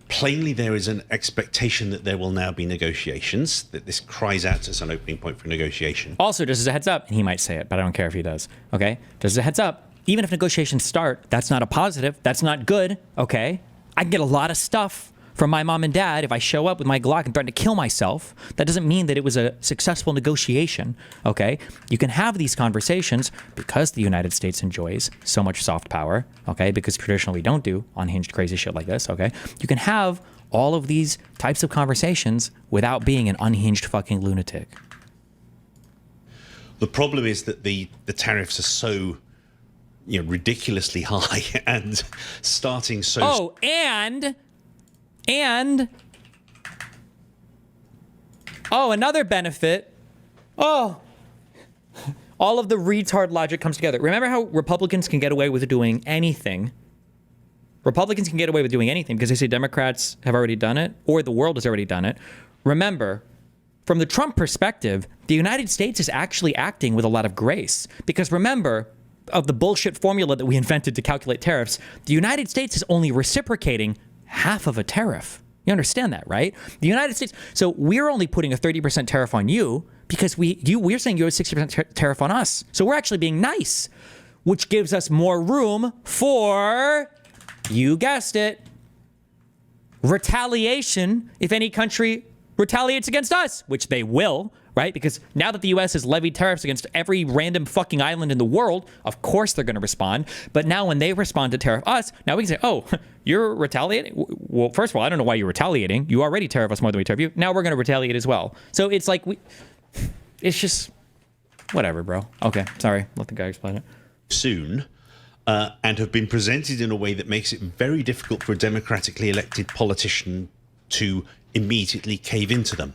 plainly there is an expectation that there will now be negotiations, that this cries out as an opening point for negotiation. Also, just as a heads up, and he might say it, but I don't care if he does, okay? Just as a heads up, even if negotiations start, that's not a positive, that's not good, okay? I can get a lot of stuff from my mom and dad if I show up with my Glock and threaten to kill myself. That doesn't mean that it was a successful negotiation, okay? You can have these conversations because the United States enjoys so much soft power, okay? Because traditionally we don't do unhinged crazy shit like this, okay? You can have all of these types of conversations without being an unhinged fucking lunatic. The problem is that the tariffs are so, ridiculously high and starting so... Oh, and another benefit. All of the retard logic comes together. Remember how Republicans can get away with doing anything? Republicans can get away with doing anything because they say Democrats have already done it or the world has already done it. Remember, from the Trump perspective, the United States is actually acting with a lot of grace. Because remember, of the bullshit formula that we invented to calculate tariffs, the United States is only reciprocating half of a tariff. You understand that, right? The United States. So we're only putting a 30% tariff on you because we're saying you have a 60% tariff on us. So we're actually being nice, which gives us more room for, you guessed it, retaliation if any country retaliates against us, which they will, right? Because now that the U.S. has levied tariffs against every random fucking island in the world, of course they're going to respond. But now when they respond to tariff us, now we can say, oh, you're retaliating? Well, first of all, I don't know why you're retaliating. You already tariff us more than we tariff you. Now we're going to retaliate as well. So it's like, it's just, whatever, bro. Okay, sorry. Let the guy explain it. Soon, and have been presented in a way that makes it very difficult for a democratically elected politician to immediately cave into them.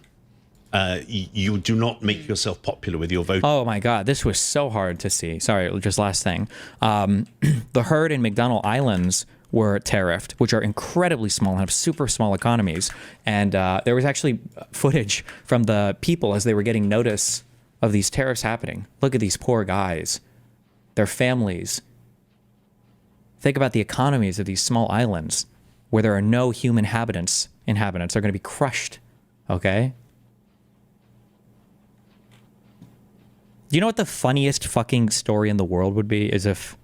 You do not make yourself popular with your vote. Oh my God, this was so hard to see. Sorry, just last thing. The herd in McDonnell Islands were tariffed, which are incredibly small and have super small economies. And there was actually footage from the people as they were getting notice of these tariffs happening. Look at these poor guys, their families. Think about the economies of these small islands where there are no human inhabitants are going to be crushed, okay? Do you know what the funniest fucking story in the world would be? Is if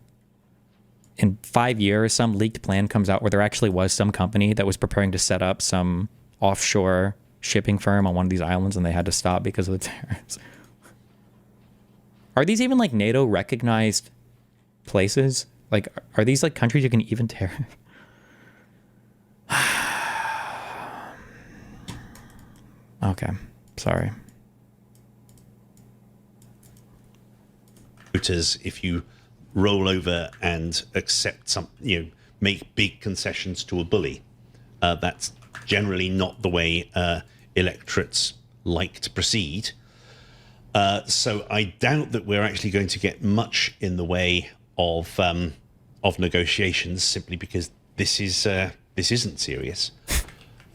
in 5 years, some leaked plan comes out where there actually was some company that was preparing to set up some offshore shipping firm on one of these islands and they had to stop because of the tariffs. Are these even like NATO recognized places? Like, are these like countries you can even tariff? Okay, sorry. If you roll over and accept some, make big concessions to a bully, that's generally not the way electorates like to proceed. So I doubt that we're actually going to get much in the way of negotiations, simply because this isn't serious.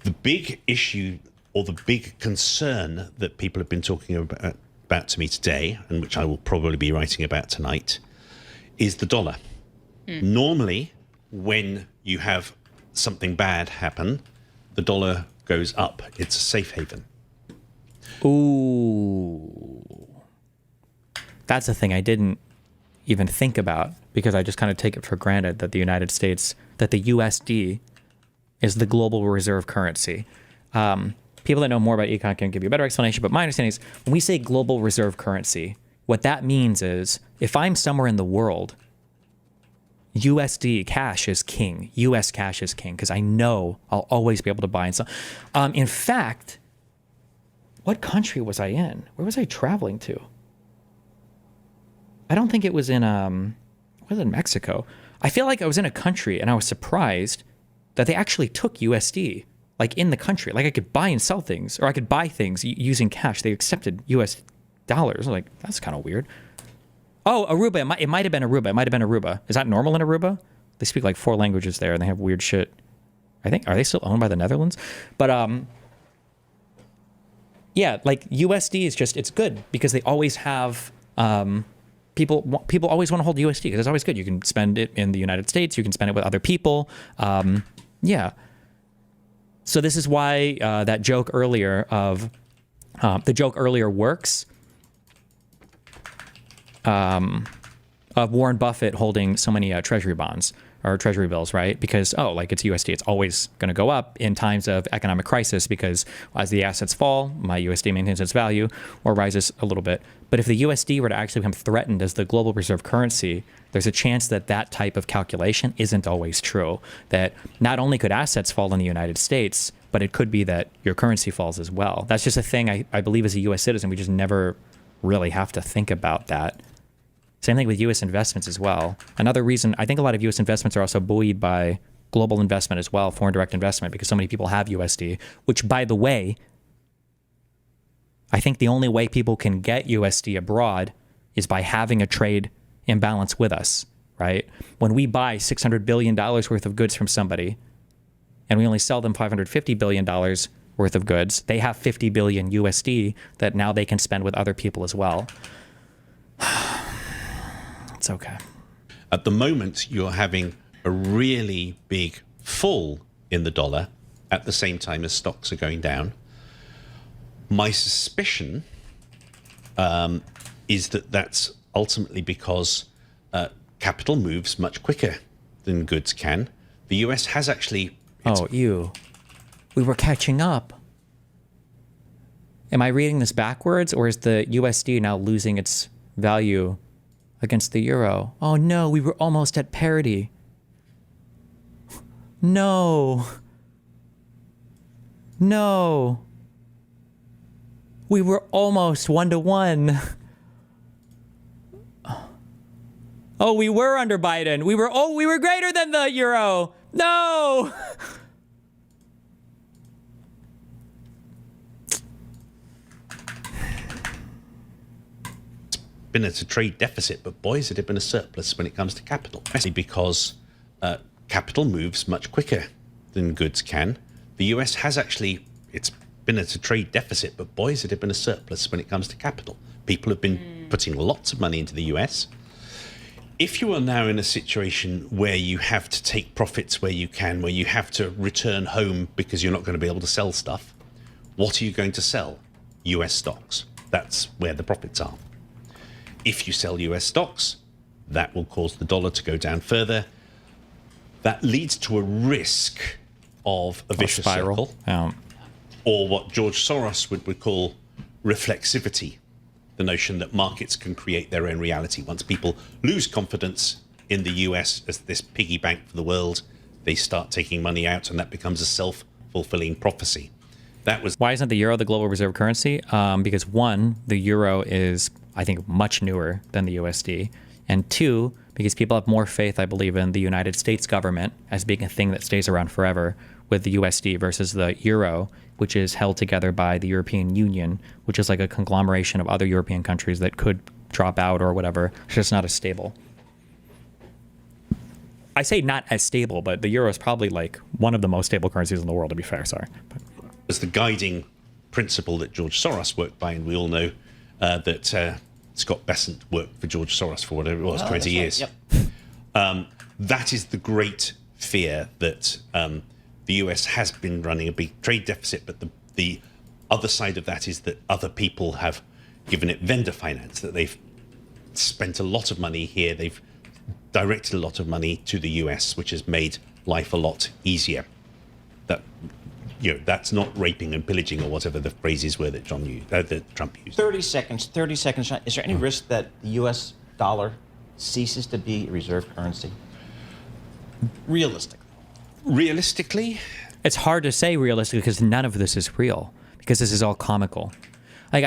The big issue or the big concern that people have been talking about to me today, and which I will probably be writing about tonight, is the dollar. Normally, when you have something bad happen, the dollar goes up. It's a safe haven. Ooh. That's a thing I didn't even think about, because I just kind of take it for granted that the United States, that the USD is the global reserve currency. People that know more about econ can give you a better explanation, but my understanding is when we say global reserve currency, what that means is if I'm somewhere in the world, USD cash is king. US cash is king because I know I'll always be able to buy and sell. In fact, what country was I in? Where was I traveling to? I don't think it was in Mexico. I feel like I was in a country and I was surprised that they actually took USD, like in the country. Like I could buy and sell things, or I could buy things using cash. They accepted US dollars. I'm like, that's kind of weird. Oh, Aruba. It might have been Aruba. Is that normal in Aruba? They speak like 4 languages there and they have weird shit. I think, are they still owned by the Netherlands? But yeah, like USD is just, it's good because they always have, people always want to hold USD because it's always good. You can spend it in the United States. You can spend it with other people. Yeah. So this is why that joke earlier of, the joke earlier works, of Warren Buffett holding so many treasury bonds or treasury bills, right? Because, oh, like it's USD, it's always going to go up in times of economic crisis because as the assets fall, my USD maintains its value or rises a little bit. But if the USD were to actually become threatened as the global reserve currency, there's a chance that that type of calculation isn't always true. That not only could assets fall in the United States, but it could be that your currency falls as well. That's just a thing I believe as a US citizen, we just never really have to think about that. Same thing with U.S. investments as well. Another reason, I think a lot of U.S. investments are also buoyed by global investment as well, foreign direct investment, because so many people have USD, which, by the way, I think the only way people can get USD abroad is by having a trade imbalance with us, right? When we buy $600 billion worth of goods from somebody and we only sell them $550 billion worth of goods, they have 50 billion USD that now they can spend with other people as well. It's okay. At the moment, you're having a really big fall in the dollar at the same time as stocks are going down. My suspicion is that that's ultimately because capital moves much quicker than goods can. The US has actually... We were catching up. Am I reading this backwards, or is the USD now losing its value against the euro? Oh no, we were almost at parity. No. We were almost 1-to-1. Oh, we were under Biden. We were greater than the euro. No. Been at a trade deficit, but boy, has it been a surplus when it comes to capital. Especially because capital moves much quicker than goods can. The US has actually, it's been at a trade deficit, but boy, has it been a surplus when it comes to capital. People have been putting lots of money into the US. If you are now in a situation where you have to take profits where you can, where you have to return home because you're not going to be able to sell stuff, what are you going to sell? US stocks. That's where the profits are. If you sell US stocks, that will cause the dollar to go down further. That leads to a risk of a vicious circle, or what George Soros would call reflexivity, the notion that markets can create their own reality. Once people lose confidence in the US as this piggy bank for the world, they start taking money out, and that becomes a self-fulfilling prophecy. That was why isn't the euro the global reserve currency? Because one, the euro is, I think, much newer than the USD, and two, because people have more faith, I believe, in the United States government as being a thing that stays around forever with the USD versus the euro, which is held together by the European Union, which is like a conglomeration of other European countries that could drop out or whatever. It's just not as stable. I say not as stable, but the euro is probably like one of the most stable currencies in the world, to be fair, sorry. Was the guiding principle that George Soros worked by, and we all know that Scott Bessent worked for George Soros for whatever it was, 20 years. Right. Yep. That is the great fear that the US has been running a big trade deficit, but the other side of that is that other people have given it vendor finance, that they've spent a lot of money here, they've directed a lot of money to the US, which has made life a lot easier. That, you know, that's not raping and pillaging or whatever the phrases were that that Trump used. 30 seconds. Is there any risk that the U.S. dollar ceases to be a reserve currency? Realistically? It's hard to say realistically because none of this is real, because this is all comical. Like,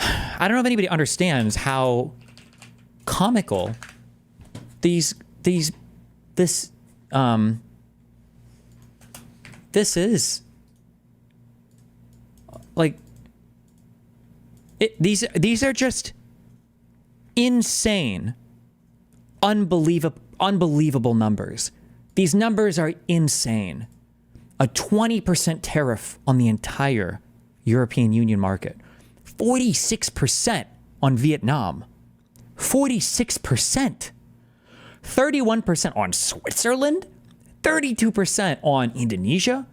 I don't know if anybody understands how comical this is. Like, these are just insane, unbelievable numbers. These numbers are insane. A 20% tariff on the entire European Union market. 46% on Vietnam. 46%. 31% on Switzerland. 32% on Indonesia.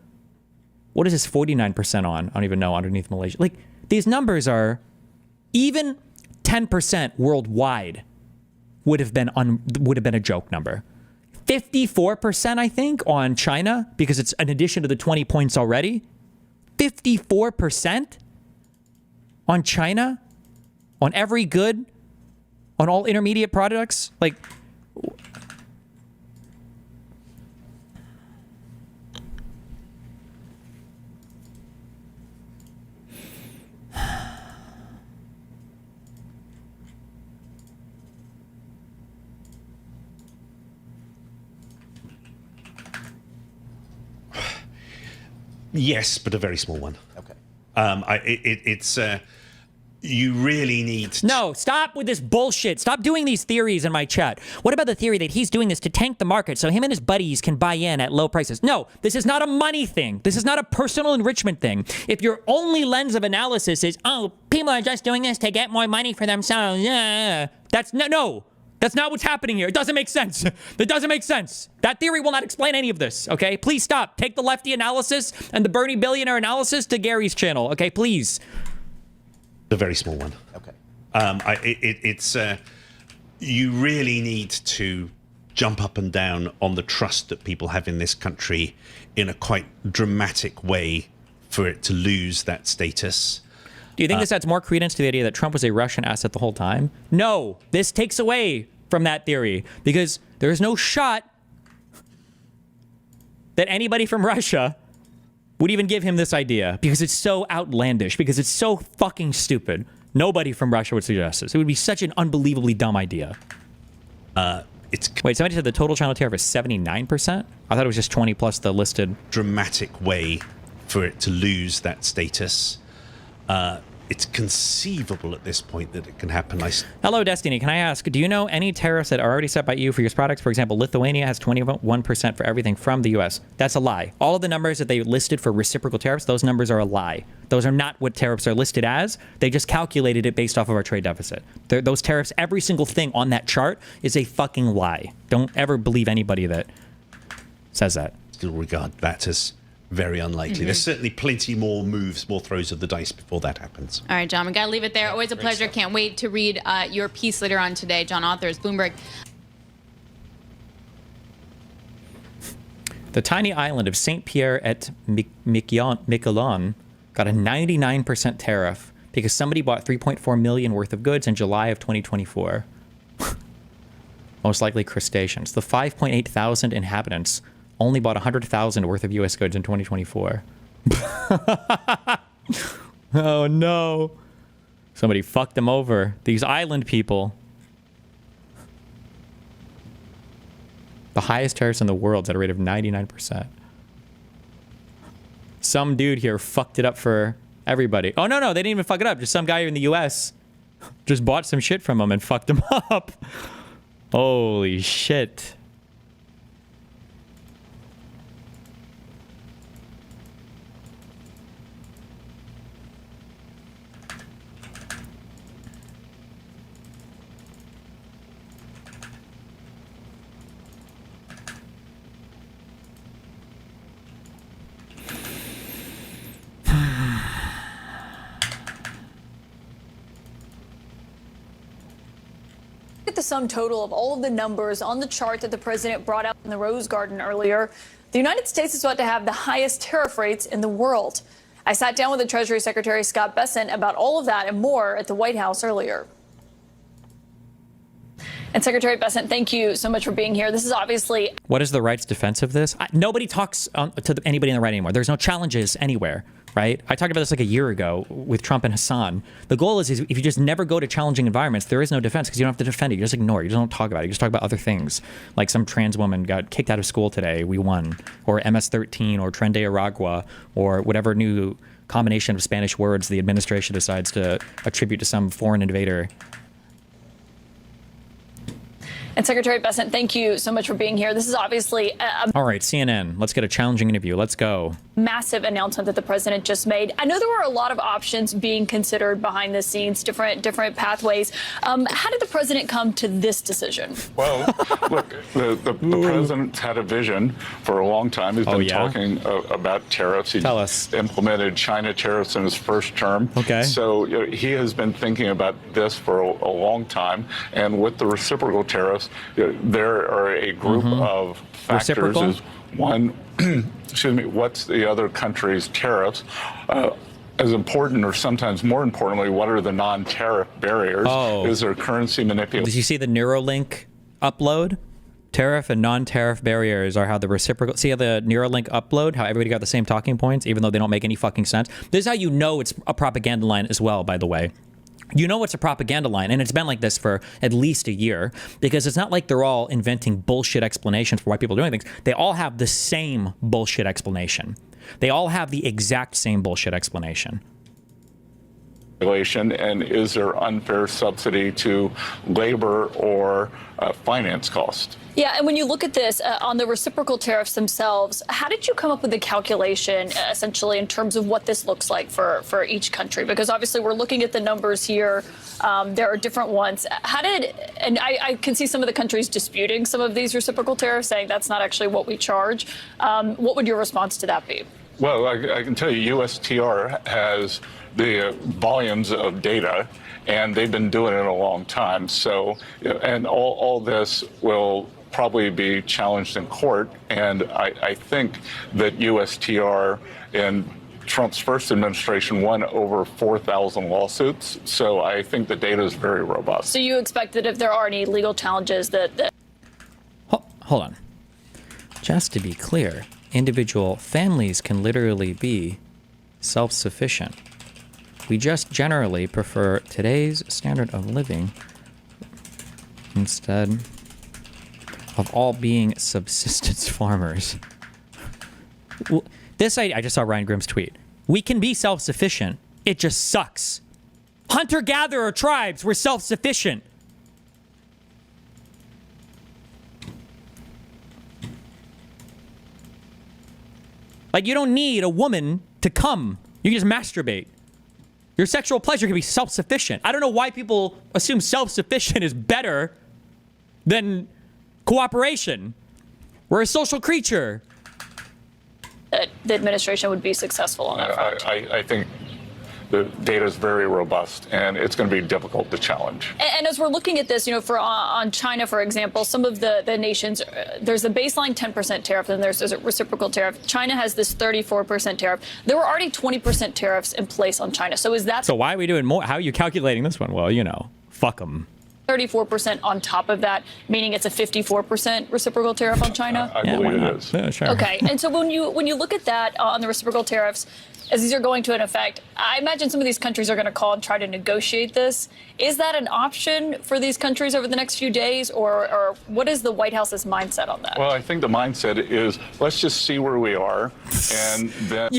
What is this 49% on? I don't even know, underneath Malaysia. Like, these numbers are, even 10% worldwide would have been a joke number. 54%, I think, on China, because it's an addition to the 20 points already. 54% on China, on every good, on all intermediate products. Like, yes, but a very small one. Okay. It's you really need to... No, stop with this bullshit. Stop doing these theories in my chat. What about the theory that he's doing this to tank the market so him and his buddies can buy in at low prices? No, this is not a money thing. This is not a personal enrichment thing. If your only lens of analysis is, oh, people are just doing this to get more money for themselves, that's no. That's not what's happening here. It doesn't make sense. It doesn't make sense. That theory will not explain any of this, okay? Please stop. Take the lefty analysis and the Bernie billionaire analysis to Gary's channel, okay? Please. A very small one. Okay. It's you really need to jump up and down on the trust that people have in this country in a quite dramatic way for it to lose that status. Do you think this adds more credence to the idea that Trump was a Russian asset the whole time? No, this takes away from that theory, because there is no shot that anybody from Russia would even give him this idea, because it's so outlandish, because it's so fucking stupid. Nobody from Russia would suggest this. It would be such an unbelievably dumb idea. Wait, somebody said the total China tariff is 79%? I thought it was just 20 plus the listed. Dramatic way for it to lose that status. it's conceivable at this point that it can happen. Hello, Destiny. Can I ask, do you know any tariffs that are already set by EU for U.S. products? For example, Lithuania has 21% for everything from the U.S. That's a lie. All of the numbers that they listed for reciprocal tariffs, those numbers are a lie. Those are not what tariffs are listed as. They just calculated it based off of our trade deficit. Those tariffs, every single thing on that chart is a fucking lie. Don't ever believe anybody that says that. Still regard that as very unlikely. There's certainly plenty more moves, more throws of the dice before that happens. All right, John, we got to leave it there. Always a pleasure. Can't wait to read your piece later on today. John Authors, Bloomberg. The tiny island of St. Pierre et Miquelon got a 99% tariff because somebody bought 3.4 million worth of goods in July of 2024. Most likely crustaceans. The 5.8 thousand inhabitants only bought 100,000 worth of U.S. goods in 2024. Oh, no. Somebody fucked them over. These island people. The highest tariffs in the world at a rate of 99%. Some dude here fucked it up for everybody. Oh, no, they didn't even fuck it up. Just some guy in the U.S. just bought some shit from them and fucked them up. Holy shit. The sum total of all of the numbers on the chart that the president brought out in the Rose Garden earlier, the United States is about to have the highest tariff rates in the world. I sat down with the Treasury Secretary Scott Bessent about all of that and more at the White House earlier. And Secretary Bessent, thank you so much for being here. This is obviously... What is the right's defense of this? Nobody talks to anybody in the right anymore. There's no challenges anywhere, right? I talked about this like a year ago with Trump and Hassan. The goal is if you just never go to challenging environments, there is no defense because you don't have to defend it. You just ignore it. You just don't talk about it. You just talk about other things. Like some trans woman got kicked out of school today. We won. Or MS-13 or Tren de Aragua or whatever new combination of Spanish words the administration decides to attribute to some foreign invader. And Secretary Bessent, thank you so much for being here. This is obviously All right, CNN, let's get a challenging interview. Let's go. Massive announcement that the president just made. I know there were a lot of options being considered behind the scenes, different pathways. How did the president come to this decision? Well, look, the president's had a vision for a long time. He's been talking about tariffs. He implemented China tariffs in his first term. Okay. So he has been thinking about this for a long time. And with the reciprocal tariffs, there are a group of factors. One, excuse me, what's the other country's tariffs? As important, or sometimes more importantly, what are the non-tariff barriers? Is there currency manipulation? Did you see the Neuralink upload? Tariff and non-tariff barriers are how the reciprocal... See how the Neuralink upload, how everybody got the same talking points, even though they don't make any fucking sense? This is how you know it's a propaganda line as well, by the way. You know it's a propaganda line, and it's been like this for at least a year, because it's not like they're all inventing bullshit explanations for why people are doing things. They all have the same bullshit explanation. They all have the exact same bullshit explanation. And is there unfair subsidy to labor or finance cost? Yeah, and when you look at this on the reciprocal tariffs themselves, how did you come up with the calculation essentially in terms of what this looks like for each country? Because obviously we're looking at the numbers here. There are different ones. How did, and I can see some of the countries disputing some of these reciprocal tariffs, saying that's not actually what we charge. What would your response to that be? Well, I can tell you USTR has the volumes of data, and they've been doing it a long time. So, and all this will probably be challenged in court. And I think that USTR in Trump's first administration won over 4,000 lawsuits. So I think the data is very robust. So you expect that if there are any legal challenges that... Hold on. Just to be clear, individual families can literally be self-sufficient. We just generally prefer today's standard of living instead of all being subsistence farmers. This I just saw Ryan Grimm's tweet. We can be self-sufficient. It just sucks. Hunter-gatherer tribes were self-sufficient. Like, you don't need a woman to come. You can just masturbate. Your sexual pleasure can be self-sufficient. I don't know why people assume self-sufficient is better than cooperation. We're a social creature. The administration would be successful on that front. I think the data is very robust, and it's going to be difficult to challenge. And as we're looking at this, on China, for example, some of the nations, there's a baseline 10% tariff, and there's a reciprocal tariff. China has this 34% tariff. There were already 20% tariffs in place on China. So is that... So why are we doing more? How are you calculating this one? Well, fuck them. 34% on top of that, meaning it's a 54% reciprocal tariff on China? I believe it is. Yeah, sure. Okay, and so when you look at that on the reciprocal tariffs, as these are going to an effect, I imagine some of these countries are going to call and try to negotiate this. Is that an option for these countries over the next few days, or what is the White House's mindset on that? Well, I think the mindset is, let's just see where we are, and then...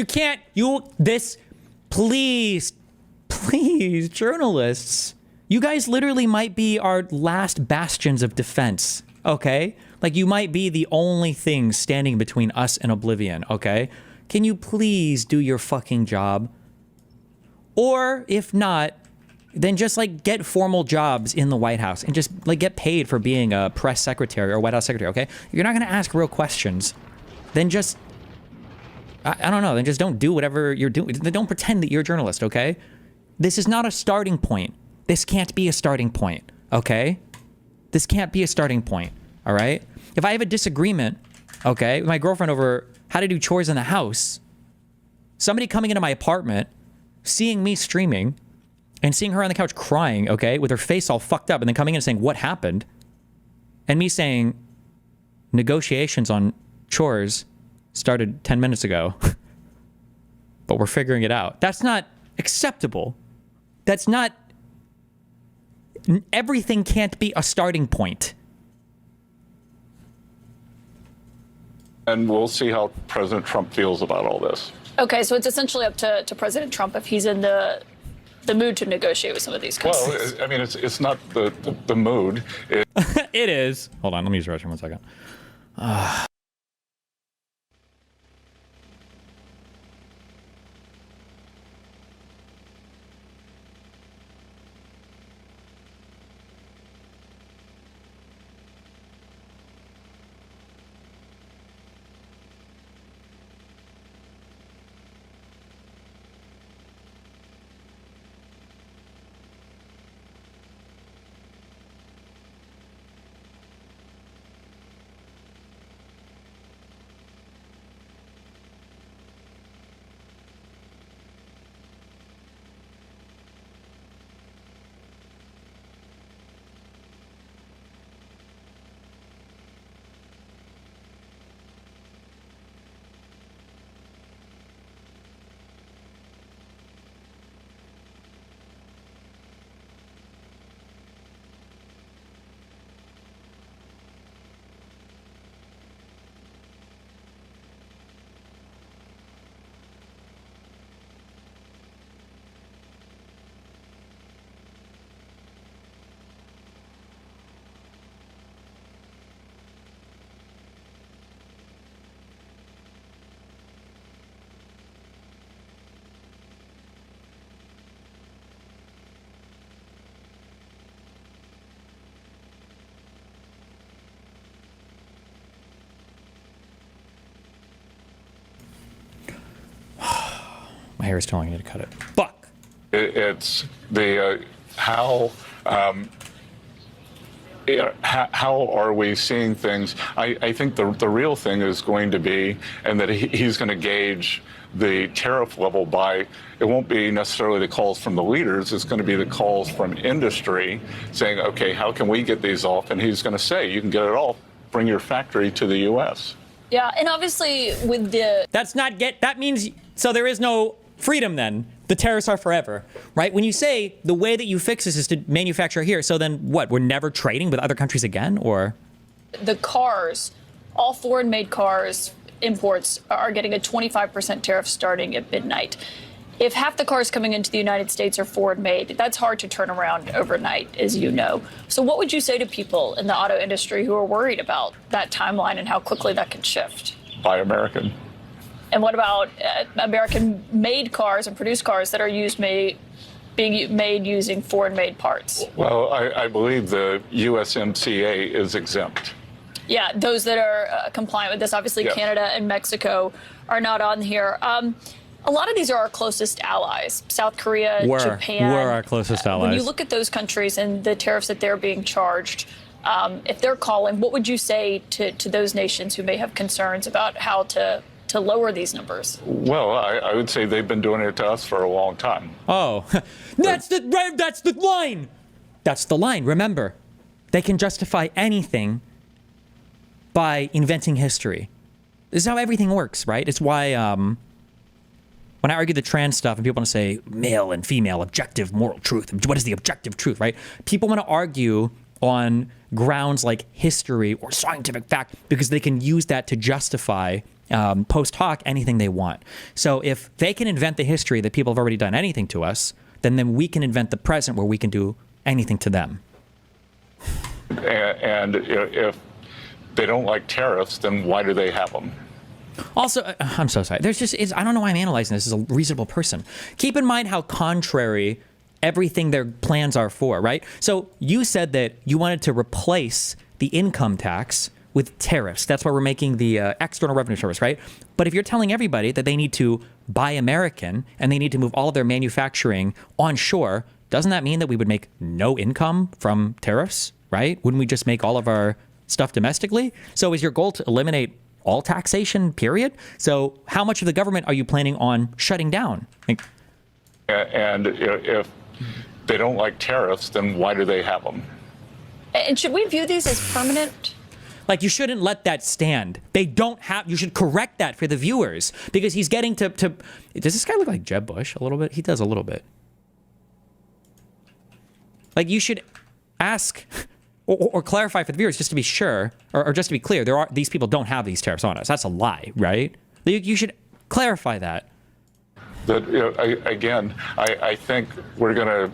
Please, journalists, you guys literally might be our last bastions of defense, okay? Like, you might be the only thing standing between us and oblivion, okay? Can you please do your fucking job? Or if not, then just get formal jobs in the White House and just get paid for being a press secretary or White House secretary, okay? You're not gonna ask real questions. Then just, I don't know, then just don't do whatever you're doing. Then don't pretend that you're a journalist, okay? This is not a starting point. This can't be a starting point, okay? This can't be a starting point, all right? If I have a disagreement, okay, with my girlfriend over how to do chores in the house, somebody coming into my apartment, seeing me streaming, and seeing her on the couch crying, okay, with her face all fucked up, and then coming in and saying, what happened? And me saying, negotiations on chores started 10 minutes ago, but we're figuring it out. That's not acceptable. That's not... Everything can't be a starting point. And we'll see how President Trump feels about all this. Okay, so it's essentially up to President Trump if he's in the mood to negotiate with some of these countries. Well, I mean, it's not the mood. It is. Hold on, let me use the restroom 1 second. My hair is telling me to cut it. Fuck. It's the how are we seeing things? I think the real thing is going to be, and that he's going to gauge the tariff level by, it won't be necessarily the calls from the leaders, it's going to be the calls from industry saying, okay, how can we get these off? And he's going to say, you can get it off, bring your factory to the U.S. Yeah, and obviously with the... That means, so there is no freedom then. The tariffs are forever, right? When you say the way that you fix this is to manufacture here, so then what? We're never trading with other countries again, or? The cars, all foreign-made cars, imports, are getting a 25% tariff starting at midnight. If half the cars coming into the United States are Ford made, that's hard to turn around overnight, as you know. So what would you say to people in the auto industry who are worried about that timeline and how quickly that can shift? Buy American. And what about American-made cars and produced cars that are being made using Ford-made parts? Well, I believe the USMCA is exempt. Yeah, those that are compliant with this. Obviously, Yes. Canada and Mexico are not on here. A lot of these are our closest allies. South Korea, Japan. We're our closest allies. When you look at those countries and the tariffs that they're being charged, if they're calling, what would you say to those nations who may have concerns about how to lower these numbers? Well, I would say they've been doing it to us for a long time. Oh, that's the line. That's the line. Remember, they can justify anything by inventing history. This is how everything works, right? It's why when I argue the trans stuff and people want to say male and female, objective moral truth, what is the objective truth, right? People want to argue on grounds like history or scientific fact because they can use that to justify post hoc anything they want. So if they can invent the history that people have already done anything to us, then we can invent the present where we can do anything to them. And if they don't like tariffs, then why do they have them? Also, I'm so sorry. I don't know why I'm analyzing this as a reasonable person. Keep in mind how contrary everything their plans are for, right? So you said that you wanted to replace the income tax with tariffs. That's why we're making the external revenue service, right? But if you're telling everybody that they need to buy American and they need to move all of their manufacturing onshore, doesn't that mean that we would make no income from tariffs, right? Wouldn't we just make all of our stuff domestically? So is your goal to eliminate all taxation, period? So how much of the government are you planning on shutting down? And if they don't like tariffs, then why do they have them? And should we view these as permanent? Like, you shouldn't let that stand. They don't have, you should correct that for the viewers because he's getting to does this guy look like Jeb Bush a little bit? He does a little bit. Like, you should ask or clarify for the viewers just to be sure, or just to be clear, these people don't have these tariffs on us. That's a lie, right? You should clarify that. That I think we're going to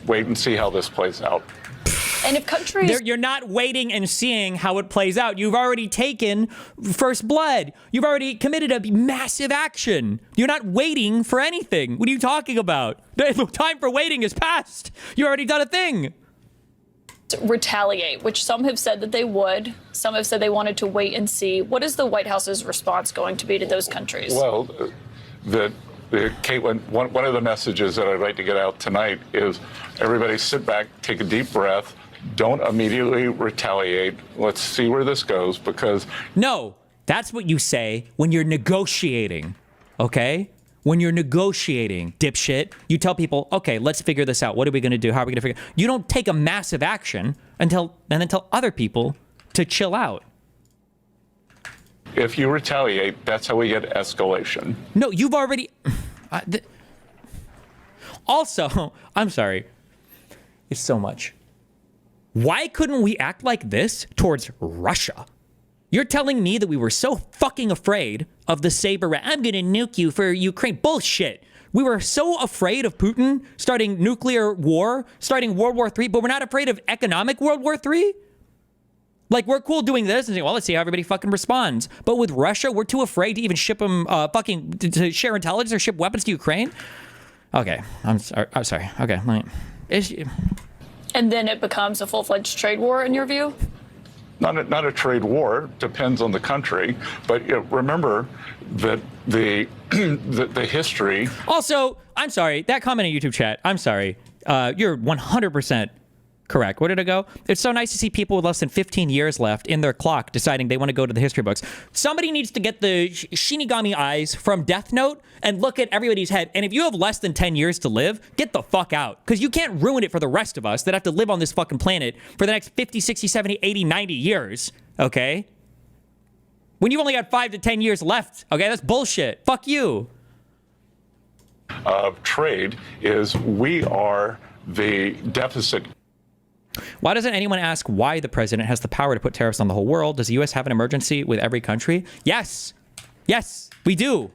wait and see how this plays out. And if countries... You're not waiting and seeing how it plays out. You've already taken first blood. You've already committed a massive action. You're not waiting for anything. What are you talking about? The time for waiting is past. You've already done a thing. Retaliate, which some have said that they would. Some have said they wanted to wait and see. What is the White House's response going to be to those countries? Well, Caitlin, one of the messages that I'd like to get out tonight is everybody sit back, take a deep breath, don't immediately retaliate. Let's see where this goes because... No, that's what you say when you're negotiating, okay? When you're negotiating, dipshit, you tell people, okay, let's figure this out. What are we going to do? How are we going to figure it out? You don't take a massive action and then tell other people to chill out. If you retaliate, that's how we get escalation. No, you've already... Also, I'm sorry. It's so much. Why couldn't we act like this towards Russia? You're telling me that we were so fucking afraid of the saber rat. I'm going to nuke you for Ukraine. Bullshit. We were so afraid of Putin starting nuclear war, starting World War III, but we're not afraid of economic World War III? Like, we're cool doing this and saying, well, let's see how everybody fucking responds. But with Russia, we're too afraid to even ship them to share intelligence or ship weapons to Ukraine? Okay. I'm sorry. Okay. And then it becomes a full-fledged trade war, in your view? Not a trade war, depends on the country. But remember that the history... Also, I'm sorry, that comment in YouTube chat, I'm sorry. You're 100% correct. Where did it go? It's so nice to see people with less than 15 years left in their clock deciding they want to go to the history books. Somebody needs to get the Shinigami eyes from Death Note and look at everybody's head. And if you have less than 10 years to live, get the fuck out. Because you can't ruin it for the rest of us that have to live on this fucking planet for the next 50, 60, 70, 80, 90 years. Okay? When you've only got 5 to 10 years left. Okay? That's bullshit. Fuck you. Of trade is we are the deficit. Why doesn't anyone ask why the president has the power to put tariffs on the whole world? Does the U.S. have an emergency with every country? Yes. Yes, we do.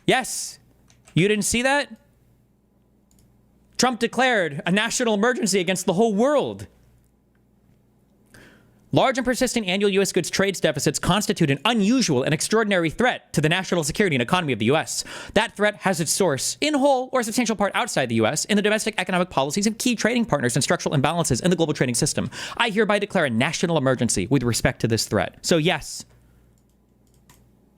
Yes. You didn't see that? Trump declared a national emergency against the whole world. Large and persistent annual U.S. goods trade deficits constitute an unusual and extraordinary threat to the national security and economy of the U.S. That threat has its source, in whole or substantial part outside the U.S., in the domestic economic policies of key trading partners and structural imbalances in the global trading system. I hereby declare a national emergency with respect to this threat. So yes,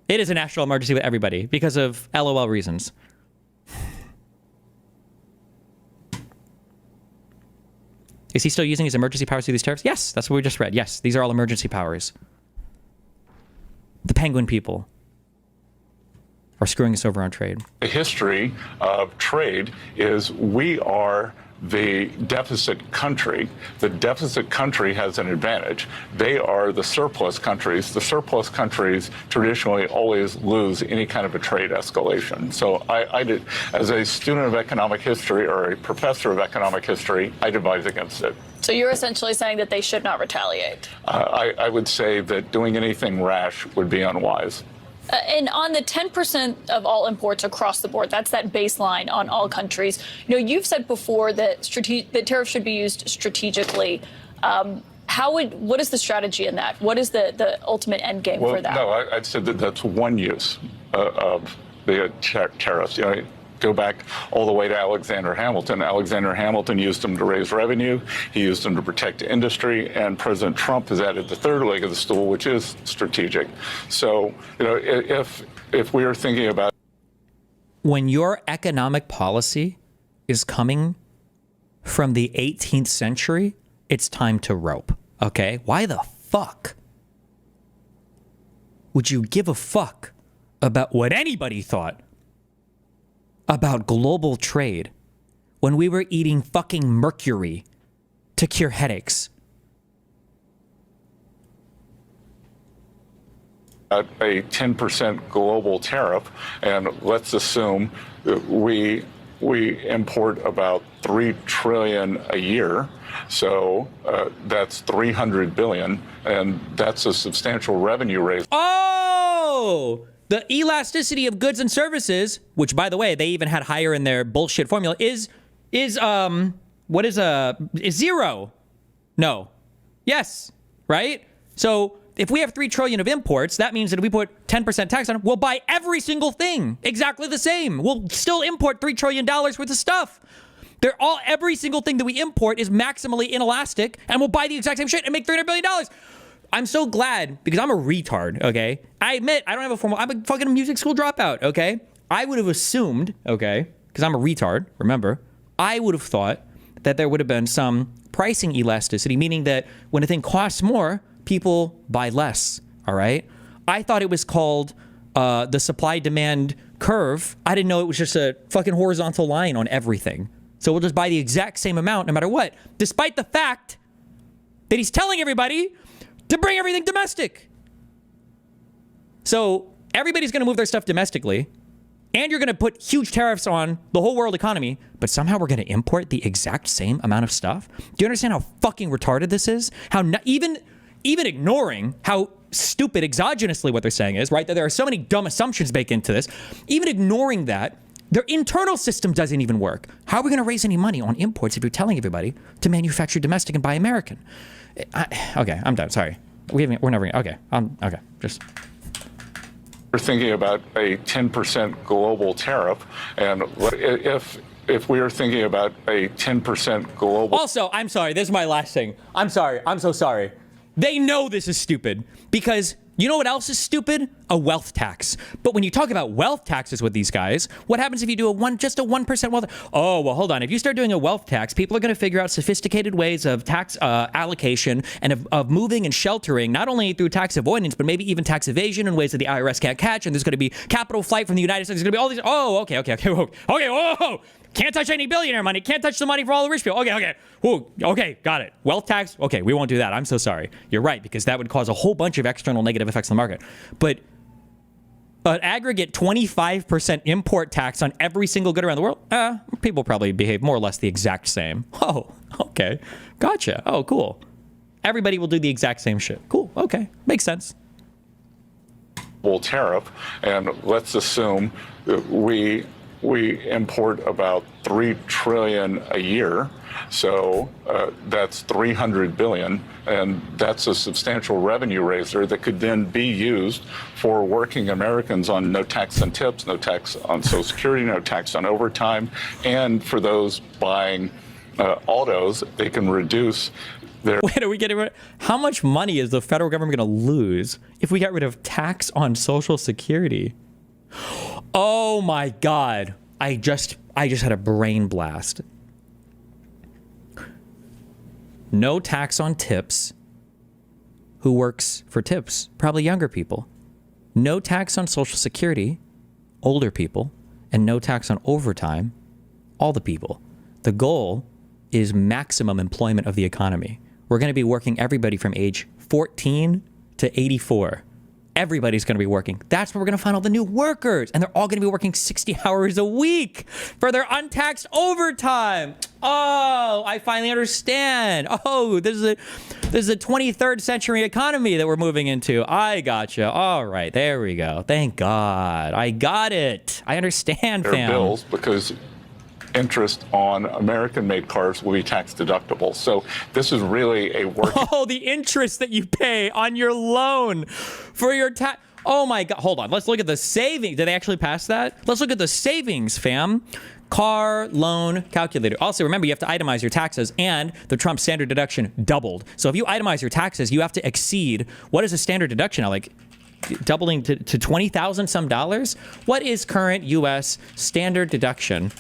it is a national emergency with everybody because of LOL reasons. Is he still using his emergency powers through these tariffs? Yes, that's what we just read. Yes, these are all emergency powers. The penguin people are screwing us over on trade. The history of trade is we are the deficit country. The deficit country has an advantage. They are the surplus countries. The surplus countries traditionally always lose any kind of a trade escalation. So I did, as a student of economic history or a professor of economic history, I advise against it. So you're essentially saying that they should not retaliate? I would say that doing anything rash would be unwise. And on the 10% of all imports across the board, that's that baseline on all countries. You know, you've said before that that tariffs should be used strategically. What is the strategy in that? What is the ultimate end game for that? No, I'd said that that's one use of the tariffs. You know, go back all the way to Alexander Hamilton. Alexander Hamilton used them to raise revenue. He used them to protect industry. And President Trump has added the third leg of the stool, which is strategic. So, you know, if we are thinking about when your economic policy is coming from the 18th century, it's time to rope. Okay? Why the fuck would you give a fuck about what anybody thought about global trade when we were eating fucking mercury to cure headaches? At a 10% global tariff, and let's assume that we import about $3 trillion a year, so that's $300 billion, and that's a substantial revenue raise. Oh! The elasticity of goods and services, which, by the way, they even had higher in their bullshit formula, is zero. No. Yes. Right? So if we have $3 trillion of imports, that means that if we put 10% tax on it, we'll buy every single thing exactly the same. We'll still import $3 trillion worth of stuff. Every single thing that we import is maximally inelastic, and we'll buy the exact same shit and make $300 billion. I'm so glad, because I'm a retard, okay? I admit, I don't have a formal, I'm a fucking music school dropout, okay? I would have assumed, okay, because I'm a retard, remember, I would have thought that there would have been some pricing elasticity, meaning that when a thing costs more, people buy less, all right? I thought it was called the supply-demand curve. I didn't know it was just a fucking horizontal line on everything. So we'll just buy the exact same amount no matter what, despite the fact that he's telling everybody to bring everything domestic. So everybody's going to move their stuff domestically, and you're going to put huge tariffs on the whole world economy, but somehow we're going to import the exact same amount of stuff? Do you understand how fucking retarded this is? How even ignoring how stupid exogenously what they're saying is, right? That there are so many dumb assumptions baked into this. Even ignoring that, their internal system doesn't even work. How are we going to raise any money on imports if you're telling everybody to manufacture domestic and buy American? Okay, I'm done. Sorry. We're never. Okay. Okay. Just. We're thinking about a 10% global tariff, and if we are thinking about a 10% global. Also, I'm sorry. This is my last thing. I'm sorry. I'm so sorry. They know this is stupid because you know what else is stupid? A wealth tax. But when you talk about wealth taxes with these guys, what happens if you do just a 1% wealth? Oh, well, hold on. If you start doing a wealth tax, people are going to figure out sophisticated ways of tax allocation and of moving and sheltering, not only through tax avoidance, but maybe even tax evasion in ways that the IRS can't catch. And there's going to be capital flight from the United States. There's going to be all these. Oh, okay, whoa. Can't touch any billionaire money. Can't touch the money for all the rich people. Okay. Ooh, okay, got it. Wealth tax? Okay, we won't do that. I'm so sorry. You're right, because that would cause a whole bunch of external negative effects on the market. But an aggregate 25% import tax on every single good around the world? People probably behave more or less the exact same. Oh, okay. Gotcha. Oh, cool. Everybody will do the exact same shit. Cool. Okay. Makes sense. Tariff, and let's assume that we we import about $3 trillion a year. So that's 300 billion, and that's a substantial revenue raiser that could then be used for working Americans on no tax on tips, no tax on Social Security, no tax on overtime, and for those buying autos, they can reduce their. Wait, are we getting rid? How much money is the federal government going to lose if we got rid of tax on Social Security? Oh my God! I just had a brain blast. No tax on tips. Who works for tips? Probably younger people. No tax on Social Security, older people, and no tax on overtime, all the people. The goal is maximum employment of the economy. We're going to be working everybody from age 14 to 84. Everybody's going to be working. That's where we're going to find all the new workers. And they're all going to be working 60 hours a week for their untaxed overtime. Oh, I finally understand. Oh, this is a 23rd century economy that we're moving into. I gotcha. All right, there we go. Thank God. I got it. I understand, their fam. bills because interest on American-made cars will be tax deductible. So this is really a working. Oh, the interest that you pay on your loan for your tax. Oh my God. Hold on. Let's look at the savings. Did they actually pass that? Let's look at the savings, fam. Car loan calculator. Also, remember, you have to itemize your taxes, and the Trump standard deduction doubled. So if you itemize your taxes, you have to exceed, what is a standard deduction now? Like doubling to 20,000 some dollars? What is current U.S. standard deduction?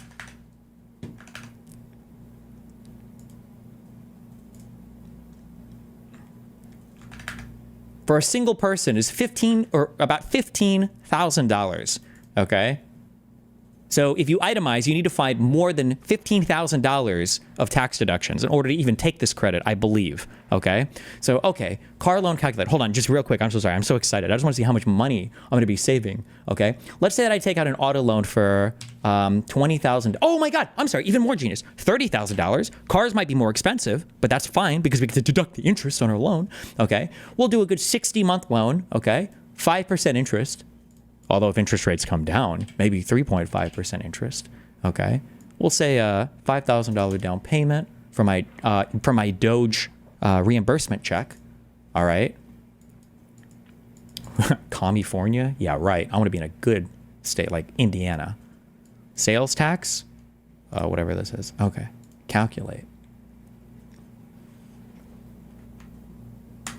For a single person is about $15,000. Okay. So if you itemize, you need to find more than $15,000 of tax deductions in order to even take this credit, I believe. Okay. So, okay. Car loan calculator. Hold on, just real quick. I'm so sorry. I'm so excited. I just want to see how much money I'm going to be saving. Okay. Let's say that I take out an auto loan for $20,000. Oh my God. I'm sorry. Even more genius. $30,000. Cars might be more expensive, but that's fine because we get to deduct the interest on our loan. Okay. We'll do a good 60-month loan. Okay. 5% interest. Although if interest rates come down, maybe 3.5% interest. Okay. We'll say a $5,000 down payment for my Doge reimbursement check. All right. California? Yeah, right. I want to be in a good state like Indiana. Sales tax? Whatever this is. Okay. Calculate.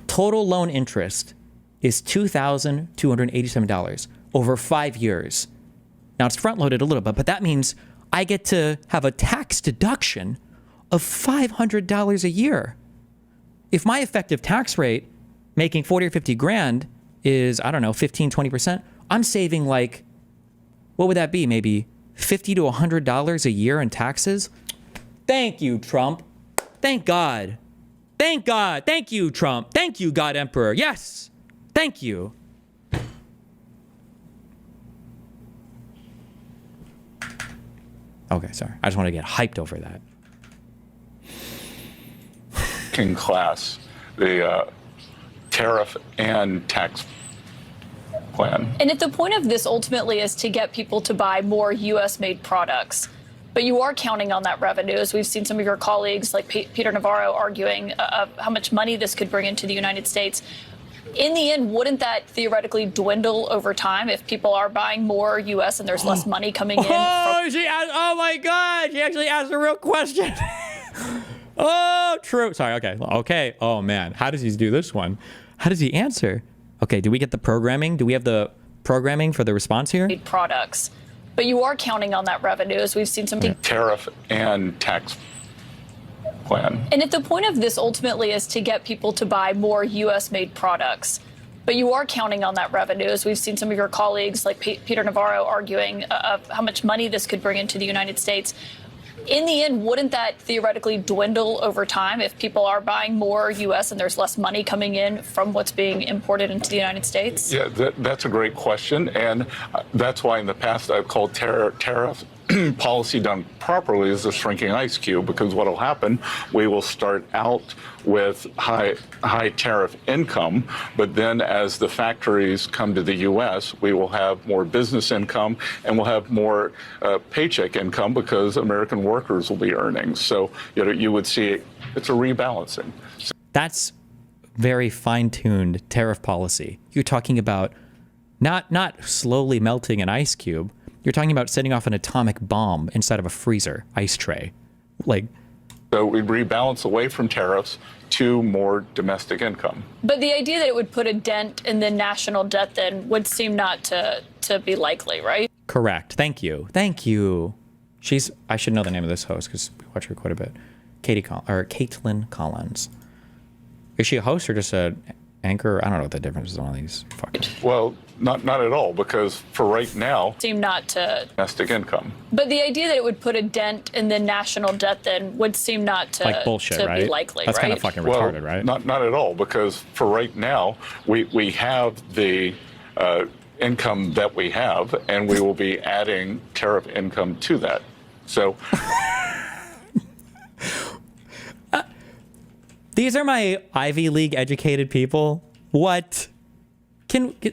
Total loan interest is $2,287 over 5 years. Now, it's front-loaded a little bit, but that means I get to have a tax deduction of $500 a year. If my effective tax rate, making 40 or 50 grand, is, I don't know, 15, 20%, I'm saving like, what would that be? Maybe $50 to $100 a year in taxes? Thank you, Trump. Thank God. Thank God. Thank you, Trump. Thank you, God Emperor. Yes. Thank you. Okay, sorry. I just want to get hyped over that. Class, the tariff and tax plan. And if the point of this ultimately is to get people to buy more U.S.-made products, but you are counting on that revenue, as we've seen some of your colleagues like Peter Navarro arguing how much money this could bring into the United States. In the end, wouldn't that theoretically dwindle over time if people are buying more U.S. and there's less money coming in? Oh my God, she actually asked a real question. Oh, true. Sorry, okay. Okay, oh man, how does he do this one? How does he answer? Okay, do we get the programming? Do we have the programming for the response here? Products. But you are counting on that revenue, as we've seen some tariff and tax plan. And if the point of this ultimately is to get people to buy more U.S.-made products, but you are counting on that revenue, as we've seen some of your colleagues like Peter Navarro arguing how much money this could bring into the United States. In the end, wouldn't that theoretically dwindle over time if people are buying more U.S. and there's less money coming in from what's being imported into the United States? Yeah, that's a great question. And that's why in the past I've called tariff policy done properly is a shrinking ice cube, because what will happen, we will start out with high tariff income, but then as the factories come to the U.S., we will have more business income and we'll have more paycheck income because American workers will be earning. So you would see it's a rebalancing. That's very fine-tuned tariff policy. You're talking about not slowly melting an ice cube. You're talking about setting off an atomic bomb inside of a freezer ice tray. So we'd rebalance away from tariffs to more domestic income. But the idea that it would put a dent in the national debt then would seem not to be likely, right? Correct. Thank you. Thank you. I should know the name of this host because we watch her quite a bit. Caitlin Collins. Is she a host or just an anchor? I don't know what the difference is on these. Well, not at all, because for right now, seem not to domestic income. But the idea that it would put a dent in the national debt then would seem not to bullshit, to right? be likely, That's right? kind of fucking retarded, right? Not at all, because for right now, we have the income that we have, and we will be adding tariff income to that. So. These are my Ivy League educated people. What?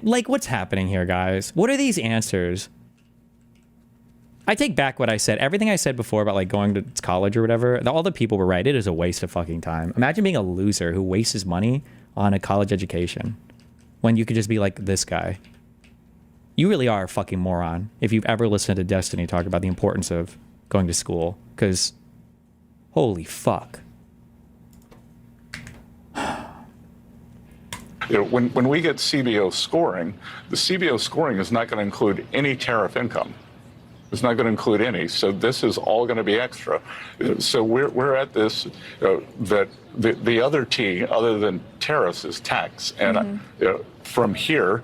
What's happening here, guys? What are these answers? I take back what I said. Everything I said before about going to college or whatever, all the people were right. It is a waste of fucking time. Imagine being a loser who wastes his money on a college education when you could just be like this guy. You really are a fucking moron if you've ever listened to Destiny talk about the importance of going to school, because holy fuck. When we get CBO scoring, the CBO scoring is not going to include any tariff income. It's not going to include any. So this is all going to be extra. So we're at this, that the other T, other than tariffs, is tax. And from here,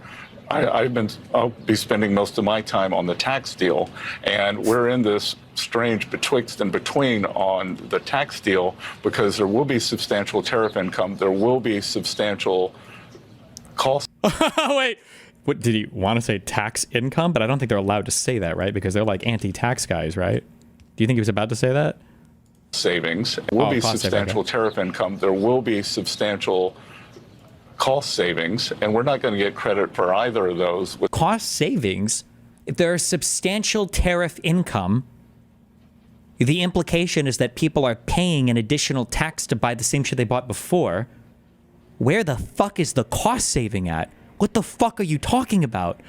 I'll be spending most of my time on the tax deal. And we're in this strange betwixt and between on the tax deal, because there will be substantial tariff income. There will be substantial cost. Wait, what did he want to say? Tax income? But I don't think they're allowed to say that, right? Because they're like anti-tax guys, right? Do you think he was about to say that? Savings. There will be substantial tariff income. There will be substantial cost savings, and we're not going to get credit for either of those. Cost savings? If there is substantial tariff income, the implication is that people are paying an additional tax to buy the same shit they bought before. Where the fuck is the cost saving at? What the fuck are you talking about?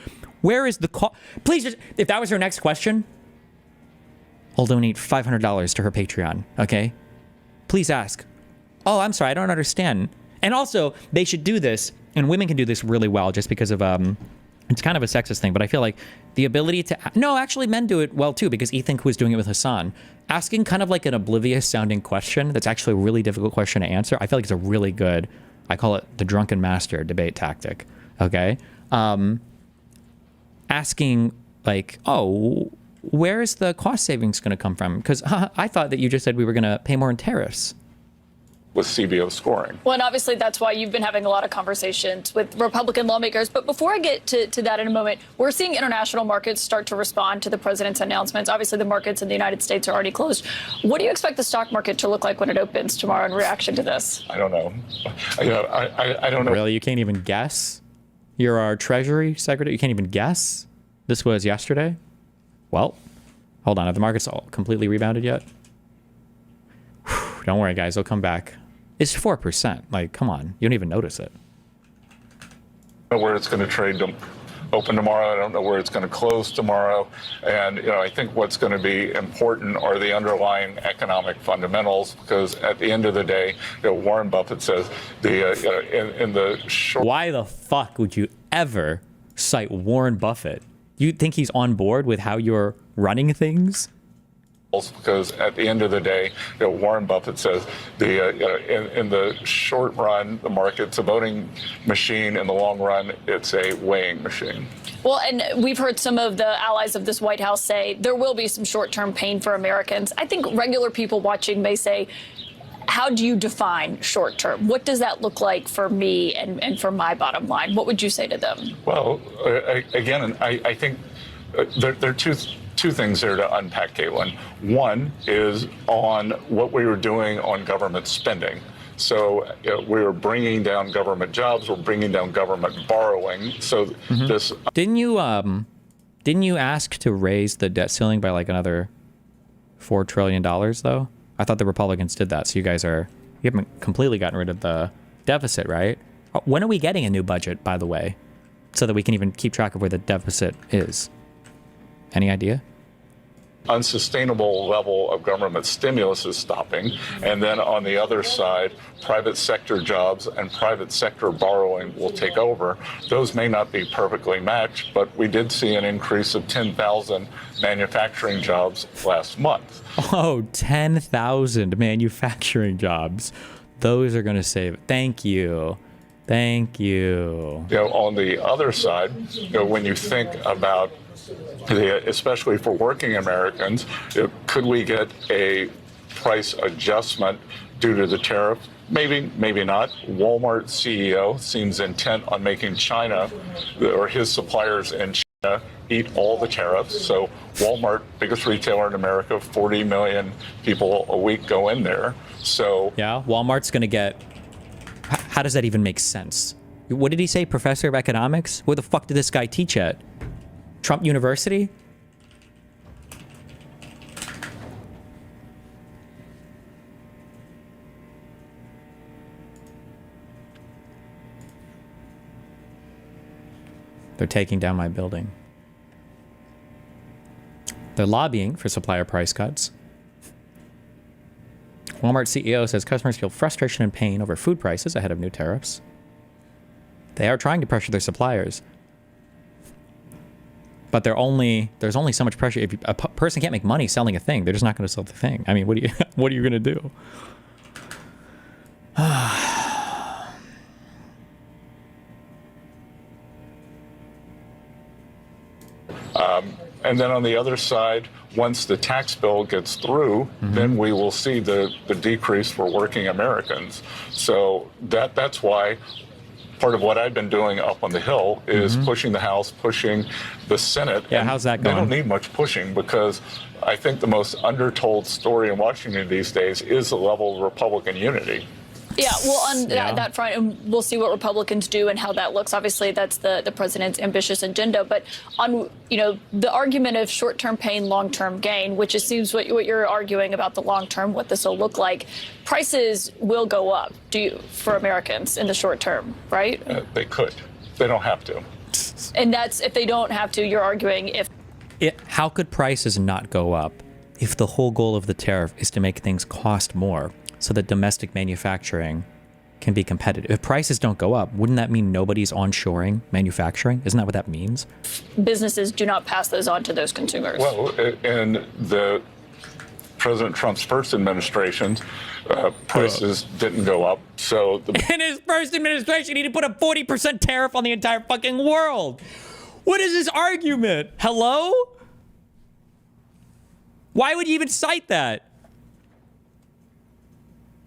Where is the cost? Please, just, if that was her next question, I'll donate $500 to her Patreon, okay? Please ask. Oh, I'm sorry, I don't understand. And also, they should do this, and women can do this really well just because of, it's kind of a sexist thing, but I feel like the ability to, no, actually men do it well too, because Ethan was doing it with Hassan. Asking kind of like an oblivious sounding question that's actually a really difficult question to answer, I feel like it's a really good, I call it the drunken master debate tactic, okay? Asking like, oh, where is the cost savings going to come from? Because I thought that you just said we were going to pay more in tariffs. With CBO scoring. Well, and obviously that's why you've been having a lot of conversations with Republican lawmakers. But before I get to that in a moment, we're seeing international markets start to respond to the president's announcements. Obviously, the markets in the United States are already closed. What do you expect the stock market to look like when it opens tomorrow in reaction to this? I don't know. I don't know. Really? You can't even guess? You're our Treasury Secretary? You can't even guess? This was yesterday? Well, hold on. Have the markets all completely rebounded yet? Don't worry, guys. They'll come back. It's 4%. Like, come on. You don't even notice it. I don't know where it's going to trade open tomorrow. I don't know where it's going to close tomorrow. And, I think what's going to be important are the underlying economic fundamentals, because at the end of the day, Warren Buffett says in the short... Why the fuck would you ever cite Warren Buffett? You think he's on board with how you're running things? Because at the end of the day, Warren Buffett says in the short run, the market's a voting machine. In the long run, it's a weighing machine. Well, and we've heard some of the allies of this White House say there will be some short-term pain for Americans. I think regular people watching may say, how do you define short-term? What does that look like for me and for my bottom line? What would you say to them? Well, again, I think there are two two things there to unpack, Caitlin. One is on what we were doing on government spending. So we're bringing down government jobs, we're bringing down government borrowing. So this didn't you ask to raise the debt ceiling by like another $4 trillion though? I thought the Republicans did that. So you haven't completely gotten rid of the deficit, right? When are we getting a new budget, by the way, so that we can even keep track of where the deficit is? Any idea? Unsustainable level of government stimulus is stopping. And then on the other side, private sector jobs and private sector borrowing will take over. Those may not be perfectly matched, but we did see an increase of 10,000 manufacturing jobs last month. Oh, 10,000 manufacturing jobs. Those are going to save it. Thank you. Thank you. On the other side, when you think about especially for working Americans, could we get a price adjustment due to the tariff? Maybe, maybe not. Walmart CEO seems intent on making China or his suppliers in China eat all the tariffs. So Walmart, biggest retailer in America, 40 million people a week go in there. So yeah, Walmart's going to get. How does that even make sense? What did he say? Professor of economics? Where the fuck did this guy teach at? Trump University? They're taking down my building. They're lobbying for supplier price cuts. Walmart CEO says customers feel frustration and pain over food prices ahead of new tariffs. They are trying to pressure their suppliers. But there's only so much pressure. If a person can't make money selling a thing, they're just not going to sell the thing. I mean, what are you going to do? And then on the other side, once the tax bill gets through, then we will see the decrease for working Americans. So that's why part of what I've been doing up on the Hill is pushing the House, pushing the Senate. Yeah, how's that going? They don't need much pushing because I think the most undertold story in Washington these days is the level of Republican unity. Yeah, well, on that front, and we'll see what Republicans do and how that looks. Obviously, that's the president's ambitious agenda. But on, the argument of short-term pain, long-term gain, which assumes what you're arguing about the long-term, what this will look like, prices will go up for Americans in the short term, right? They could. They don't have to. And that's if they don't have to, you're arguing if. How could prices not go up if the whole goal of the tariff is to make things cost more so that domestic manufacturing can be competitive? If prices don't go up, wouldn't that mean nobody's onshoring manufacturing? Isn't that what that means? Businesses do not pass those on to those consumers. Well, in the President Trump's first administration, prices didn't go up. So in his first administration, he put a 40% tariff on the entire fucking world. What is this argument? Hello? Why would you even cite that?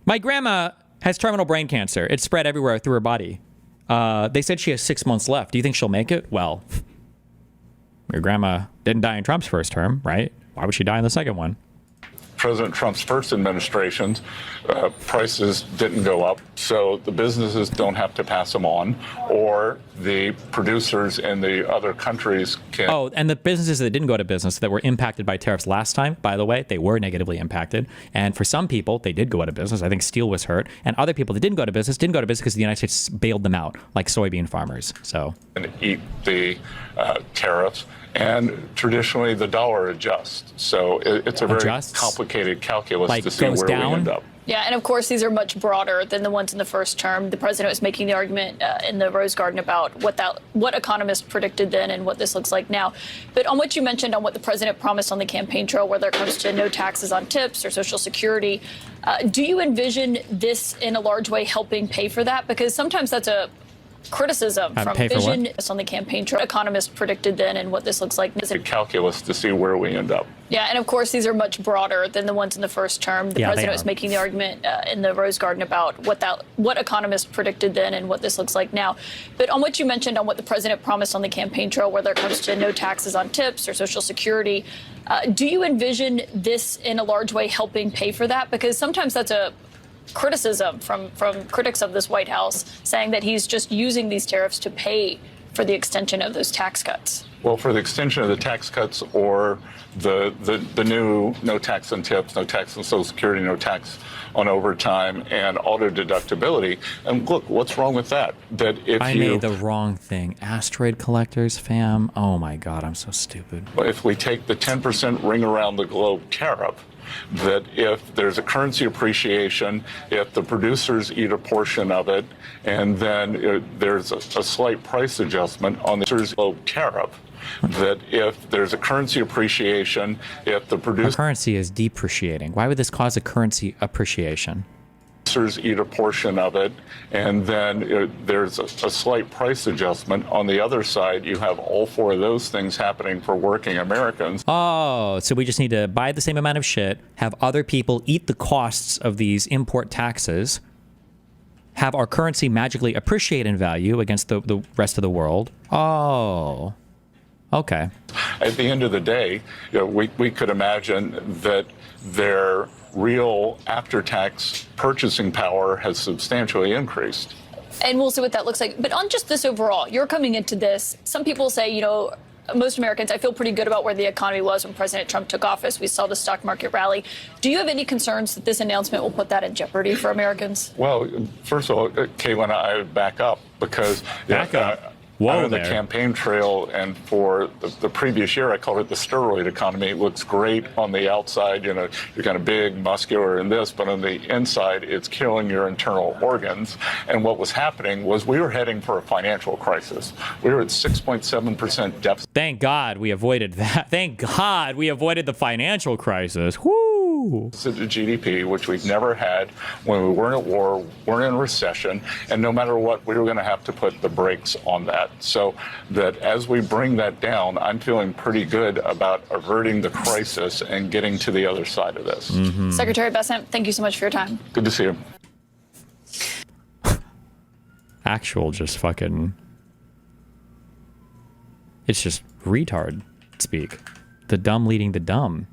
My grandma has terminal brain cancer. It's spread everywhere through her body. They said she has 6 months left. Do you think she'll make it? Well, your grandma didn't die in Trump's first term, right? Why would she die in the second one? President Trump's first administration, prices didn't go up, so the businesses don't have to pass them on, or the producers in the other countries can. Oh, and the businesses that didn't go to business that were impacted by tariffs last time, by the way, they were negatively impacted. And for some people, they did go out of business. I think steel was hurt. And other people that didn't go to business because the United States bailed them out, like soybean farmers. So. And eat the tariffs. And traditionally, the dollar adjusts. So it's a very complicated calculus to see where we end up. Yeah, and of course, these are much broader than the ones in the first term. The president was making the argument in the Rose Garden about what economists predicted then and what this looks like now. But on what you mentioned on what the president promised on the campaign trail, whether it comes to no taxes on tips or Social Security, do you envision this in a large way helping pay for that? Because sometimes that's a criticism from Vision on the campaign trail. Economists predicted then and what this looks like. The calculus to see where we end up. Yeah, and of course, these are much broader than the ones in the first term. The president was making the argument in the Rose Garden about what economists predicted then and what this looks like now. But on what you mentioned on what the president promised on the campaign trail, whether it comes to no taxes on tips or Social Security, do you envision this in a large way helping pay for that? Because sometimes that's a criticism from critics of this White House, saying that he's just using these tariffs to pay for the extension of those tax cuts. Well, for the extension of the tax cuts or the new no tax on tips, no tax on Social Security, no tax on overtime, and auto deductibility. And look, what's wrong with that? That if I made the wrong thing. Asteroid collectors, fam. Oh my God, I'm so stupid. If we take the 10% ring around the globe tariff, that if there's a currency appreciation, if the producers eat a portion of it, and then there's a slight price adjustment on the producers' globe tariff, that if there's a currency appreciation, if the Our currency is depreciating. Why would this cause a currency appreciation? eat a portion of it, and then there's a slight price adjustment. On the other side, you have all four of those things happening for working Americans. Oh, so we just need to buy the same amount of shit, have other people eat the costs of these import taxes, have our currency magically appreciate in value against the rest of the world. Oh, okay. At the end of the day, we could imagine that their real after-tax purchasing power has substantially increased. And we'll see what that looks like. But on just this overall, you're coming into this. Some people say, most Americans, I feel pretty good about where the economy was when President Trump took office. We saw the stock market rally. Do you have any concerns that this announcement will put that in jeopardy for Americans? Well, first of all, Caitlin, I back up because on the campaign trail, and for the previous year, I called it the steroid economy. It looks great on the outside, you're kind of big, muscular in this, but on the inside, it's killing your internal organs. And what was happening was we were heading for a financial crisis. We were at 6.7% deficit. Thank God we avoided that. Thank God we avoided the financial crisis. Woo! To GDP, which we've never had when we weren't at war, weren't in recession, and no matter what, we were going to have to put the brakes on that. So that as we bring that down, I'm feeling pretty good about averting the crisis and getting to the other side of this. Secretary Bessent, thank you so much for your time. Good to see you. Actual just fucking... It's just retard speak. The dumb leading the dumb.